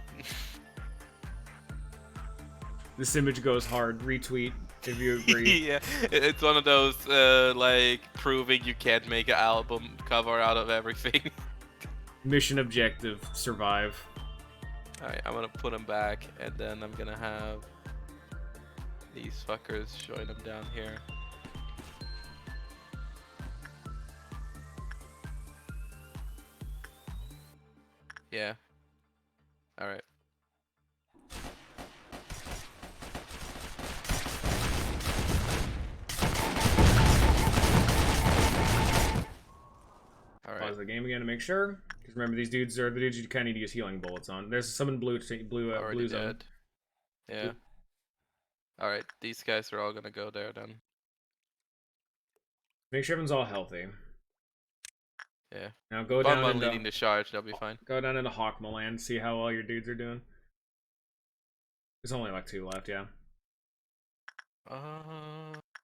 S4: This image goes hard. Retweet if you agree.
S2: Yeah, it's one of those, like, proving you can't make an album cover out of everything.
S4: Mission objective, survive.
S2: Alright, I'm gonna put them back, and then I'm gonna have these fuckers join them down here. Yeah. Alright.
S4: Pause the game again to make sure. Because remember, these dudes are the dudes you kind of need to use healing bullets on. There's some in blue
S2: Already
S4: zone.
S2: dead. Yeah. Alright, these guys are all gonna go there then.
S4: Make sure everyone's all healthy.
S2: Yeah.
S4: Now go
S2: If
S4: down
S2: I'm
S4: into
S2: leading the charge, that'll be fine.
S4: go down into Hawkmaland, see how all your dudes are doing. There's only like 2 left, yeah.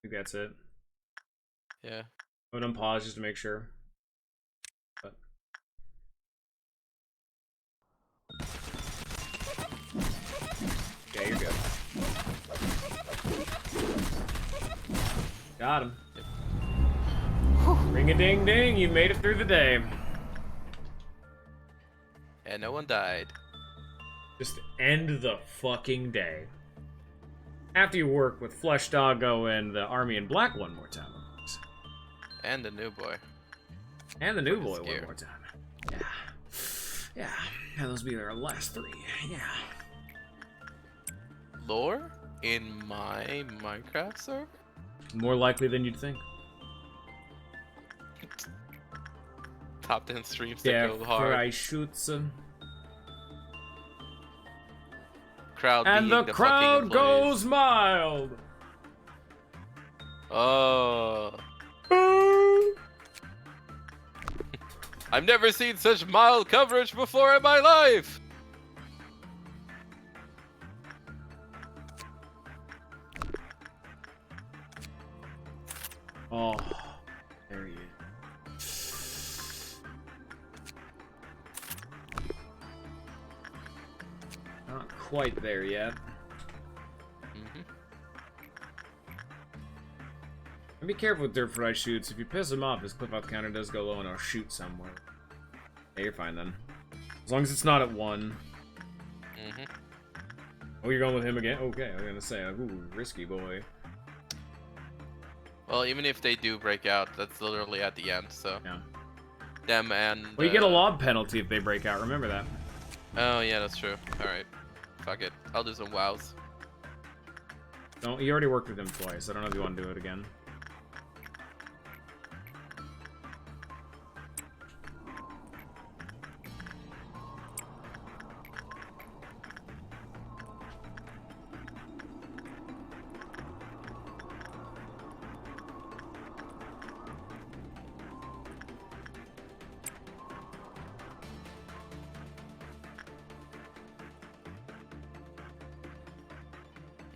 S4: think that's it.
S2: Yeah.
S4: I'm gonna unpause just to make sure. But... Yeah, you're good. Got him. Ring-a-ding-ding, you made it through the day.
S2: And no one died.
S4: Just end the fucking day. After you work with Flesh Doggo and the Army in Black one more time.
S2: And the new boy.
S4: And the new boy
S2: Scare.
S4: one more time. Yeah. Yeah. Yeah, those be our last 3. Yeah.
S2: Lore in my Minecraft server?
S4: More likely than you'd think.
S2: Top 10 streams that
S4: Yeah,
S2: go hard.
S4: I shoots
S2: Crowd
S4: and
S2: being
S4: the
S2: fucking
S4: crowd
S2: employees.
S4: goes mild.
S2: Oh. I've never seen such mild coverage before in my life!
S4: Oh, there he is. Not quite there yet. And be careful with dirt fry shoots. If you piss him off, his clip out counter does go low and I'll shoot somewhere. Yeah, you're fine then. As long as it's not at 1. Oh, you're going with him again? Okay, I was gonna say, ooh, risky boy.
S2: Well, even if they do break out, that's literally at the end, so.
S4: Yeah.
S2: Them and...
S4: Well, you get a lob penalty if they break out, remember that.
S2: Oh, yeah, that's true. Alright. Fuck it. I'll do some wows.
S4: Don't, you already worked with him twice. I don't know if you want to do it again.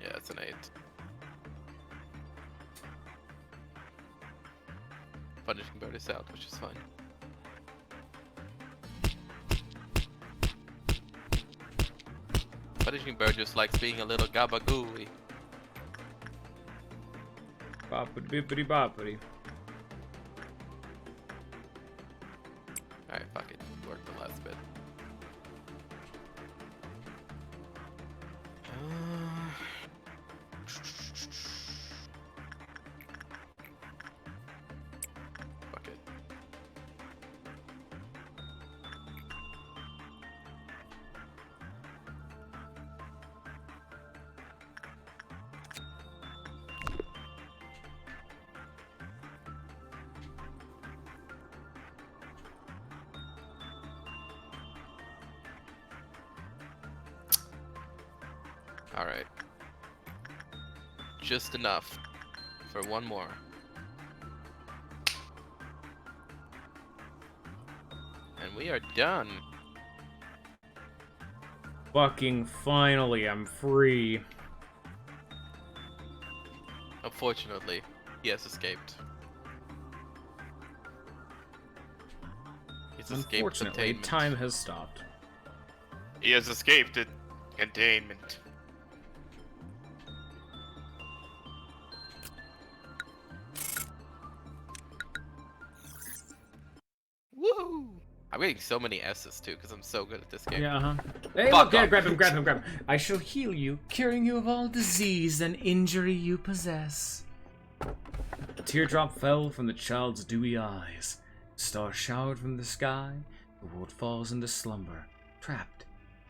S2: Yeah, it's an 8. Punishing bird is out, which is fine. Punishing bird just likes being a little gabagooey.
S4: Boppity bippity boppity.
S2: Alright, fuck it. Work the last bit. Fuck it. Alright. Just enough for one more. And we are done.
S4: Fucking finally, I'm free.
S2: Unfortunately, he has escaped. He's escaped
S4: Unfortunately,
S2: containment.
S4: time has stopped.
S6: He has escaped it. Containment.
S2: Woo! I'm getting so many S's too because I'm so good at this game.
S4: Yeah, uh-huh. Hey,
S2: Fuck
S4: look, yeah,
S2: off.
S4: grab him, grab him, grab him. I shall heal you, curing you of all disease and injury you possess. A teardrop fell from the child's dewy eyes. A star showered from the sky. The world falls into slumber, trapped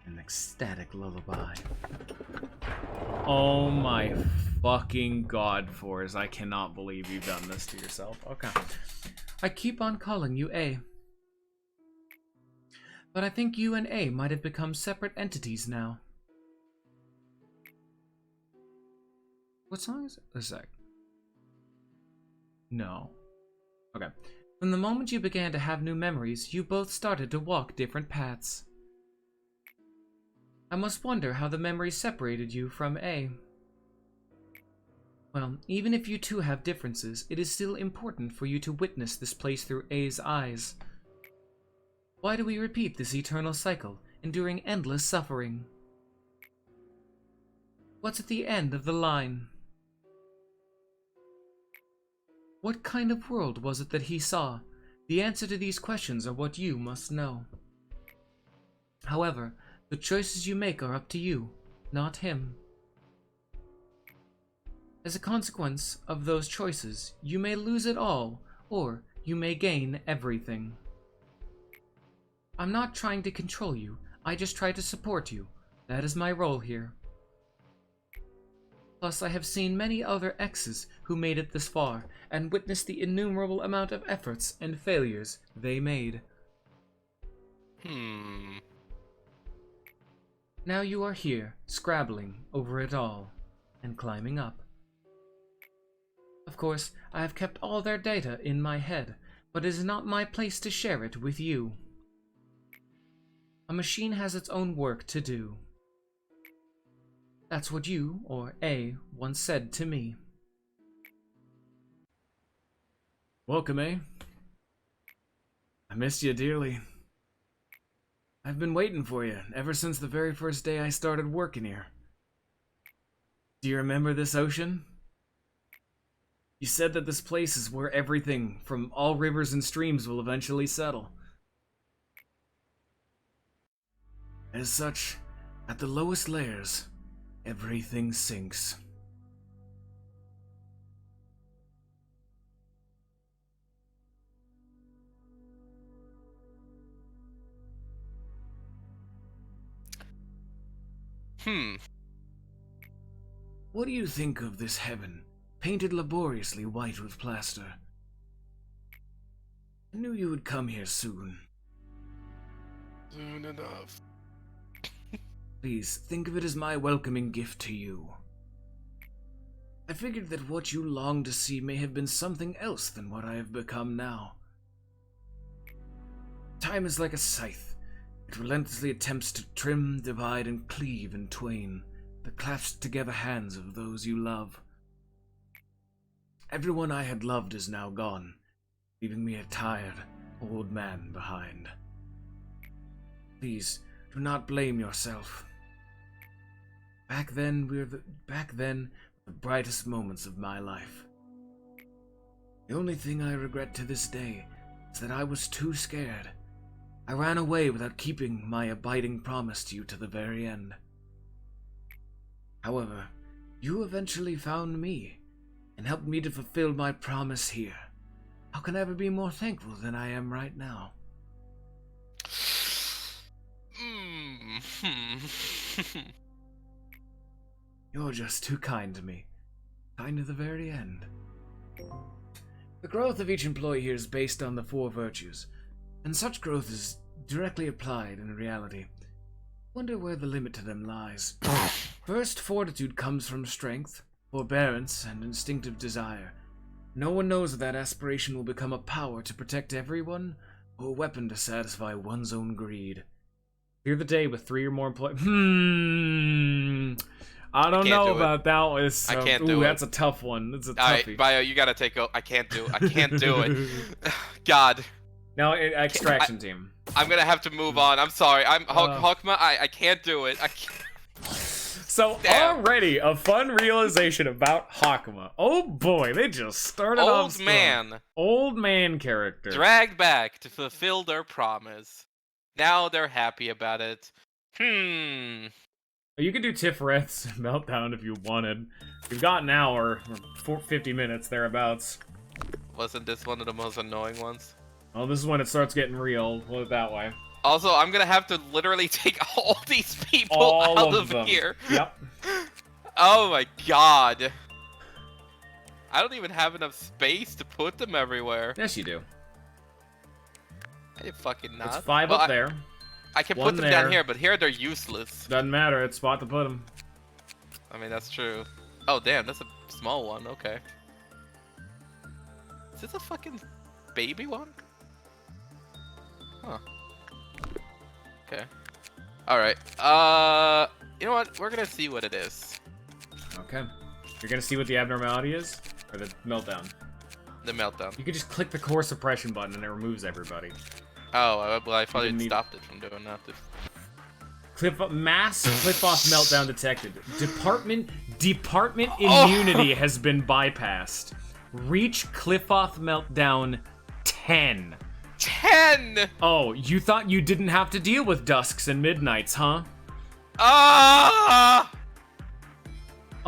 S4: in an ecstatic lullaby. Oh my fucking god, Forz. I cannot believe you've done this to yourself. Okay. I keep on calling you A. But I think you and A might have become separate entities now. What song is it? A sec. No. Okay. From the moment you began to have new memories, you both started to walk different paths. I must wonder how the memories separated you from A.
S7: Well, even if you two have differences, it is still important for you to witness this place through A's eyes. Why do we repeat this eternal cycle, enduring endless suffering? What's at the end of the line? What kind of world was it that he saw? The answer to these questions are what you must know. However, the choices you make are up to you, not him. As a consequence of those choices, you may lose it all, or you may gain everything. I'm not trying to control you, I just try to support you. That is my role here. Plus, I have seen many other exes who made it this far, and witnessed the innumerable amount of efforts and failures they made. Now you are here, scrabbling over it all, and climbing up. Of course, I have kept all their data in my head, but it is not my place to share it with you. A machine has its own work to do. That's what you, or A, once said to me.
S4: Welcome, eh? I missed you dearly. I've been waiting for you ever since the very first day I started working here. Do you remember this ocean? You said that this place is where everything from all rivers and streams will eventually settle. As such, at the lowest layers, everything sinks. What do you think of this heaven, painted laboriously white with plaster? I knew you would come here soon.
S5: Soon enough.
S4: Please, think of it as my welcoming gift to you. I figured that what you longed to see may have been something else than what I have become now. Time is like a scythe. It relentlessly attempts to trim, divide, and cleave in twain the clasped together hands of those you love. Everyone I had loved is now gone, leaving me a tired, old man behind. Please, do not blame yourself. Back then, the brightest moments of my life. The only thing I regret to this day is that I was too scared. I ran away without keeping my abiding promise to you to the very end. However, you eventually found me and helped me to fulfill my promise here. How can I ever be more thankful than I am right now? You're just too kind to me. Kind to the very end. The growth of each employee here is based on the 4 virtues, and such growth is directly applied in reality. Wonder where the limit to them lies. First, fortitude comes from strength, forbearance, and instinctive desire. No one knows if that aspiration will become a power to protect everyone, or a weapon to satisfy one's own greed. Clear the day with 3 or more employees. I don't know about that one.
S2: I can't do it.
S4: That's a tough one. That's a toughie.
S2: Alright, Bio, you gotta take I can't do it. God.
S4: No, extraction team.
S2: I'm gonna have to move on. I'm sorry. Hawkma, I can't do it. I can't.
S4: So already a fun realization about Hakuma. Oh boy, they just started off strong.
S2: Old man.
S4: Old man character.
S2: Dragged back to fulfill their promise. Now they're happy about it.
S4: You could do Tifret's Meltdown if you wanted. You've got an hour, or 50 minutes, thereabouts.
S2: Wasn't this one of the most annoying ones?
S4: Well, this is when it starts getting real, put it that way.
S2: Also, I'm gonna have to literally take all these people out of here.
S4: Yep.
S2: Oh my god. I don't even have enough space to put them everywhere.
S4: Yes, you do.
S2: I fucking not.
S4: It's 5 up there.
S2: I can put them down here, but here they're useless.
S4: Doesn't matter, it's a spot to put them.
S2: I mean, that's true. Oh, damn, that's a small one, okay. Is this a fucking baby one? Huh. Okay. Alright, you know what? We're gonna see what it is.
S4: Okay. You're gonna see what the abnormality is? Or the meltdown?
S2: The meltdown.
S4: You can just click the core suppression button and it removes everybody.
S2: Oh, well, I thought it
S4: didn't need-
S2: stopped it from doing that.
S4: Mass clip-off meltdown detected. Department immunity has been bypassed. Reach cliff-off meltdown 10.
S2: 10!
S4: Oh, you thought you didn't have to deal with dusks and midnights, huh?
S2: Ah!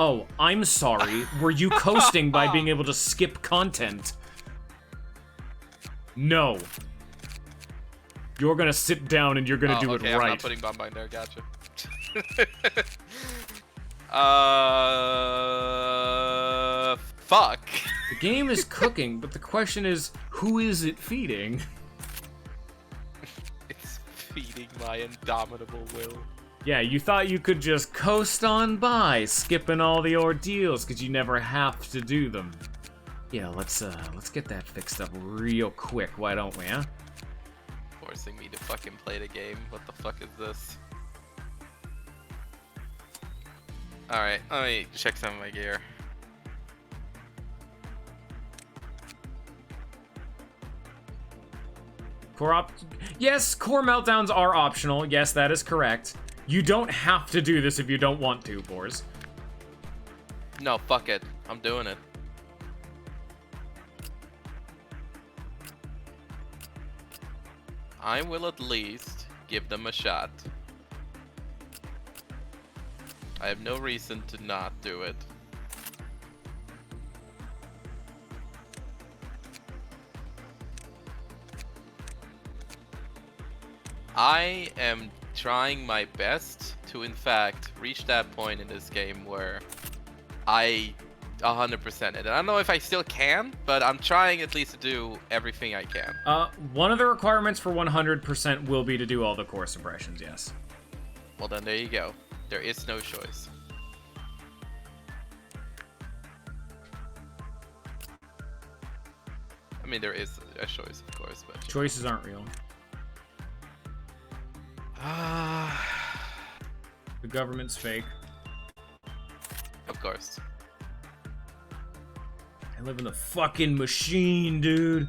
S4: Oh, I'm sorry. Were you coasting by being able to skip content? No. You're gonna sit down and you're gonna do
S2: okay,
S4: it
S2: I'm
S4: right.
S2: not putting bomb there, gotcha. Fuck.
S4: The game is cooking, but the question is, who is it feeding?
S2: It's feeding my indomitable will.
S4: Yeah, you thought you could just coast on by, skipping all the ordeals, because you never have to do them. Yeah, let's get that fixed up real quick, why don't we, huh?
S2: Forcing me to fucking play the game. What the fuck is this? Alright, let me check some of my gear.
S4: Yes, core meltdowns are optional. Yes, that is correct. You don't have to do this if you don't want to, Boars.
S2: No, fuck it. I'm doing it. I will at least give them a shot. I have no reason to not do it. I am trying my best to, in fact, reach that point in this game where I 100% it. And I don't know if I still can, but I'm trying at least to do everything I can.
S4: One of the requirements for 100% will be to do all the core suppressions, yes.
S2: Well then, there you go. There is no choice. I mean, there is a choice, of course, but...
S4: Choices aren't real. The government's fake.
S2: Of course.
S4: I live in the fucking machine, dude.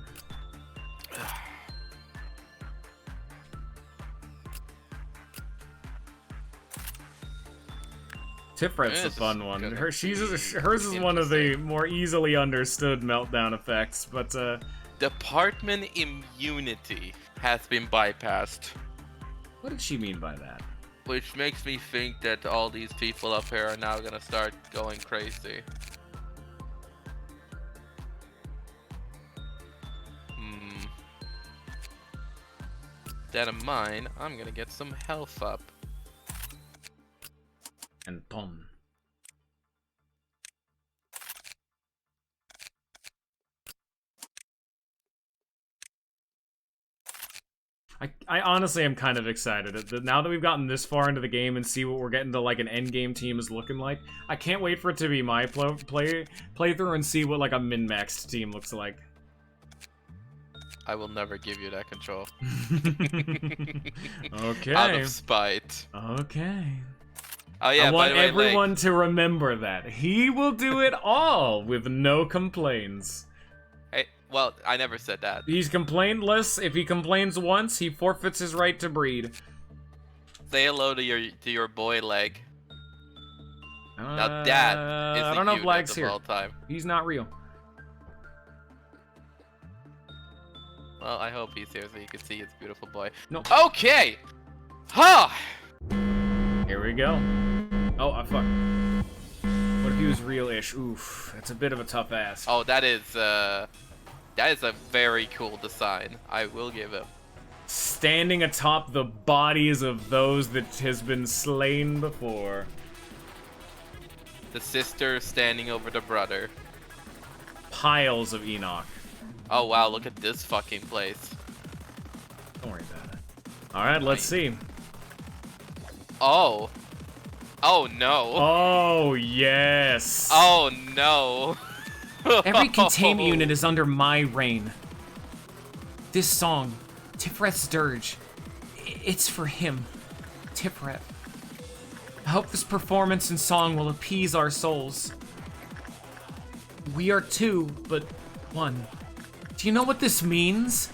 S4: Tifret's the fun one. Hers is one of the more easily understood meltdown effects, but
S2: Department immunity has been bypassed.
S4: what did she mean by that?
S2: Which makes me think that all these people up here are now gonna start going crazy. That of mine, I'm gonna get some health up.
S4: And pum. I honestly am kind of excited. Now that we've gotten this far into the game and see what we're getting to, like, an endgame team is looking like, I can't wait for it to be my playthrough and see what, like, a min-maxed team looks like.
S2: I will never give you that control.
S4: Okay.
S2: Out of spite.
S4: Okay.
S2: Oh yeah,
S4: I want
S2: by the way,
S4: everyone
S2: like,
S4: to remember that. He will do it all with no complaints.
S2: hey, well, I never said that.
S4: He's complaintless. If he complains once, he forfeits his right to breed.
S2: Say hello to your boy Leg. Now that is
S4: I
S2: the
S4: don't know if
S2: unit
S4: Lag's
S2: of
S4: here.
S2: all time.
S4: He's not real.
S2: Well, I hope he's here so you can see his beautiful boy.
S4: No.
S2: Okay! Huh!
S4: Here we go. Oh, fuck. What if he was real-ish? Oof, that's a bit of a tough ask.
S2: Oh, that is a very cool design. I will give him.
S4: Standing atop the bodies of those that has been slain before.
S2: The sister standing over the brother.
S4: Piles of Enoch.
S2: Oh wow, look at this fucking place.
S4: Don't worry about it. Alright, let's see.
S2: Oh. Oh no.
S4: Oh, yes.
S2: Oh no.
S7: Every containment unit is under my reign. This song, Tifret's Dirge, it's for him, Tifret. I hope this performance and song will appease our souls. We are two, but one. Do you know what this means?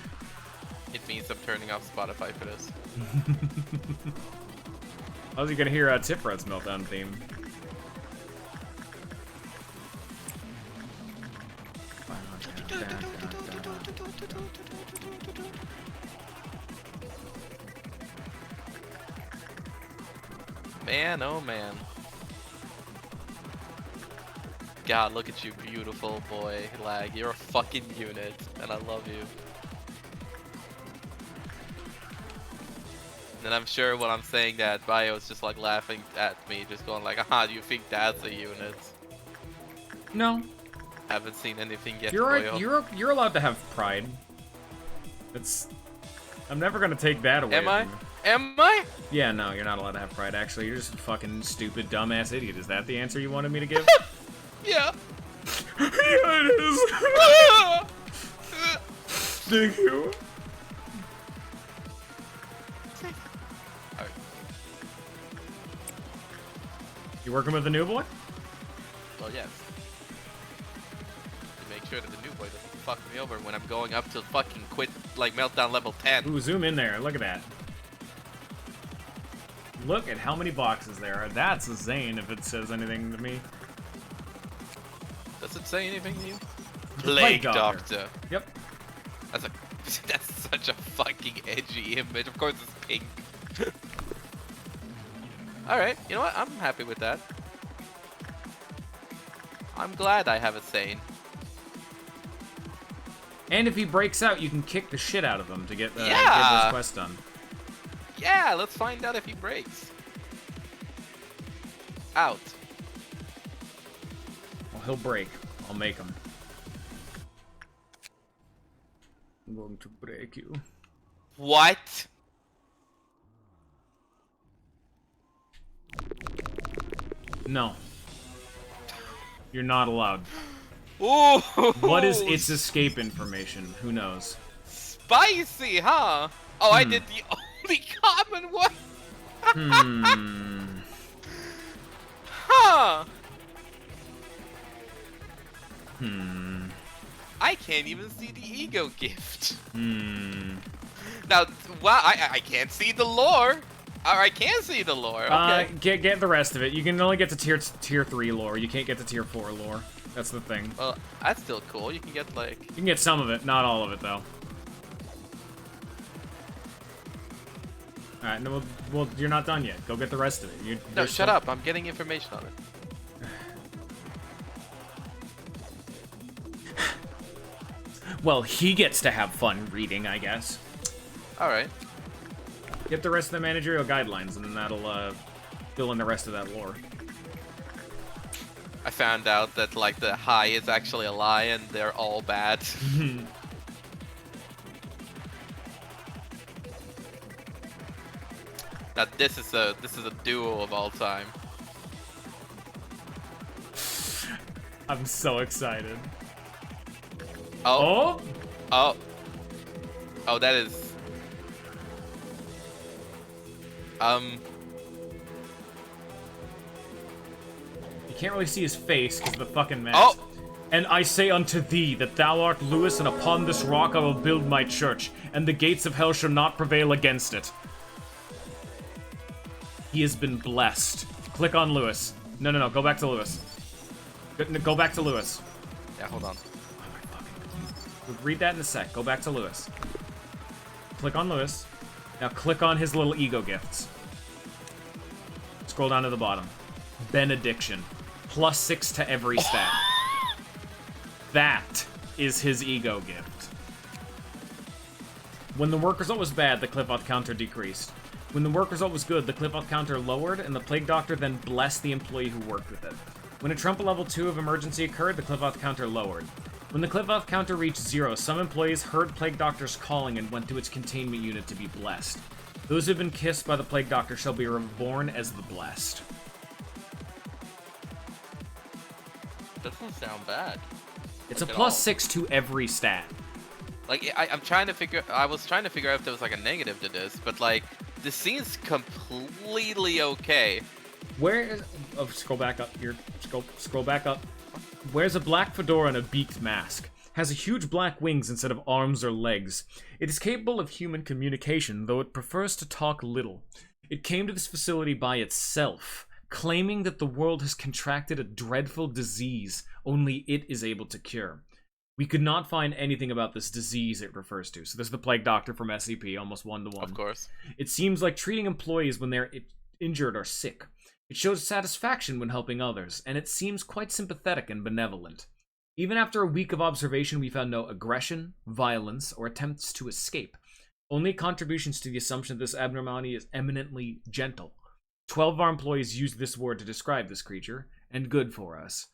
S2: It means I'm turning off Spotify for this.
S4: How's he gonna hear Tiprat's meltdown theme?
S2: Man, oh man. God, look at you, beautiful boy. Lag, you're a fucking unit, and I love you. And I'm sure when I'm saying that, Bio's just like laughing at me, just going like, "Ah, do you think that's a unit?"
S4: No.
S2: Haven't seen anything yet.
S4: You're allowed to have pride. I'm never gonna take that away.
S2: Am I?
S4: From you.
S2: Am I?
S4: Yeah, no, you're not allowed to have pride. Actually, you're just a fucking stupid, dumbass idiot. Is that the answer you wanted me to give?
S2: Yeah.
S4: Yeah, it is. Thank you.
S2: Alright.
S4: You working with the new boy?
S2: Well, yes. To make sure that the new boy doesn't fuck me over when I'm going up to fucking quit, like, meltdown level 10.
S4: Ooh, zoom in there. Look at that. Look at how many boxes there are. That's a Zane if it says anything to me.
S2: Does it say anything to you?
S4: Plague
S2: Plague
S4: Doctor.
S2: Doctor.
S4: Yep.
S2: That's such a fucking edgy image. Of course it's pink. Alright, you know what? I'm happy with that. I'm glad I have a Sane.
S4: And if he breaks out, you can kick the shit out of him to get this quest done.
S2: Yeah, let's find out if he breaks. Out.
S4: Well, he'll break. I'll make him. I'm going to break you.
S2: What?
S4: No. You're not allowed.
S2: Ooh.
S4: What is its escape information? Who knows?
S2: Spicy, huh? Oh, I did the only common one. Huh. I can't even see the ego gift. Now, wow, I can't see the lore. Or I can see the lore. Okay.
S4: Get the rest of it. You can only get to tier 3 lore. You can't get to tier 4 lore. That's the thing.
S2: Well, that's still cool. You can get like.
S4: You can get some of it, not all of it though. All right, no, well, you're not done yet. Go get the rest of it.
S2: No, shut up. I'm getting information on it.
S4: Well, he gets to have fun reading, I guess.
S2: All right.
S4: Get the rest of the managerial guidelines, and then that'll fill in the rest of that lore.
S2: I found out that like the high is actually a lie, and they're all bad. Now this is a duo of all time.
S4: I'm so excited.
S2: Oh. Oh, that is.
S4: You can't really see his face because of the fucking mask.
S2: Oh.
S4: And I say unto thee that thou art Lewis, and upon this rock I will build my church, and the gates of hell shall not prevail against it. He has been blessed. Click on Lewis. No, go back to Lewis. Go back to Lewis.
S2: Yeah, hold on.
S4: We'll read that in a sec. Go back to Lewis. Click on Lewis. Now click on his little ego gifts. Scroll down to the bottom. Benediction. +6 to every stat. That is his ego gift. When the work result was bad, the clip out counter decreased. When the work result was good, the clip out counter lowered, and the Plague Doctor then blessed the employee who worked with it. When a trumpet level 2 of emergency occurred, the clip out counter lowered. When the clip out counter reached 0, some employees heard Plague Doctor's calling and went to its containment unit to be blessed. Those who have been kissed by the Plague Doctor shall be reborn as the blessed.
S2: Doesn't sound bad.
S4: It's
S2: Like
S4: a
S2: at all.
S4: +6 to every stat.
S2: Like I was trying to figure out if there was like a negative to this, but like this seems completely okay.
S4: Where is? Oh, scroll back up. Scroll back up. Wears a black fedora and a beaked mask. Has huge black wings instead of arms or legs. It is capable of human communication, though it prefers to talk little. It came to this facility by itself, claiming that the world has contracted a dreadful disease only it is able to cure. We could not find anything about this disease it refers to. So this is the Plague Doctor from SCP, almost one-to-one.
S2: Of course.
S4: It seems like treating employees when they're injured or sick. It shows satisfaction when helping others, and it seems quite sympathetic and benevolent. Even after a week of observation, we found no aggression, violence, or attempts to escape. Only contributions to the assumption that this abnormality is eminently gentle. 12 of our employees used this word to describe this creature, and good for us.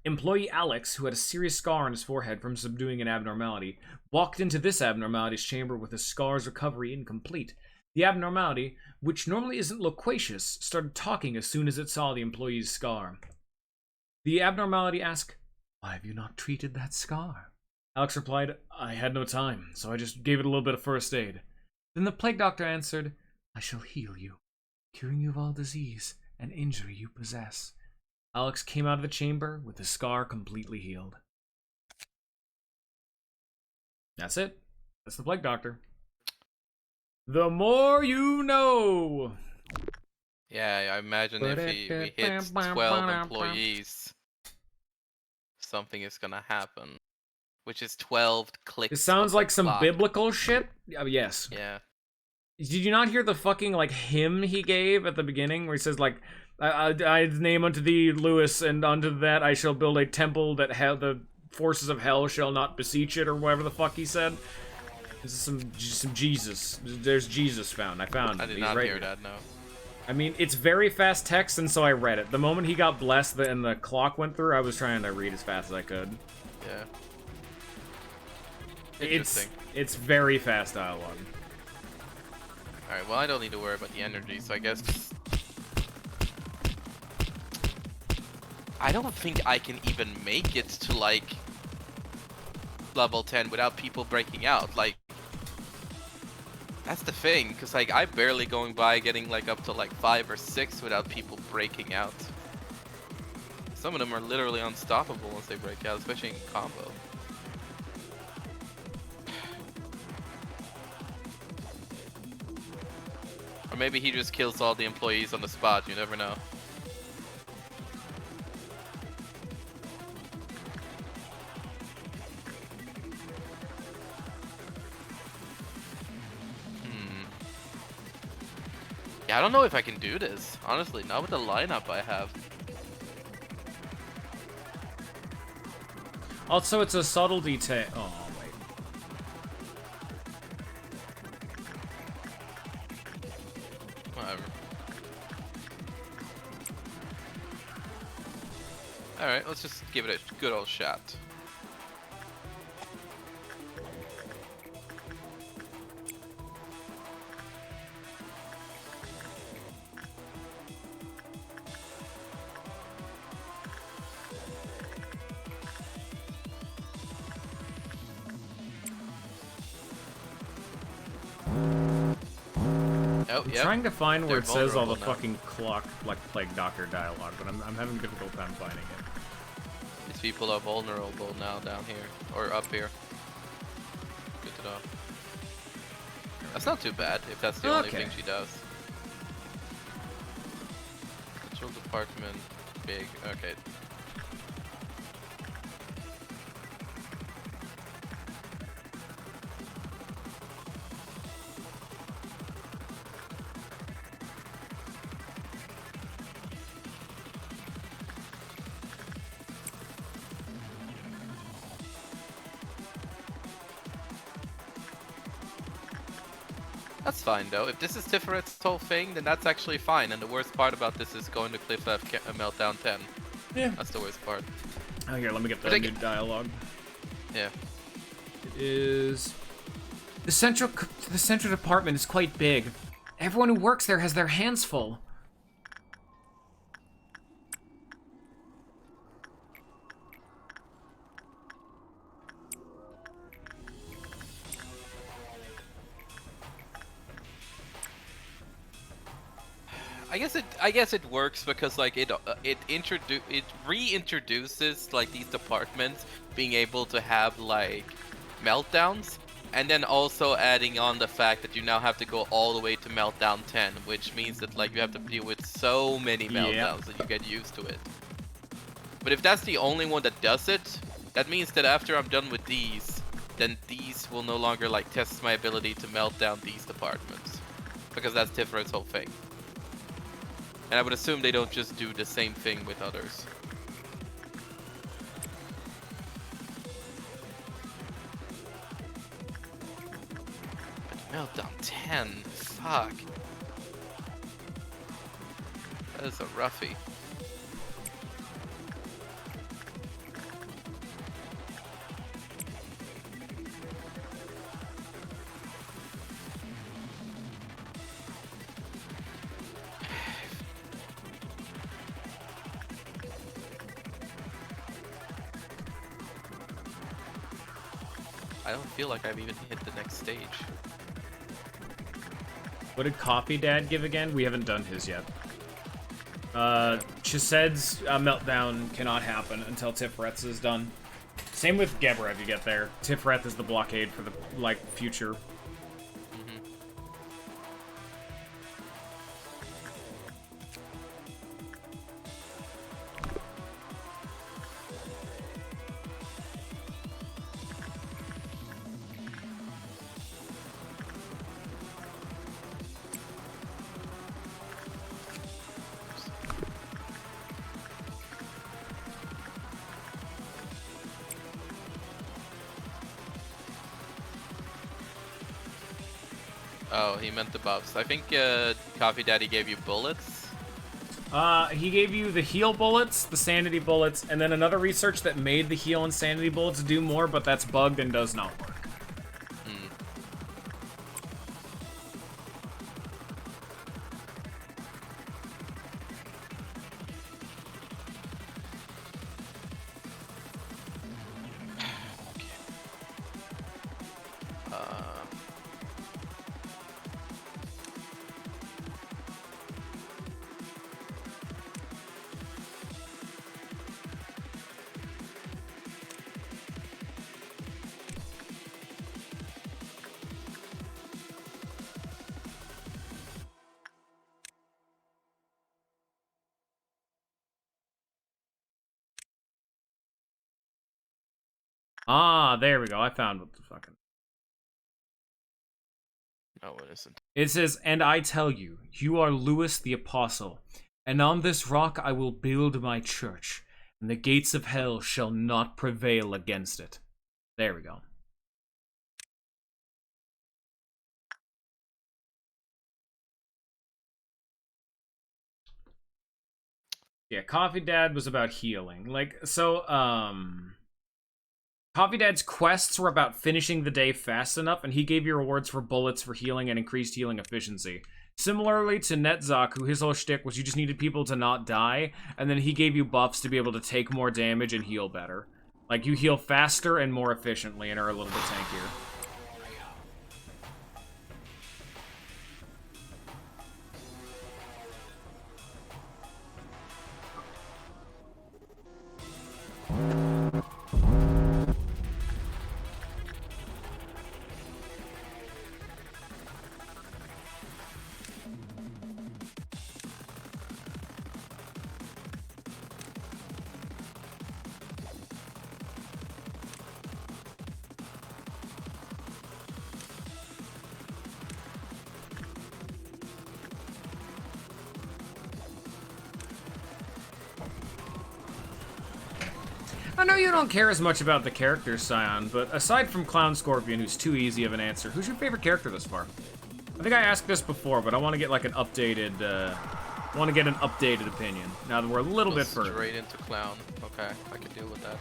S4: Employee Alex, who had a serious scar on his forehead from subduing an abnormality, walked into this abnormality's chamber with his scar's recovery incomplete. The abnormality, which normally isn't loquacious, started talking as soon as it saw the employee's scar. The abnormality asked, "Why have you not treated that scar?" Alex replied, "I had no time, so I just gave it a little bit of first aid." Then the Plague Doctor answered, "I shall heal you, curing you of all disease and injury you possess." Alex came out of the chamber with his scar completely healed. That's it. That's the Plague Doctor. The more you know!
S2: Yeah, I imagine if we hit 12 employees, something is gonna happen. Which is 12 clicks.
S4: It sounds
S2: of the
S4: like some
S2: clock.
S4: biblical shit? Yes.
S2: Yeah.
S4: Did you not hear the fucking, like, hymn he gave at the beginning? Where he says, like, I name unto thee, Lewis, and unto that I shall build a temple that the forces of hell shall not beseech it, or whatever the fuck he said? This is some Jesus. There's Jesus found. I found him.
S2: I did
S4: He's
S2: not
S4: right
S2: hear
S4: here.
S2: that, no.
S4: I mean, it's very fast text, and so I read it. The moment he got blessed and the clock went through, I was trying to read as fast as I could.
S2: Yeah.
S4: It's very fast dialogue.
S2: Alright, well I don't need to worry about the energy, so I guess... I don't think I can even make it to, like, level 10 without people breaking out. Like, that's the thing, because, like, I'm barely going by getting, like, up to, like, 5 or 6 without people breaking out. Some of them are literally unstoppable once they break out, especially in combo. Or maybe he just kills all the employees on the spot, you never know. Yeah, I don't know if I can do this. Honestly, not with the lineup I have.
S4: Also, it's a subtle detail. Oh, wait.
S2: Whatever. Alright, let's just give it a good old shot. Oh,
S4: I'm
S2: yep.
S4: trying to find where
S2: They're
S4: it says all the
S2: vulnerable now.
S4: fucking clock, like, Plague Doctor dialogue, but I'm having a difficult time finding it.
S2: These people are vulnerable now down here. Or up here. Good to know. That's not too bad, if that's the only
S4: Okay.
S2: thing she does. Control department, big, okay. That's fine though. If this is Tiferet's whole thing, then that's actually fine. And the worst part about this is going to Cliff F Meltdown 10.
S4: Yeah.
S2: That's the worst part.
S4: Oh, here, let me get
S2: But
S4: the
S2: I
S4: new
S2: get-
S4: dialogue.
S2: Yeah.
S4: It is... The central department is quite big. Everyone who works there has their hands full.
S2: I guess it works because like it reintroduces like these departments being able to have like meltdowns, and then also adding on the fact that you now have to go all the way to meltdown 10, which means that like you have to deal with so many meltdowns that you get used to it. But if that's the only one that does it, that means that after I'm done with these, then these will no longer like test my ability to melt down these departments, because that's Tifret's whole thing. And I would assume they don't just do the same thing with others. But meltdown 10, fuck. That is a roughie. I don't feel like I've even hit the next stage.
S4: What did Coffee Dad give again? We haven't done his yet. Chised's meltdown cannot happen until Tifret's is done. Same with Gebra if you get there. Tifret is the blockade for the, like, future.
S2: Oh, he meant the buffs. I think Coffee Daddy gave you bullets.
S4: He gave you the heal bullets, the sanity bullets, and then another research that made the heal and sanity bullets do more, but that's bugged and does not work. Ah, there we go. I found what the fucking...
S2: No, it isn't.
S4: It says, "And I tell you, you are Lewis the Apostle, and on this rock I will build my church, and the gates of hell shall not prevail against it." There we go. Yeah, Coffee Dad was about healing. Like, so, Coffee Dad's quests were about finishing the day fast enough, and he gave you rewards for bullets for healing and increased healing efficiency. Similarly to Netzaku, his whole shtick was you just needed people to not die, and then he gave you buffs to be able to take more damage and heal better. Like, you heal faster and more efficiently and are a little bit tankier. I know you don't care as much about the characters, Scion, but aside from Clown Scorpion, who's too easy of an answer, who's your favorite character thus far? I think I asked this before, but I want to get like an updated, opinion. Now that we're a little bit further.
S2: Straight into Clown. Okay, I can deal with that.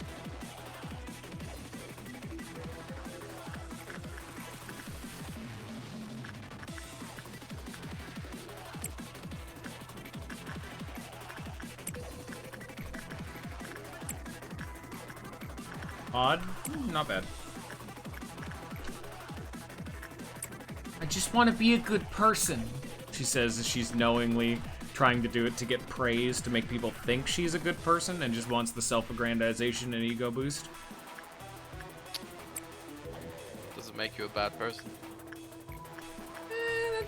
S4: Odd? Not bad. I just want to be a good person, she says as she's knowingly trying to do it to get praise, to make people think she's a good person, and just wants the self-aggrandization and ego boost.
S2: Does it make you a bad person?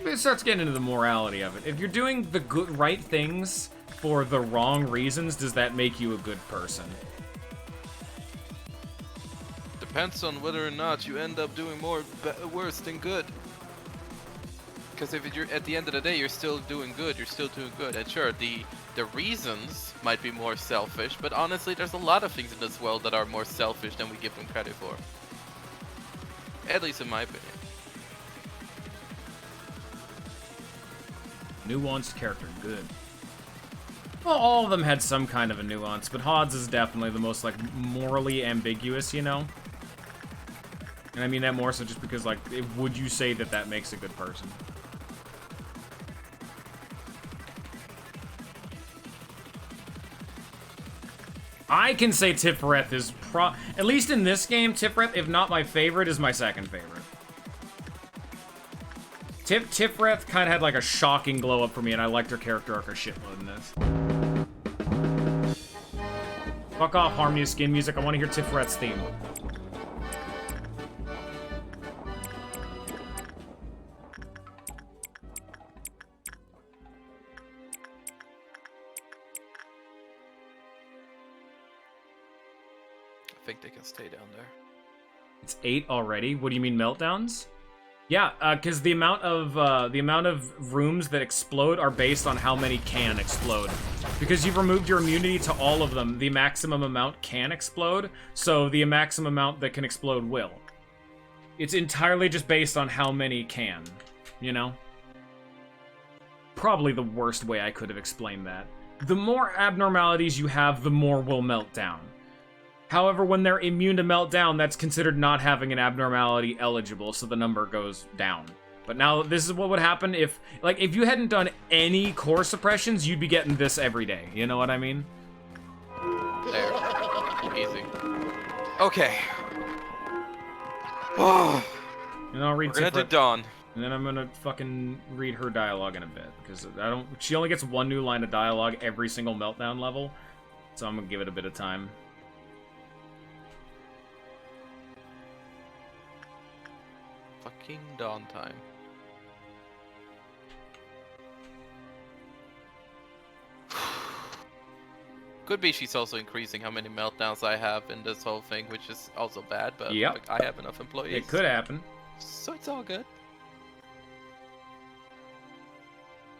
S4: It starts getting into the morality of it. If you're doing the right things for the wrong reasons, does that make you a good person?
S2: Depends on whether or not you end up doing worse than good. Because if you're at the end of the day, you're still doing good. You're still doing good. And sure, the reasons might be more selfish, but honestly, there's a lot of things in this world that are more selfish than we give them credit for. At least in my opinion.
S4: Nuanced character, good. Well, all of them had some kind of a nuance, but Hod's is definitely the most, like, morally ambiguous, you know? And I mean that more so just because, like, would you say that that makes a good person? I can say Tifreth is at least in this game, Tifreth, if not my favorite, is my second favorite. Tifreth kind of had like a shocking glow up for me, and I liked her character arc a shitload in this. Fuck off, Harmony of Skin music. I want to hear Tifreth's theme.
S2: I think they can stay down there.
S4: It's 8 already? What do you mean, meltdowns? Yeah, because the amount of rooms that explode are based on how many can explode. Because you've removed your immunity to all of them, the maximum amount can explode, so the maximum amount that can explode will. It's entirely just based on how many can, you know? Probably the worst way I could have explained that. The more abnormalities you have, the more will melt down. However, when they're immune to meltdown, that's considered not having an abnormality eligible, so the number goes down. But now, this is what would happen if you hadn't done any core suppressions, you'd be getting this every day. You know what I mean?
S2: There. Easy. Okay. Oh.
S4: And I'll read
S2: We're gonna do Dawn.
S4: And then I'm gonna fucking read her dialogue in a bit, because she only gets one new line of dialogue every single meltdown level, so I'm gonna give it a bit of time.
S2: Fucking Dawn time. Could be she's also increasing how many meltdowns I have in this whole thing, which is also bad, but
S4: Yep.
S2: like, I have enough employees.
S4: It could happen.
S2: So it's all good.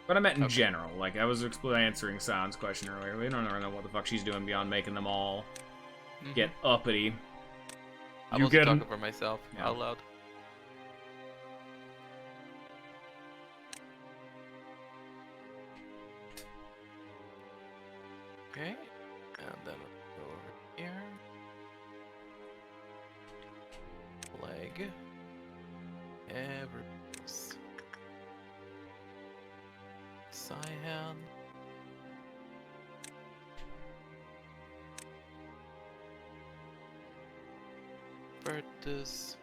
S4: But I meant in general. Like, I was answering San's question earlier. We don't know what the fuck she's doing beyond making them all get uppity.
S2: I
S4: You
S2: was
S4: get 'em-
S2: talking for myself
S4: Yeah.
S2: out loud. Okay, and then we'll go over here. Leg. Every piece. Cyan. Virtus.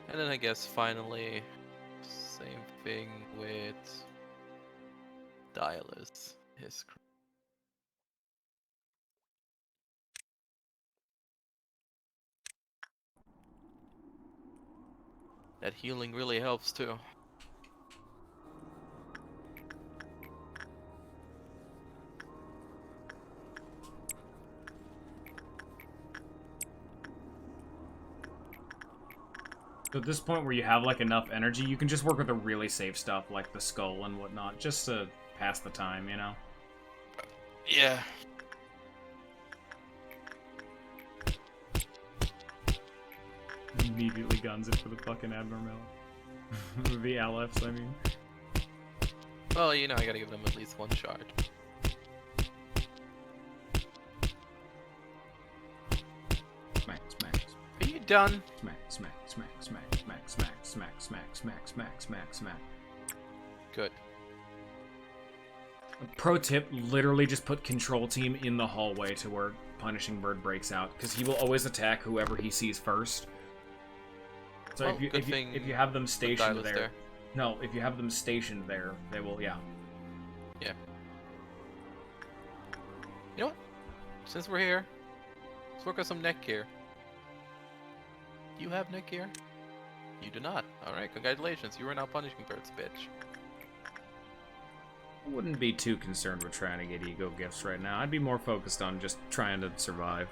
S2: And then I guess finally, same thing with Dialis. His that healing really helps too.
S4: So at this point where you have, like, enough energy, you can just work with the really safe stuff, like the skull and whatnot, just to pass the time, you know?
S2: Yeah.
S4: Immediately guns it for the fucking abnormal. The LFs, I mean.
S2: Well, you know, I gotta give them at least one shard.
S4: Smack, smack,
S2: Are you done?
S4: smack, smack, smack, smack, smack, smack, smack, smack, smack, smack, smack, smack.
S2: Good.
S4: Pro tip, literally just put control team in the hallway to where Punishing Bird breaks out, because he will always attack whoever he sees first. So
S2: Well,
S4: if you
S2: good thing
S4: if you have them stationed
S2: Dialis
S4: there, No, if you have them stationed there, they will, yeah.
S2: Yeah. You know what? Since we're here, let's work on some neck gear. You have neck gear? You do not. Alright, congratulations. You are now punishing birds, bitch.
S4: I wouldn't be too concerned with trying to get ego gifts right now. I'd be more focused on just trying to survive.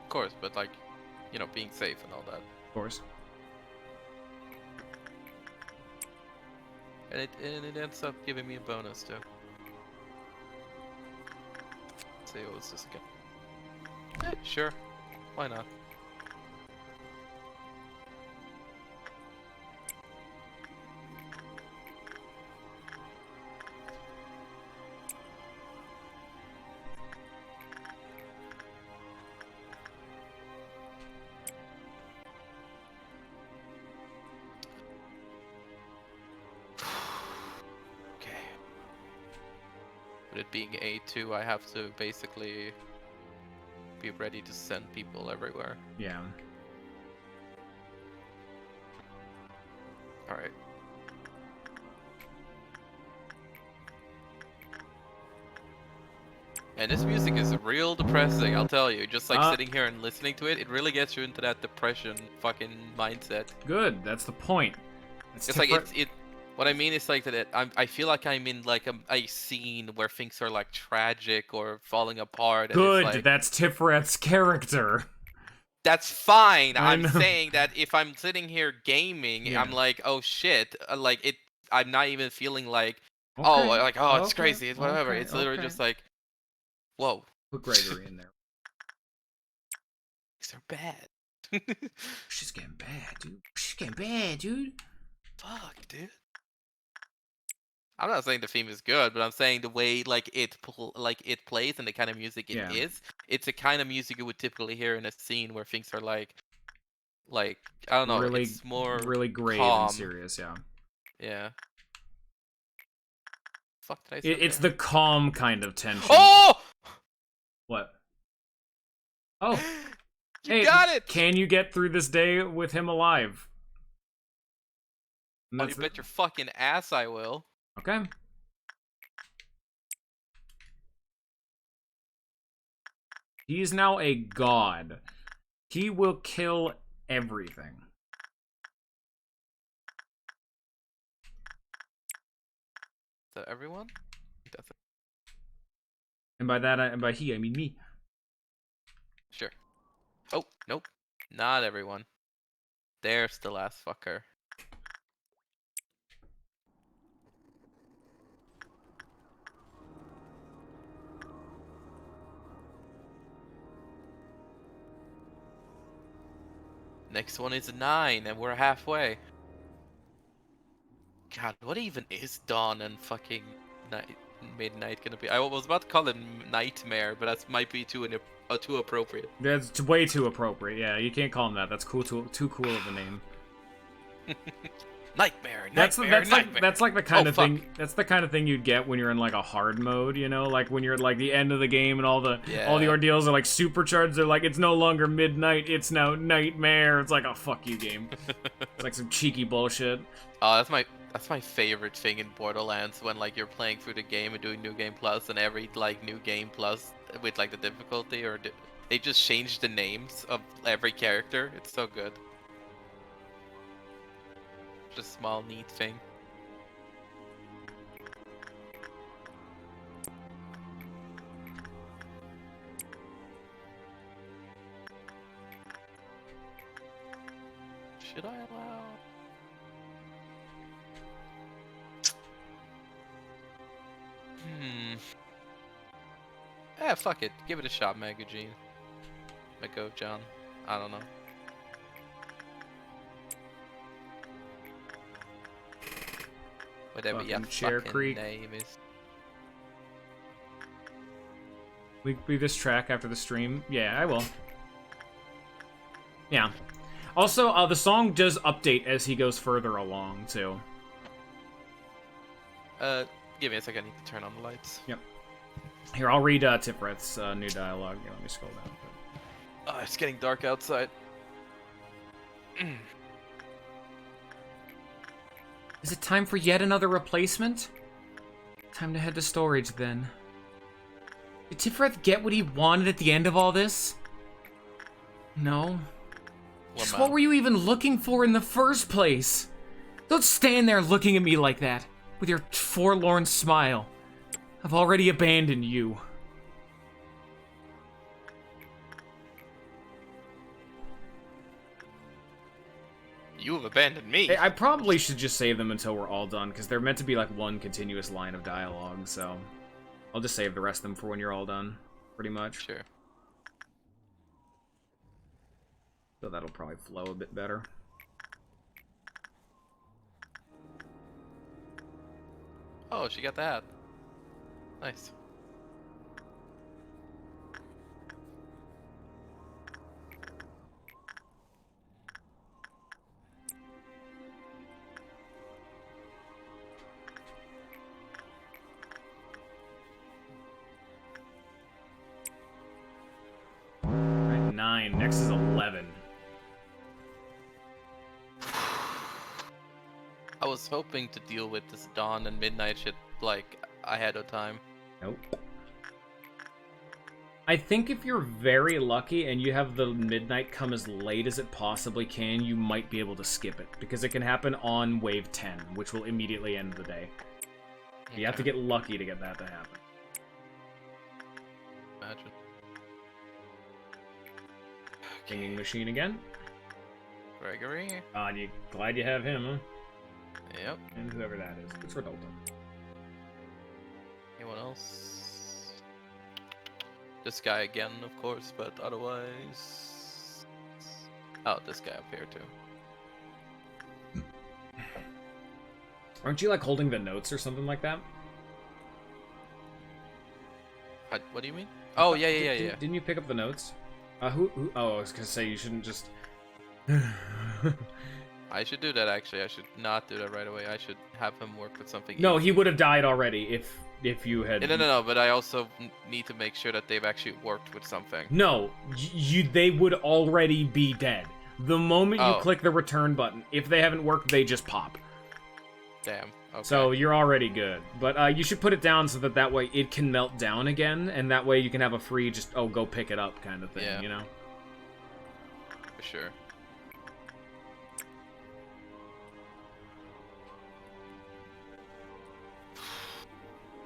S2: Of course, but like, you know, being safe and all that.
S4: Of course.
S2: And it ends up giving me a bonus too. Let's see, what was this again? Sure. Why not? With it being A2, I have to basically be ready to send people everywhere.
S4: Yeah.
S2: Alright. And this music is real depressing, I'll tell you. Just like sitting here and listening to it, it really gets you into that depression fucking mindset.
S4: Good, that's the point.
S2: It's like what I mean is like that I feel like I'm in like a scene where things are like tragic or falling apart. And
S4: Good,
S2: it's like,
S4: that's Tifret's character.
S2: that's fine.
S4: I
S2: I'm
S4: know.
S2: saying that if I'm sitting here gaming,
S4: Yeah.
S2: I'm like, oh shit, like it. I'm not even feeling like,
S4: Okay,
S2: oh, like it's
S4: okay,
S2: crazy, it's whatever.
S4: okay,
S2: It's literally
S4: okay.
S2: just like, whoa,
S4: Put Gregory in there.
S2: these are bad.
S4: She's getting bad, dude. She's getting bad, dude.
S2: Fuck, dude. I'm not saying the theme is good, but I'm saying the way like it plays and the kind of music it
S4: Yeah.
S2: is. It's a kind of music you would typically hear in a scene where things are like I don't know.
S4: Really,
S2: it's more
S4: really grave
S2: calm.
S4: and serious, yeah.
S2: Yeah. Fuck did I say?
S4: It's the calm kind of tension.
S2: Oh!
S4: What? Oh,
S2: You
S4: hey,
S2: got it!
S4: Can you get through this day with him alive? And
S2: Oh,
S4: that's
S2: you bet your fucking ass I will.
S4: Okay. He is now a god. He will kill everything.
S2: Is that everyone? That's it.
S4: And by that, and by he, I mean me.
S2: Sure. Oh, nope. Not everyone. There's the last fucker. Next one is 9, and we're halfway. God, what even is dawn and fucking midnight gonna be? I was about to call it nightmare, but that might be too appropriate.
S4: That's way too appropriate. Yeah, you can't call him that. That's cool. Too cool of a name.
S2: Nightmare.
S4: That's like the kind
S2: Oh,
S4: of
S2: fuck.
S4: thing. That's the kind of thing you'd get when you're in like a hard mode. You know, like when you're at like the end of the game and all the ordeals are like supercharged. They're like, it's no longer midnight. It's now nightmare. It's like, oh, fuck you, game. It's like some cheeky bullshit.
S2: Oh, that's my favorite thing in Borderlands, when like you're playing through the game and doing New Game Plus, and every like New Game Plus with like the difficulty or they just change the names of every character. It's so good. Just a small neat thing. Should I allow? Yeah, fuck it. Give it a shot, Magagene. Go, John. I don't know. Whatever your
S4: Fucking Chair
S2: fucking
S4: Creek.
S2: name is.
S4: We do this track after the stream? Yeah, I will. Yeah. Also, the song does update as he goes further along, too.
S2: Give me a second. I need to turn on the lights.
S4: Yep. Here, I'll read Tifret's new dialogue. Yeah, let me scroll down.
S2: Oh, it's getting dark outside.
S7: Is it time for yet another replacement? Time to head to storage, then. Did Tiferet get what he wanted at the end of all this? No. Just what were you even looking for in the first place? Don't stand there looking at me like that, with your forlorn smile. I've already abandoned you.
S6: You have abandoned me.
S4: Hey, I probably should just save them until we're all done, because they're meant to be like one continuous line of dialogue, so... I'll just save the rest of them for when you're all done, pretty much.
S2: Sure.
S4: So that'll probably flow a bit better.
S2: Oh, she got that. Nice.
S4: Alright, 9. Next is 11.
S2: I was hoping to deal with this dawn and midnight shit, like, ahead of time.
S4: Nope. I think if you're very lucky and you have the midnight come as late as it possibly can, you might be able to skip it, because it can happen on wave 10, which will immediately end the day. You have to get lucky to get that to happen.
S2: Imagine.
S4: Pinging machine again.
S2: Gregory?
S4: Glad you have him, huh?
S2: Yep.
S4: And whoever that is. It's Rodolfo.
S2: Anyone else? This guy again, of course, but otherwise... Oh, this guy up here, too.
S4: Aren't you, like, holding the notes or something like that?
S2: What do you mean? Oh, yeah.
S4: Didn't you pick up the notes? Who? Oh, I was gonna say, you shouldn't just...
S2: I should do that, actually. I should not do that right away. I should have him work with something.
S4: No, he would have died already if you had...
S2: No, but I also need to make sure that they've actually worked with something.
S4: No, they would already be dead. The moment you click the return button, if they haven't worked, they just pop.
S2: Damn. Okay.
S4: So you're already good. But you should put it down so that way it can melt down again, and that way you can have a free just, go pick it up kind of thing, you know?
S2: For sure.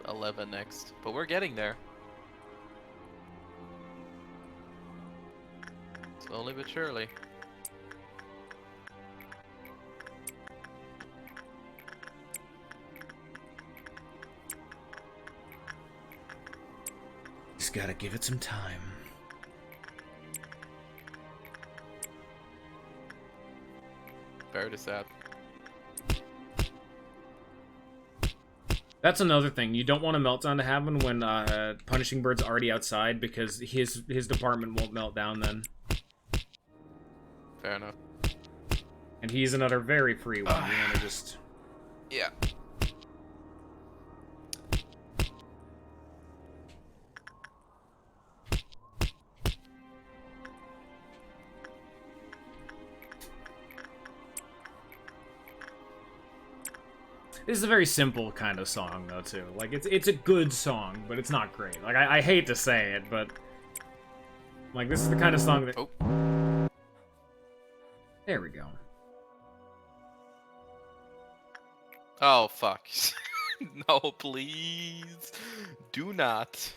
S2: $11 next, but we're getting there. Slowly but surely.
S4: Just gotta give it some time.
S2: Very sad.
S4: That's another thing. You don't want a meltdown to happen when Punishing Bird's already outside, because his department won't melt down then.
S2: Fair enough.
S4: And he's another very free one. You wanna just...
S2: Yeah.
S4: This is a very simple kind of song, though, too. Like, it's a good song, but it's not great. Like, I hate to say it, but... Like, this is the kind of song that...
S2: Oh.
S4: There we go.
S2: Oh, fuck. No, please. Do not.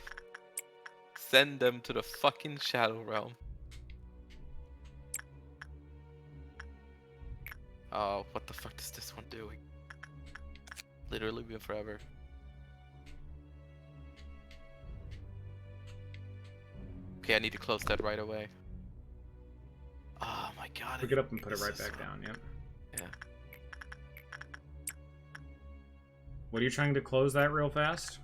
S2: Send them to the fucking Shadow Realm. Oh, what the fuck is this one doing? Literally been forever. Okay, I need to close that right away. Oh my god.
S4: Pick it up and put it right back down, yep.
S2: Yeah.
S4: What are you trying to close that real fast?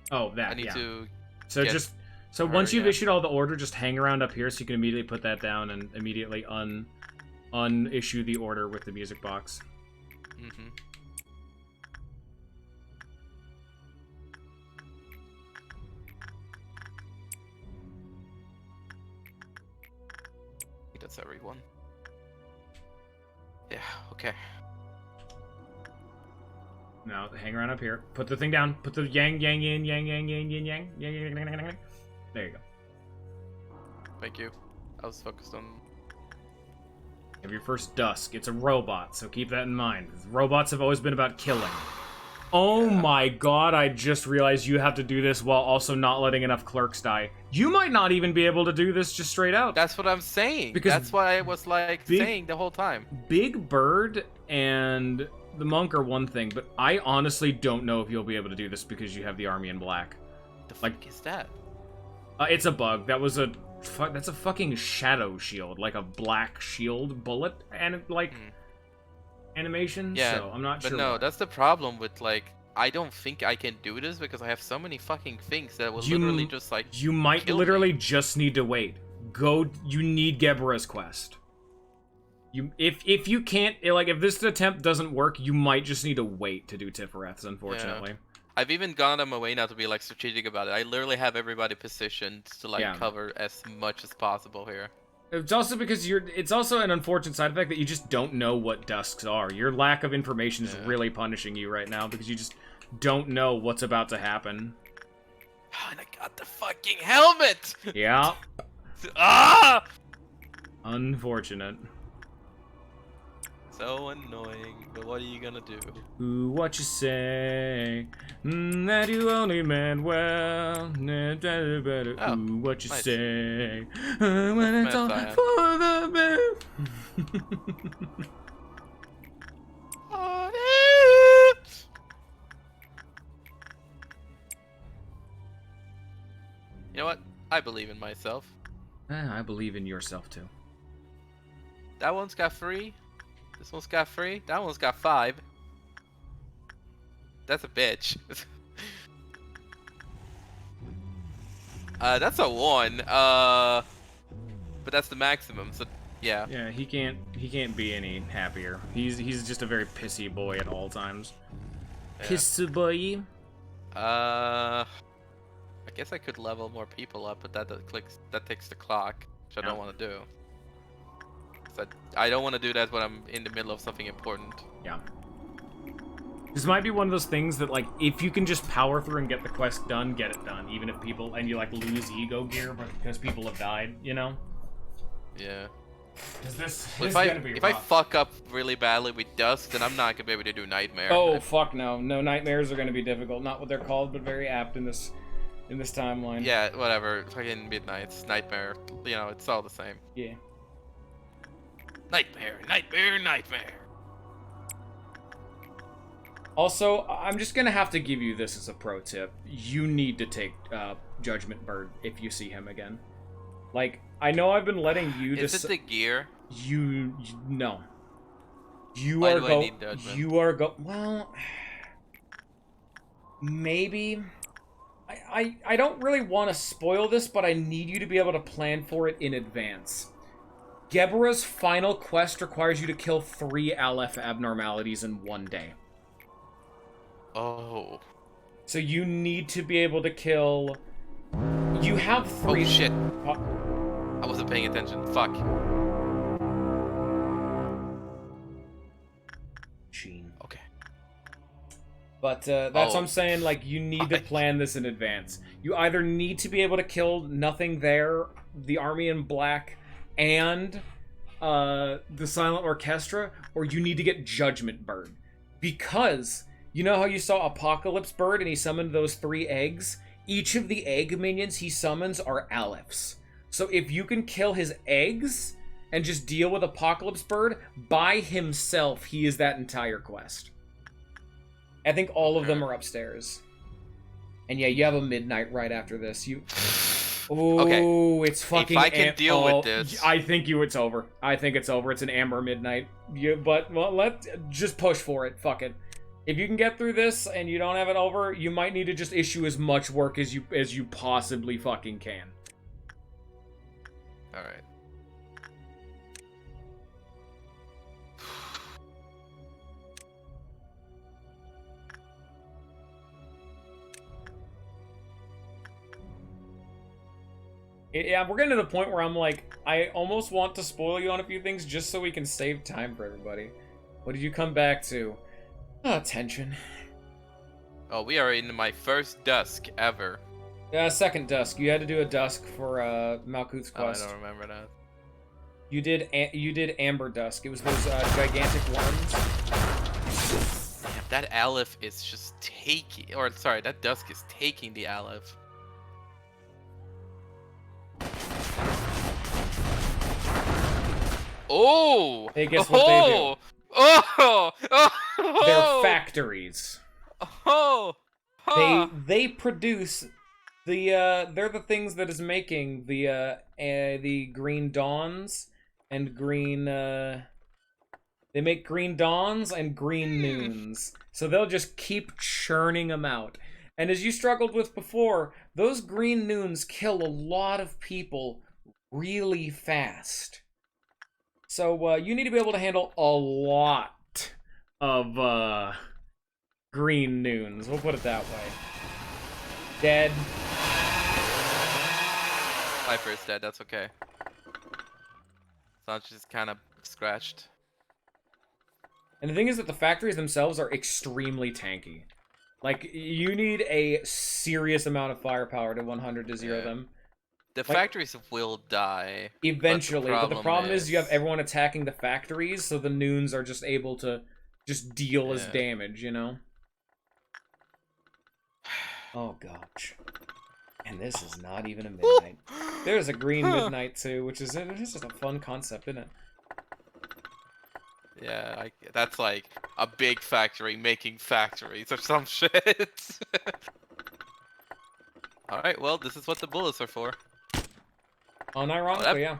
S4: Oh, that,
S2: I need
S4: yeah.
S2: to
S4: So
S2: get
S4: just... So
S2: her,
S4: once you've
S2: yeah.
S4: issued all the order, just hang around up here so you can immediately put that down and immediately unissue the order with the music box.
S2: Mm-hmm. I think that's everyone. Yeah, okay.
S4: Now, hang around up here. Put the thing down. Put the yang, yang, yin, yang, yang, yang, yin, yang, yang, yang, yang, yang, yang. There you go.
S2: Thank you. I was focused on...
S4: Have your first dusk. It's a robot, so keep that in mind. Robots have always been about killing. Oh my god, I just realized you have to do this while also not letting enough clerks die. You might not even be able to do this just straight out.
S2: That's what I'm saying.
S4: Because
S2: that's what I was like saying the whole time.
S4: Big Bird and the Monk are one thing, but I honestly don't know if you'll be able to do this because you have the army in black.
S2: The fuck is that?
S4: It's a bug. That's a fucking shadow shield, like a black shield bullet, and like animation.
S2: Yeah,
S4: so I'm not
S2: but
S4: sure.
S2: no,
S4: why.
S2: that's the problem with like. I don't think I can do this because I have so many fucking things that will literally just like.
S4: You might
S2: kill
S4: literally
S2: me.
S4: just need to wait. You need Gebra's quest. If you can't, like, if this attempt doesn't work, you might just need to wait to do Tifereth's, unfortunately.
S2: Yeah. I've even gone on my way now to be like strategic about it. I literally have everybody positioned to like cover as much as possible here.
S4: It's also because it's also an unfortunate side effect that you just don't know what dusks are. Your lack of information is really punishing you right now because you just don't know what's about to happen.
S2: And I got the fucking helmet!
S4: Yeah.
S2: Ah!
S4: Unfortunate.
S2: So annoying, but what are you gonna do?
S4: Ooh, what you say? That you only meant well. Ooh, what you
S2: nice.
S4: say? When it's all
S2: Cyan.
S4: for the best.
S2: You know what? I believe in myself.
S4: I believe in yourself too.
S2: That one's got 3. This one's got 3. That one's got 5. That's a bitch. That's a 1. But that's the maximum. So yeah.
S4: Yeah, he can't be any happier. He's just a very pissy boy at all times.
S2: Yeah.
S4: Pissy boy.
S2: I guess I could level more people up, but that takes the clock, which I don't want to do. I don't want to do that when I'm in the middle of something important.
S4: Yeah. This might be one of those things that, like, if you can just power through and get the quest done, get it done. Even if people, and you, like, lose ego gear because people have died, you know?
S2: Yeah.
S4: Because this
S2: Well,
S4: is
S2: if
S4: gonna be
S2: I
S4: rough.
S2: fuck up really badly with Dusk, then I'm not gonna be able to do Nightmare.
S4: Oh, fuck no. No, nightmares are gonna be difficult. Not what they're called, but very apt in this timeline.
S2: Yeah, whatever. Fucking Midnight's Nightmare. You know, it's all the same.
S4: Yeah.
S2: Nightmare, nightmare, nightmare.
S4: Also, I'm just gonna have to give you this as a pro tip. You need to take Judgment Bird if you see him again. Like, I know I've been letting you
S2: Is it the gear?
S4: No.
S2: Why do I need Judgment?
S4: Well, maybe. I don't really want to spoil this, but I need you to be able to plan for it in advance. Gebra's final quest requires you to kill 3 Aleph abnormalities in 1 day.
S2: Oh.
S4: So you need to be able to kill... You have 3...
S2: Oh shit.
S4: Oh.
S2: I wasn't paying attention. Fuck.
S4: Gene.
S2: Okay.
S4: But that's what I'm saying, like, you need to plan this in advance. You either need to be able to kill Nothing There, the Army in Black, and the Silent Orchestra, or you need to get Judgment Bird. Because, you know how you saw Apocalypse Bird and he summoned those 3 eggs? Each of the egg minions he summons are Alephs. So if you can kill his eggs and just deal with Apocalypse Bird, by himself, he is that entire quest. I think all of them are upstairs. And yeah, you have a midnight right after this. It's fucking...
S2: If I can deal with this...
S4: I think it's over. I think it's over. It's an Amber Midnight. Let's just push for it. Fuck it. If you can get through this and you don't have it over, you might need to just issue as much work as you possibly fucking can.
S2: Alright.
S4: Yeah, we're getting to the point where I'm like, I almost want to spoil you on a few things just so we can save time for everybody. What did you come back to? Tension.
S2: Oh, we are in my first dusk ever.
S4: Second dusk. You had to do a dusk for Malkuth's
S2: Oh, I
S4: quest.
S2: don't remember that.
S4: You did Amber Dusk. It was those gigantic worms.
S2: Damn, that Aleph is just taking, or sorry, that dusk is taking the Aleph. Oh!
S4: Hey, guess what they do?
S2: Oh!
S4: They're factories.
S2: Oh!
S4: They produce they're the things that is making the green dawns and green they make green dawns and green noons. So they'll just keep churning them out. And as you struggled with before, those green noons kill a lot of people really fast. So you need to be able to handle a lot of green noons. We'll put it that way. Dead.
S2: Viper is dead, that's okay. So just kind of scratched.
S4: And the thing is that the factories themselves are extremely tanky. Like, you need a serious amount of firepower to 100 to zero them.
S2: The factories will die.
S4: Eventually, but the problem is you have everyone attacking the factories, so the noons are just able to just deal as damage, you know? Oh, gosh. And this is not even a midnight. There's a green midnight, too, which is just a fun concept, isn't it?
S2: Yeah, that's like a big factory making factories or some shit. Alright, well, this is what the bullets are for.
S4: Unironically, yeah.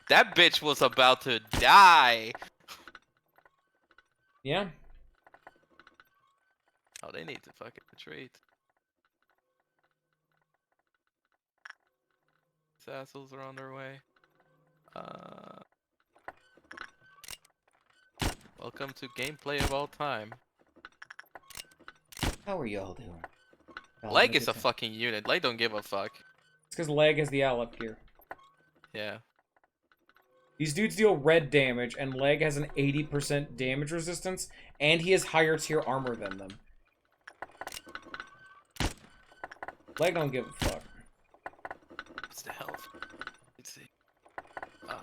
S2: That bitch was about to die.
S4: Yeah.
S2: Oh, they need to fucking retreat. These assholes are on their way. Welcome to gameplay of all time.
S3: How are y'all doing?
S2: Leg is a fucking unit. Leg don't give a fuck.
S4: It's because Leg has the owl up here.
S2: Yeah.
S4: These dudes deal red damage, and Leg has an 80% damage resistance, and he has higher tier armor than them. Leg don't give a fuck.
S2: What's the health? Let's see. Oh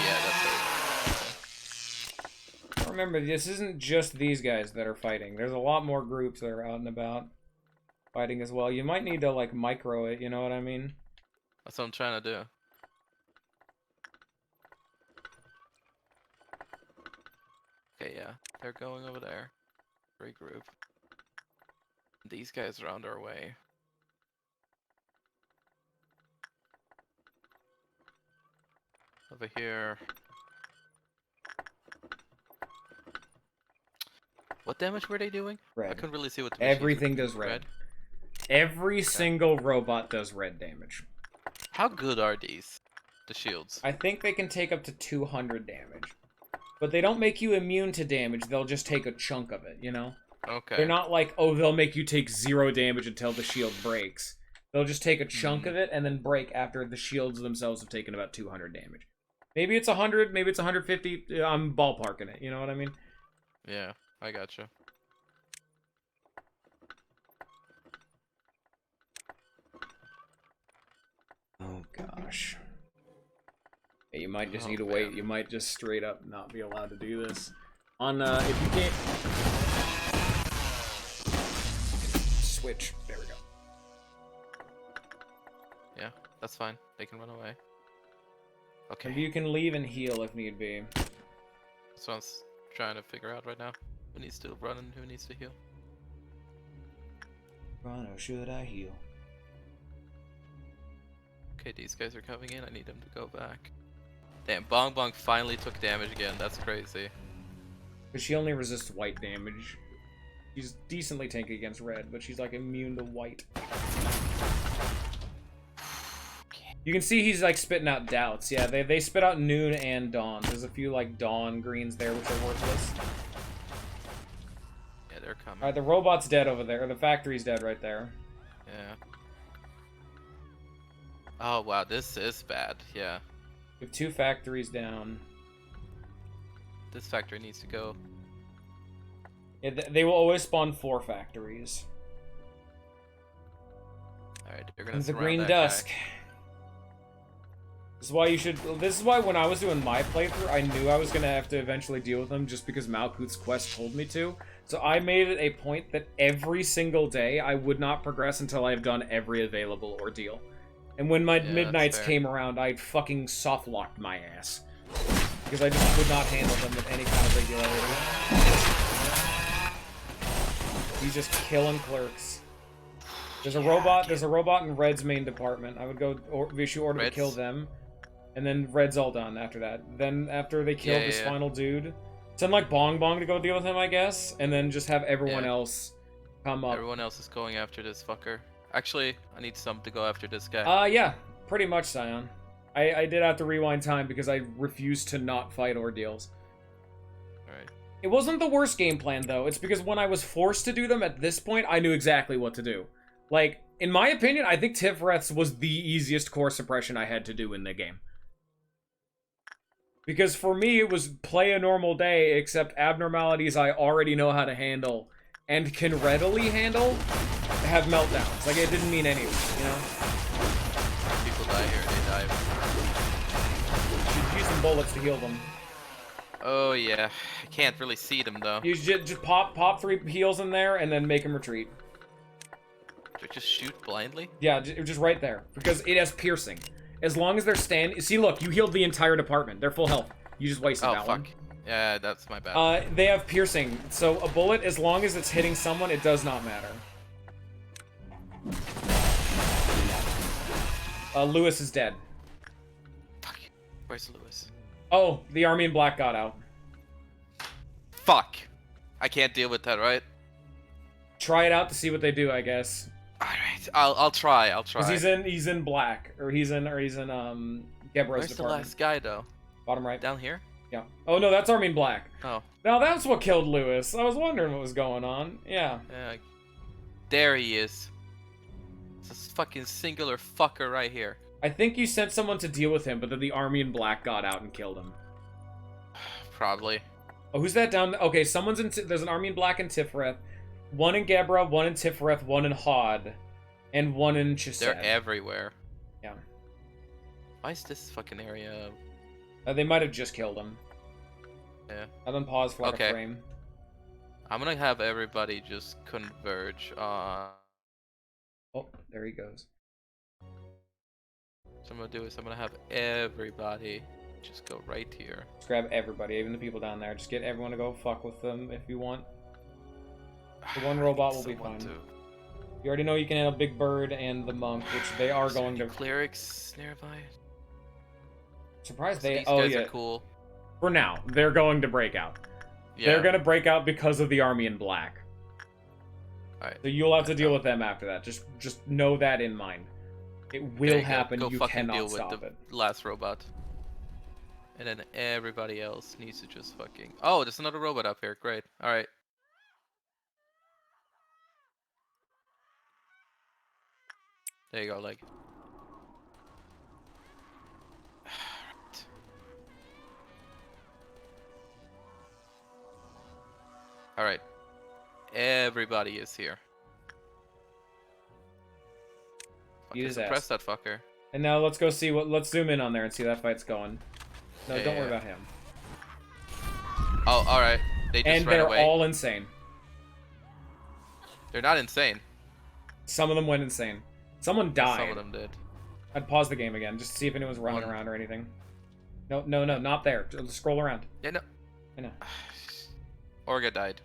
S2: yeah, that's it.
S4: Remember, this isn't just these guys that are fighting. There's a lot more groups that are out and about fighting as well. You might need to, like, micro it, you know what I mean?
S2: That's what I'm trying to do. Okay, yeah. They're going over there. Regroup. These guys are on their way. Over here. What damage were they doing?
S4: Red.
S2: I couldn't really see what the machines
S4: Everything
S2: were.
S4: does red. Every single robot does red damage.
S2: How good are these? The shields.
S4: I think they can take up to 200 damage. But they don't make you immune to damage, they'll just take a chunk of it, you know?
S2: Okay.
S4: They're not like, oh, they'll make you take 0 damage until the shield breaks. They'll just take a chunk of it and then break after the shields themselves have taken about 200 damage. Maybe it's 100, maybe it's 150. I'm ballparking it, you know what I mean?
S2: Yeah, I gotcha.
S4: Oh, gosh. Hey, you might just need to wait. You might just straight up not be allowed to do this. On, if you can't... Switch. There we go.
S2: Yeah, that's fine. They can run away. Okay.
S4: Maybe you can leave and heal if need be.
S2: That's what I'm trying to figure out right now. Who needs to run and who needs to heal?
S3: Run or should I heal?
S2: Okay, these guys are coming in. I need them to go back. Damn, Bong Bong finally took damage again. That's crazy.
S4: Because she only resists white damage. She's decently tanky against red, but she's like immune to white. You can see he's like spitting out doubts. Yeah, they spit out noon and dawn. There's a few like dawn greens there which are worthless.
S2: Yeah, they're coming.
S4: Alright, the robot's dead over there. The factory's dead right there.
S2: Yeah. Oh wow, this is bad. Yeah.
S4: We have 2 factories down.
S2: This factory needs to go.
S4: Yeah, they will always spawn 4 factories.
S2: Alright, they're gonna
S4: And the
S2: surround
S4: green
S2: that
S4: dusk.
S2: guy.
S4: This is why you should. This is why when I was doing my playthrough, I knew I was gonna have to eventually deal with them, just because Malkuth's quest told me to. So I made it a point that every single day I would not progress until I've done every available ordeal. And when my
S2: Yeah,
S4: midnights
S2: that's fair.
S4: came around, I fucking soft locked my ass because I just could not handle them with any kind of regularity. He's just killing clerks. There's a robot. There's a robot in Red's main department. I would go issue order to kill them, and then Red's all done after that. Then after they kill this final dude, send like Bong Bong to go deal with him, I guess, and then just have everyone else come up.
S2: Everyone else is going after this fucker. Actually, I need some to go after this guy.
S4: Yeah, pretty much, Scion. I did have to rewind time because I refused to not fight ordeals.
S2: Alright.
S4: It wasn't the worst game plan, though. It's because when I was forced to do them at this point, I knew exactly what to do. Like, in my opinion, I think Tifreth's was the easiest core suppression I had to do in the game. Because for me, it was play a normal day, except abnormalities I already know how to handle and can readily handle have meltdowns. Like, it didn't mean anything, you know?
S2: People die here, they die.
S4: Should use some bullets to heal them.
S2: Oh yeah, I can't really see them though.
S4: You just pop 3 heals in there and then make them retreat.
S2: Do I just shoot blindly?
S4: Yeah, just right there. Because it has piercing. As long as they're standing... See, look, you healed the entire department. They're full health. You just wasted that one.
S2: Yeah, that's my bad.
S4: They have piercing. So a bullet, as long as it's hitting someone, it does not matter. Lewis is dead.
S2: Fuck. Where's Lewis?
S4: Oh, the army in black got out.
S2: Fuck. I can't deal with that, right?
S4: Try it out to see what they do, I guess.
S2: Alright, I'll try.
S4: 'Cause he's in black. Or he's in Gebra's
S2: Where's the
S4: department.
S2: last guy though?
S4: Bottom right.
S2: Down here?
S4: Yeah. Oh no, that's army in black.
S2: Oh.
S4: Now that's what killed Lewis. I was wondering what was going on. Yeah.
S2: Yeah. There he is. It's this fucking singular fucker right here.
S4: I think you sent someone to deal with him, but then the army in black got out and killed him.
S2: Probably.
S4: Oh, who's that down? Okay, someone's in. There's an army in black in Tifreth, one in Gebra, one in Tifreth, one in Hod, and one in Chised.
S2: They're everywhere.
S4: Yeah.
S2: Why is this fucking area?
S4: They might have just killed him.
S2: Yeah.
S4: And then pause for like
S2: Okay.
S4: a frame.
S2: I'm gonna have everybody just converge on.
S4: Oh, there he goes.
S2: So I'm gonna do is I'm gonna have everybody just go right here.
S4: Just grab everybody, even the people down there. Just get everyone to go fuck with them if you want. The one robot will be fine. You already know you can handle Big Bird and the monk, which they are going to.
S2: Clerics nearby.
S4: Surprised
S2: So
S4: they.
S2: these
S4: Oh
S2: guys
S4: yeah.
S2: are cool.
S4: For now, they're going to break out.
S2: Yeah.
S4: They're gonna break out because of the army in black.
S2: Alright.
S4: So you'll have to deal with them after that. Just know that in mind. It will
S2: There you
S4: happen.
S2: Go
S4: You
S2: fucking
S4: cannot
S2: deal
S4: stop
S2: with the
S4: it.
S2: last robot. And then everybody else needs to just fucking. Oh, there's another robot up here. Great. All right. There you go, like. All right. Everybody is here.
S4: Eat his ass.
S2: Press that fucker.
S4: And now let's go see what. Let's zoom in on there and see how that fight's going. No,
S2: Yeah,
S4: don't
S2: yeah,
S4: worry
S2: yeah.
S4: about him.
S2: Oh, all right. They just
S4: And
S2: ran
S4: they're
S2: away.
S4: all insane.
S2: They're not insane.
S4: Some of them went insane. Someone died.
S2: Some of them did.
S4: I'd pause the game again just to see if anyone's running
S2: One.
S4: around or anything. No, not there. Just scroll around.
S2: Yeah, no.
S4: I know.
S2: Orga died,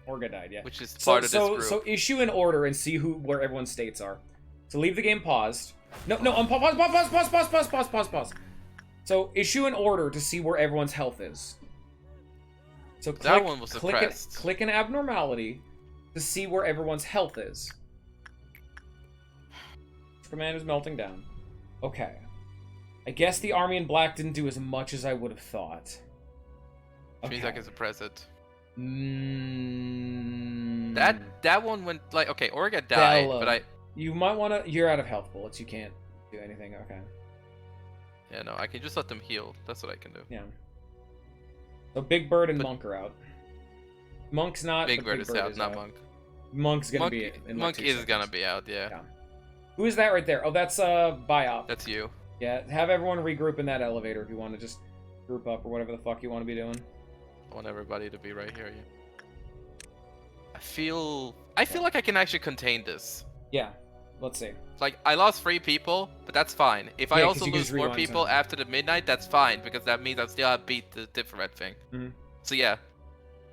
S4: Orga died, yeah.
S2: which is
S4: So,
S2: part of this group.
S4: so issue an order and see where everyone's states are. So leave the game paused. No, pause. So issue an order to see where everyone's health is. So click,
S2: That one was suppressed.
S4: click an abnormality to see where everyone's health is. Command is melting down. Okay. I guess the army in black didn't do as much as I would have thought.
S2: Which means I can suppress it.
S4: Mm,
S2: That one went like okay. Orga died,
S4: Bella.
S2: but I
S4: You might want to. You're out of health bullets. You can't do anything. Okay.
S2: yeah no. I can just let them heal. That's what I can do.
S4: Yeah. So Big Bird and
S2: But-
S4: Monk are out. Monk's not.
S2: Big
S4: but
S2: Bird is out, not Monk.
S4: Monk's gonna
S2: Monk,
S4: be in
S2: Monk
S4: like 2
S2: is
S4: seconds.
S2: gonna be out, yeah.
S4: Yeah. Who is that right there? Oh, that's Biop.
S2: That's you.
S4: Yeah, have everyone regroup in that elevator if you want to just group up or whatever the fuck you want to be doing.
S2: I want everybody to be right here. Yeah. I feel like I can actually contain this.
S4: Yeah, let's see.
S2: Like, I lost 3 people, but that's fine. If I
S4: Yeah, 'cause
S2: also
S4: you can
S2: lose
S4: just
S2: 4
S4: rewind
S2: people
S4: time.
S2: after the midnight, that's fine, because that means I still have beat the different thing.
S4: Mhm.
S2: So yeah.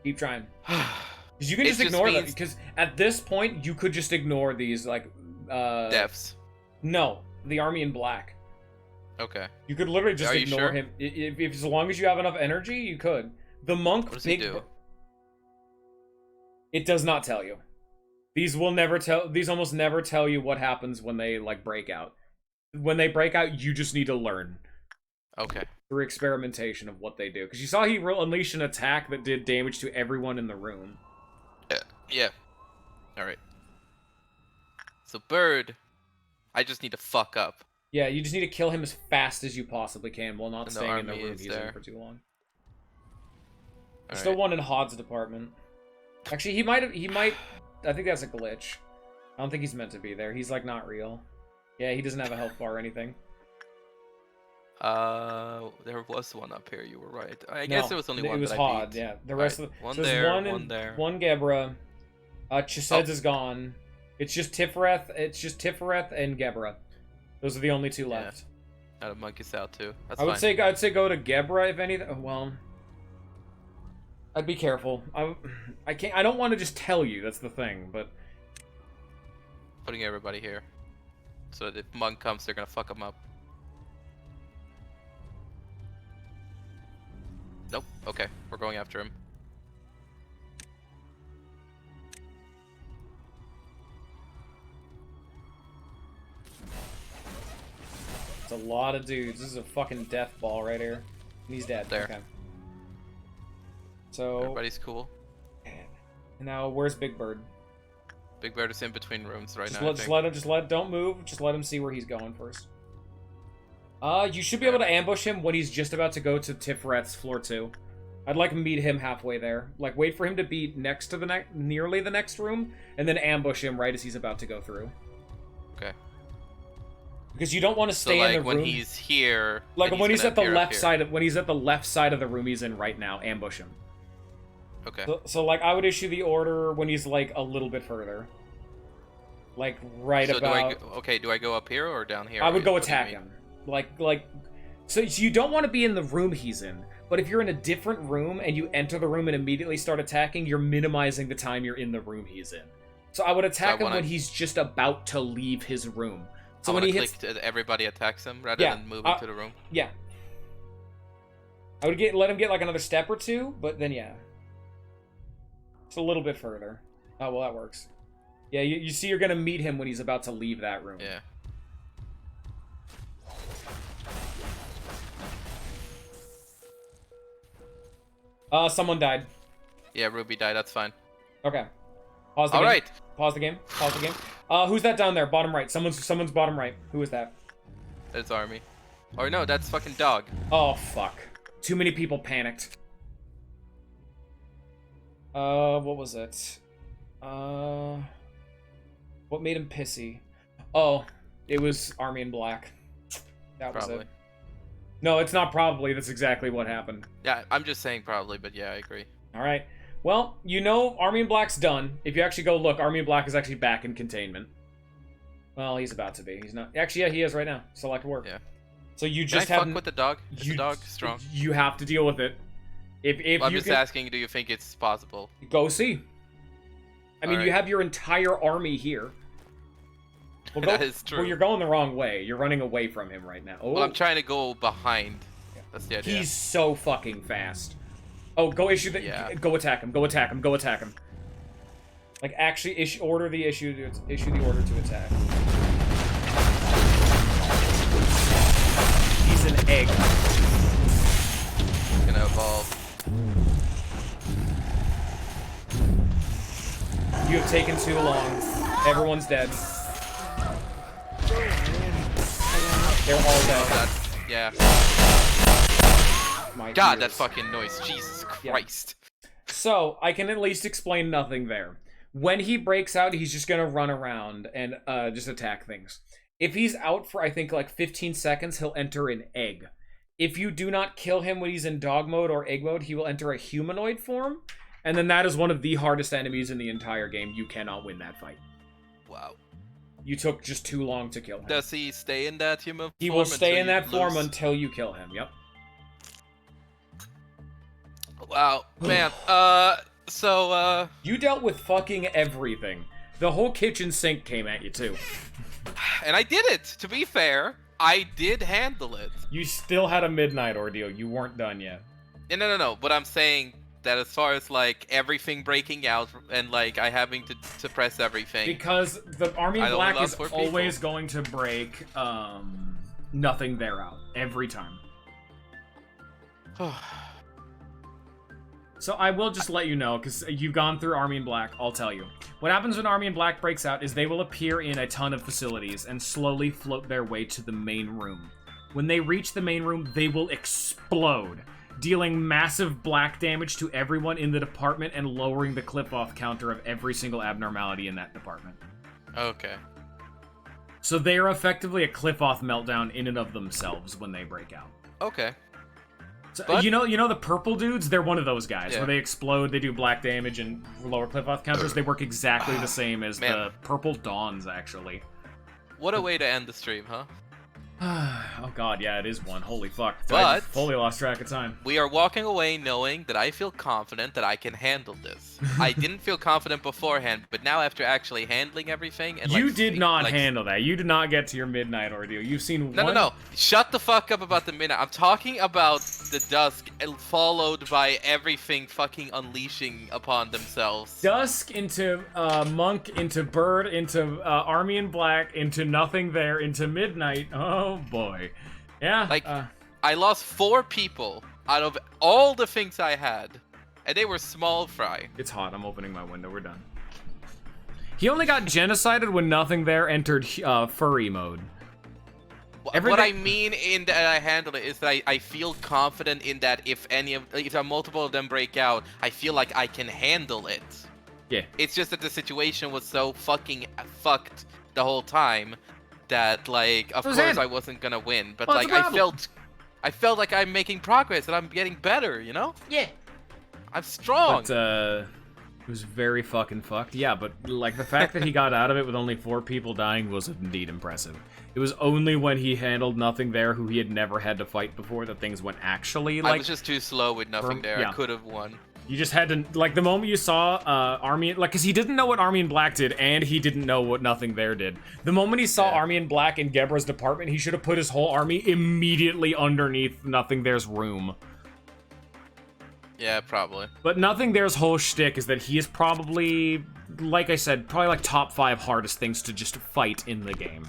S4: Keep trying. Because you can
S2: It
S4: just
S2: just
S4: ignore them.
S2: means-
S4: Because at this point, you could just ignore these, like,
S2: Deaths.
S4: No, the army in black.
S2: Okay.
S4: You could literally just
S2: Are you
S4: ignore
S2: sure?
S4: him. If as long as you have enough energy, you could. The monk.
S2: What does he do?
S4: It does not tell you. These will never tell. These almost never tell you what happens when they like break out. When they break out, you just need to learn
S2: Okay.
S4: through experimentation of what they do. Because you saw he unleashed an attack that did damage to everyone in the room.
S2: Yeah. Alright. So Bird, I just need to fuck up.
S4: Yeah, you just need to kill him as fast as you possibly can while not
S2: And the
S4: staying in the
S2: army
S4: room
S2: is
S4: he's
S2: there.
S4: in for too long. There's
S2: Alright.
S4: still one in Hod's department. Actually, he might. I think that's a glitch. I don't think he's meant to be there. He's like not real. Yeah, he doesn't have a health bar or anything.
S2: There was one up here. You were right. I guess there was only one.
S4: It was
S2: that I
S4: Hod.
S2: beat.
S4: Yeah, the rest
S2: Alright,
S4: of the
S2: one
S4: so there's
S2: there,
S4: one
S2: one there.
S4: one Gebra. Chised's
S2: Oh.
S4: is gone. It's just Tiferet. It's just Tiferet and Gebra. Those are the only 2
S2: Yeah.
S4: left.
S2: Now the monkey's out too. That's
S4: I would
S2: fine.
S4: I'd say go to Gebra if anything. Well, I'd be careful. I can't. I don't want to just tell you. That's the thing. But
S2: Putting everybody here, so that if Monk comes, they're gonna fuck him up. Nope. Okay, we're going after him.
S4: it's a lot of dudes. This is a fucking death ball right here. And he's dead.
S2: There.
S4: Okay. So
S2: Everybody's cool.
S4: now where's Big Bird?
S2: Big Bird is in between rooms right
S4: Just
S2: now.
S4: don't move. Just let him see where he's going first. You should be able to ambush him when he's just about to go to Tifret's floor 2. I'd like to meet him halfway there. Like, wait for him to be next to the nearly the next room, and then ambush him right as he's about to go through.
S2: Okay.
S4: Because you don't want to
S2: So
S4: stay
S2: like
S4: in the
S2: when
S4: room.
S2: he's here,
S4: Like
S2: then
S4: when he's
S2: gonna
S4: at the
S2: appear up
S4: left
S2: here.
S4: side of when he's at the left side of the room he's in right now, ambush him.
S2: Okay.
S4: So like I would issue the order when he's like a little bit further. Like right
S2: So
S4: about.
S2: do I go up here or down here?
S4: I would go
S2: What do you
S4: attack
S2: mean?
S4: him. Like, so you don't want to be in the room he's in. But if you're in a different room and you enter the room and immediately start attacking, you're minimizing the time you're in the room he's in. So I would attack him when he's just about to leave his room. So
S2: I
S4: when
S2: wanna
S4: he hits,
S2: click to everybody attacks him rather
S4: Yeah,
S2: than moving to the room.
S4: yeah, I would let him get like another step or 2, but then yeah, it's a little bit further. Oh well, that works. Yeah, you see, you're gonna meet him when he's about to leave that room.
S2: Yeah.
S4: Someone died.
S2: Yeah, Ruby died. That's fine.
S4: Okay. Pause the
S2: All
S4: game.
S2: right.
S4: Pause the game. Pause the game. Who's that down there? Bottom right. Someone's bottom right. Who is that?
S2: It's army. Or no, that's fucking dog.
S4: Oh fuck. Too many people panicked. What was it? What made him pissy? Oh, it was Army in Black. That was
S2: Probably.
S4: it. No, it's not probably. That's exactly what happened.
S2: Yeah, I'm just saying probably, but yeah, I agree.
S4: Alright. Well, you know Army in Black's done. If you actually go look, Army in Black is actually back in containment. Well, he's about to be. He's not. Actually, yeah, he is right now. Select work.
S2: Yeah.
S4: So you
S2: Can I
S4: just have.
S2: fuck with the dog? Is the dog strong?
S4: You have to deal with it. If
S2: Well, I'm
S4: you
S2: just
S4: can,
S2: asking, do you think it's possible?
S4: go see. I mean,
S2: Alright.
S4: you have your entire army here. Well, go,
S2: That is true.
S4: Well, you're going the wrong way. You're running away from him right now. Oh,
S2: Well, I'm trying to go behind. That's the idea.
S4: he's so fucking fast. Oh, go issue the.
S2: Yeah.
S4: Go attack him. Go attack him. Go attack him. Like actually issue the order to attack. He's an egg.
S2: Gonna evolve.
S4: You have taken too long. Everyone's dead. They're all dead.
S2: That's, yeah.
S4: My
S2: God, that
S4: ears.
S2: fucking noise. Jesus Christ. Christ.
S4: So, I can at least explain nothing there. When he breaks out, he's just gonna run around and just attack things. If he's out for, I think, like 15 seconds, he'll enter an egg. If you do not kill him when he's in dog mode or egg mode, he will enter a humanoid form. And then that is one of the hardest enemies in the entire game. You cannot win that fight.
S2: Wow.
S4: You took just too long to kill him.
S2: Does he stay in that human form?
S4: He will stay in
S2: until
S4: that
S2: you
S4: form
S2: lose?
S4: until you kill him, yep.
S2: Wow, man.
S4: You dealt with fucking everything. The whole kitchen sink came at you, too.
S2: And I did it. To be fair, I did handle it.
S4: You still had a midnight ordeal. You weren't done yet.
S2: No. But I'm saying that as far as like everything breaking out and like I having to suppress everything.
S4: Because the Army in
S2: I only
S4: Black
S2: lost
S4: is
S2: 4 people.
S4: always going to break nothing there out. Every time. So I will just let you know, because you've gone through Army in Black, I'll tell you. What happens when Army in Black breaks out is they will appear in a ton of facilities and slowly float their way to the main room. When they reach the main room, they will explode, dealing massive black damage to everyone in the department and lowering the clip-off counter of every single abnormality in that department.
S2: Okay.
S4: So they are effectively a clip-off meltdown in and of themselves when they break out.
S2: Okay.
S4: So,
S2: But-
S4: you know the purple dudes? They're one of those guys,
S2: Yeah.
S4: where they explode, they do black damage, and lower clip-off counters. They work exactly the same as
S2: Man.
S4: the purple dawns, actually.
S2: What a way to end the stream, huh?
S4: Oh god, yeah, it is one. Holy fuck. I
S2: But-
S4: fully lost track of time.
S2: We are walking away knowing that I feel confident that I can handle this. I didn't feel confident beforehand, but now after actually handling everything and
S4: You
S2: like,
S4: did not
S2: like,
S4: handle that. You did not get to your midnight ordeal. You've seen
S2: No,
S4: one...
S2: no. Shut the fuck up about the midnight. I'm talking about the dusk followed by everything fucking unleashing upon themselves.
S4: Dusk into Monk, into Bird, into Army in Black, into Nothing There, into Midnight. Oh boy. Yeah.
S2: Like, I lost 4 people out of all the things I had, and they were small fry.
S4: It's hot. I'm opening my window. We're done. He only got genocided when Nothing There entered furry mode.
S2: What I mean in that I handle it is that I feel confident in that if multiple of them break out, I feel like I can handle it.
S4: Yeah.
S2: It's just that the situation was so fucking fucked the whole time that, like, of course
S4: Roseanne.
S2: I wasn't gonna win, but
S4: What's
S2: like
S4: the problem?
S2: I felt like I'm making progress and I'm getting better, you know?
S3: Yeah.
S2: I'm strong.
S4: But, it was very fucking fucked. Yeah, but, like, the fact that he got out of it with only 4 people dying was indeed impressive. It was only when he handled Nothing There, who he had never had to fight before, that things went actually,
S2: I
S4: like...
S2: was just too slow with nothing there.
S4: yeah.
S2: I could have won.
S4: You just had to, like, the moment you saw Army, like, because he didn't know what Army in Black did, and he didn't know what Nothing There did. The moment he saw
S2: Yeah.
S4: Army in Black in Gebra's department, he should have put his whole army immediately underneath Nothing There's room.
S2: Yeah, probably.
S4: But Nothing There's whole shtick is that he is probably, like I said, probably like top 5 hardest things to just fight in the game.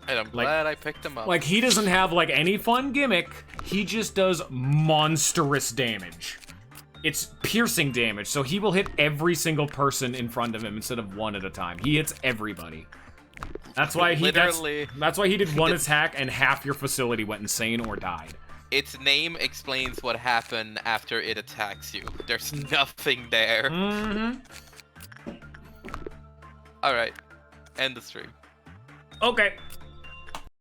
S2: And I'm glad I picked him up.
S4: Like, he doesn't have, like, any fun gimmick. He just does monstrous damage. It's piercing damage, so he will hit every single person in front of him instead of one at a time. He hits everybody. That's why he
S2: Literally.
S4: that's why he did one attack and half your facility went insane or died.
S2: Its name explains what happened after it attacks you. There's nothing there.
S4: Mm-hmm.
S2: Alright. End the stream.
S4: Okay.